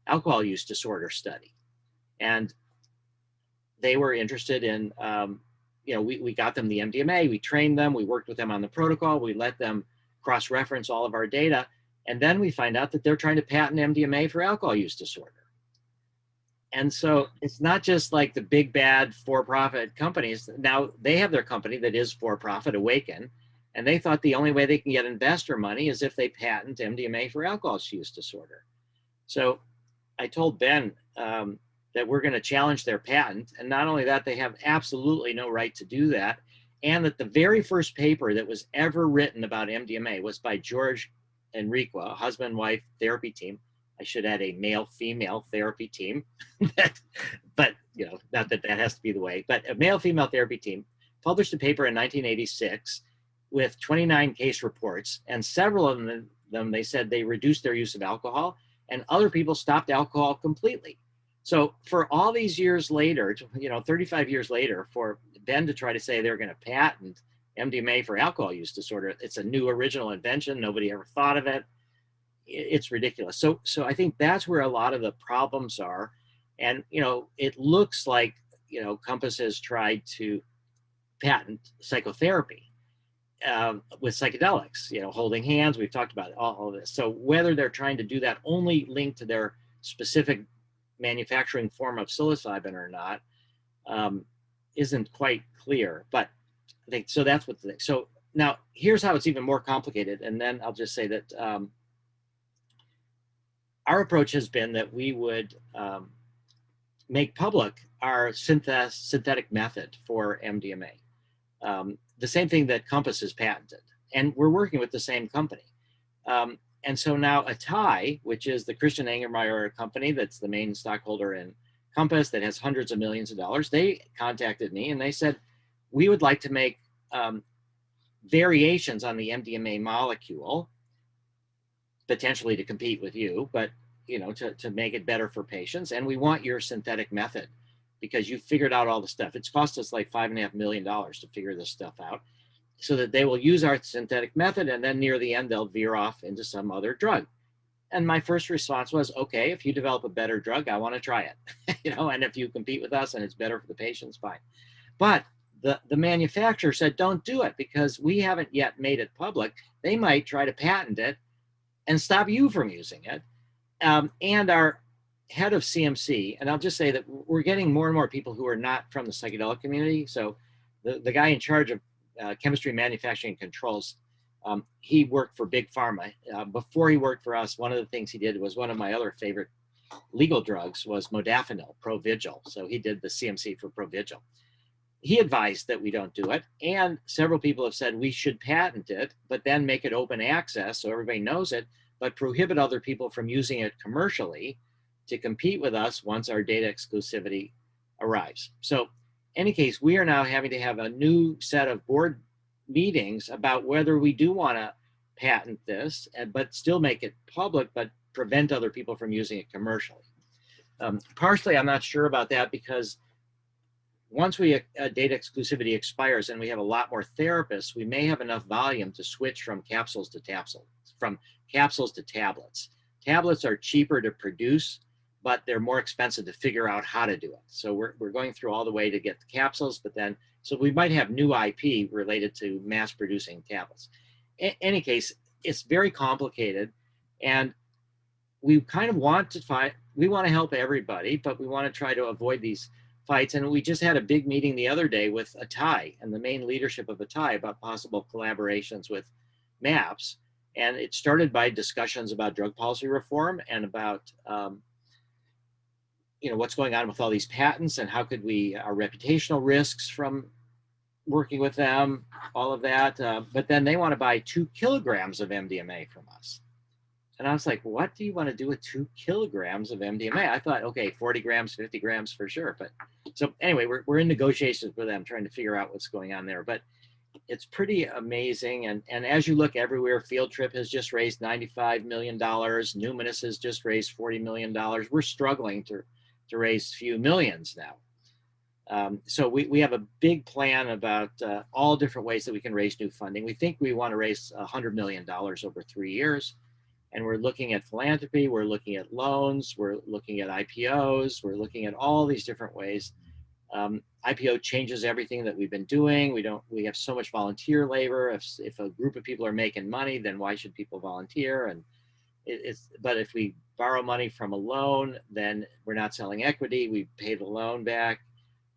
alcohol use disorder study. And they were interested in, we got them the MDMA, we trained them, we worked with them on the protocol, we let them cross-reference all of our data, and then we find out that they're trying to patent MDMA for alcohol use disorder. And so it's not just like the big bad for-profit companies. Now they have their company that is for-profit, Awaken, and they thought the only way they can get investor money is if they patent MDMA for alcohol use disorder. So I told Ben that we're going to challenge their patent. And not only that, they have absolutely no right to do that. And that the very first paper that was ever written about MDMA was by George Enrique, a husband-wife therapy team. I should add a male-female therapy team, but not that that has to be the way, but a male-female therapy team published a paper in 1986 with 29 case reports, and several of them, they said they reduced their use of alcohol, and other people stopped alcohol completely. So for all these years later, 35 years later, for Ben to try to say they're going to patent MDMA for alcohol use disorder, it's a new original invention, nobody ever thought of it. It's ridiculous. So I think that's where a lot of the problems are. And, it looks like, Compass has tried to patent psychotherapy with psychedelics, holding hands. We've talked about all of this. So whether they're trying to do that only linked to their specific manufacturing form of psilocybin or not isn't quite clear. But I think, so that's what the thing. So now here's how it's even more complicated. And then I'll just say that our approach has been that we would make public our synthetic method for MDMA. The same thing that Compass has patented. And we're working with the same company. And so now Atai, which is the Christian Angermeyer company that's the main stockholder in Compass that has hundreds of millions of dollars, they contacted me and they said, we would like to make variations on the MDMA molecule, potentially to compete with you, but to make it better for patients. And we want your synthetic method because you figured out all the stuff. It's cost us like $5.5 million to figure this stuff out, so that they will use our synthetic method, and then near the end, they'll veer off into some other drug. And my first response was, okay, if you develop a better drug, I want to try it, and if you compete with us and it's better for the patients, fine. But the manufacturer said, don't do it because we haven't yet made it public. They might try to patent it and stop you from using it. And our head of CMC, and I'll just say that we're getting more and more people who are not from the psychedelic community. So the guy in charge of chemistry, manufacturing, and controls, he worked for Big Pharma. Before he worked for us, one of the things he did was one of my other favorite legal drugs was modafinil, Provigil. So he did the CMC for Provigil. He advised that we don't do it. And several people have said we should patent it, but then make it open access so everybody knows it, but prohibit other people from using it commercially to compete with us once our data exclusivity arrives. So any case, we are now having to have a new set of board meetings about whether we do want to patent this, but still make it public, but prevent other people from using it commercially. Partially, I'm not sure about that because once data exclusivity expires and we have a lot more therapists, we may have enough volume to switch from capsules to tablets. Tablets are cheaper to produce, but they're more expensive to figure out how to do it. So we're going through all the way to get the capsules, but then, so we might have new IP related to mass producing tablets. In any case, it's very complicated, and we kind of want to we want to help everybody, but we want to try to avoid these fights. And we just had a big meeting the other day with Atai and the main leadership of Atai about possible collaborations with MAPS. And it started by discussions about drug policy reform and about what's going on with all these patents and how could our reputational risks from working with them, all of that. But then they want to buy 2 kilograms of MDMA from us. And I was like, what do you want to do with 2 kilograms of MDMA? I thought, okay, 40 grams, 50 grams for sure. But so anyway, we're in negotiations with them trying to figure out what's going on there. But it's pretty amazing. And as you look everywhere, Field Trip has just raised $95 million. Numinous has just raised $40 million. We're struggling to raise a few millions now. So we have a big plan about all different ways that we can raise new funding. We think we want to raise $100 million over 3 years. And we're looking at philanthropy, we're looking at loans, we're looking at IPOs, we're looking at all these different ways. IPO changes everything that we've been doing. We have so much volunteer labor. If a group of people are making money, then why should people volunteer? And but if we borrow money from a loan, then we're not selling equity, we pay the loan back.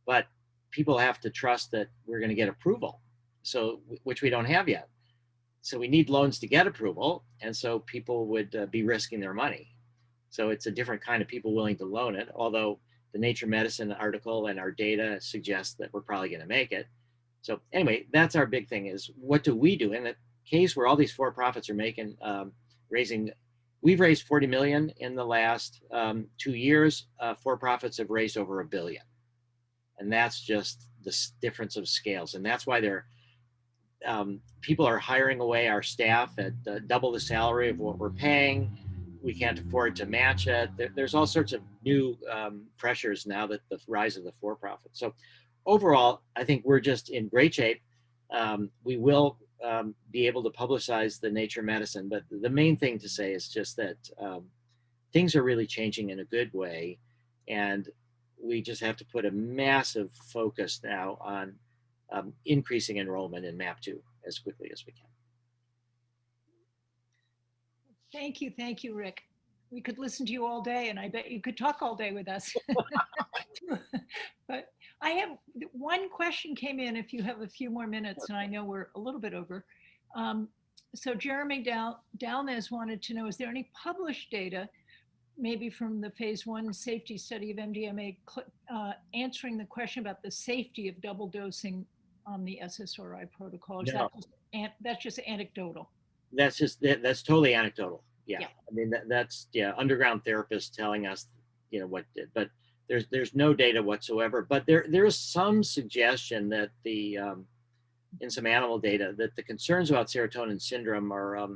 But people have to trust that we're going to get approval, so which we don't have yet. So we need loans to get approval, and so people would be risking their money. So it's a different kind of people willing to loan it, although the Nature Medicine article and our data suggests that we're probably going to make it. So anyway, that's our big thing is what do we do? In the case where all these for-profits are making, we've raised 40 million in the last 2 years. For-profits have raised over $1 billion. And that's just the difference of scales. And that's why people are hiring away our staff at double the salary of what we're paying. We can't afford to match it. There's all sorts of new pressures now that the rise of the for-profit. So overall, I think we're just in great shape. We will be able to publicize the Nature Medicine, but the main thing to say is just that things are really changing in a good way. And we just have to put a massive focus now on increasing enrollment in MAP2 as quickly as we can. Thank you, Rick. We could listen to you all day, and I bet you could talk all day with us. But I have one question came in, if you have a few more minutes, and I know we're a little bit over. So Jeremy Dalnez wanted to know, is there any published data, maybe from the phase 1 safety study of MDMA, answering the question about the safety of double dosing on the SSRI protocol? No. That's just anecdotal? That's totally anecdotal. Yeah. I mean, that's underground therapists telling us, what did, but there's no data whatsoever. But there is some suggestion that in some animal data that the concerns about serotonin syndrome are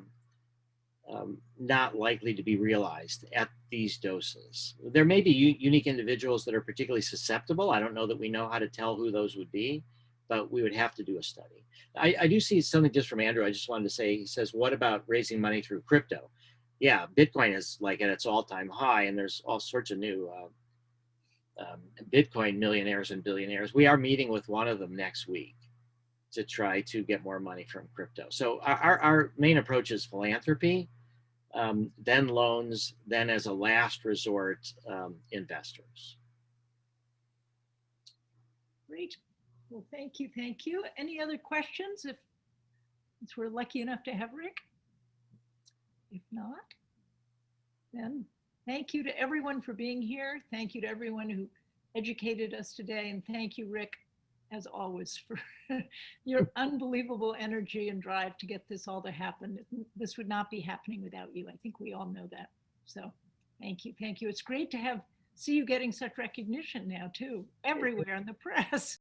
not likely to be realized at these doses. There may be unique individuals that are particularly susceptible. I don't know that we know how to tell who those would be, but we would have to do a study. I do see something just from Andrew. I just wanted to say, he says, what about raising money through crypto? Yeah, Bitcoin is like at its all-time high, and there's all sorts of new Bitcoin millionaires and billionaires. We are meeting with one of them next week to try to get more money from crypto. So our main approach is philanthropy, then loans, then as a last resort, investors. Great. Well, thank you. Any other questions, if we're lucky enough to have Rick? If not, then Thank you to everyone for being here. Thank you to everyone who educated us today. And thank you, Rick, as always, for your unbelievable energy and drive to get this all to happen. This would not be happening without you. I think we all know that. So thank you. Thank you. It's great to see you getting such recognition now too, everywhere in the press.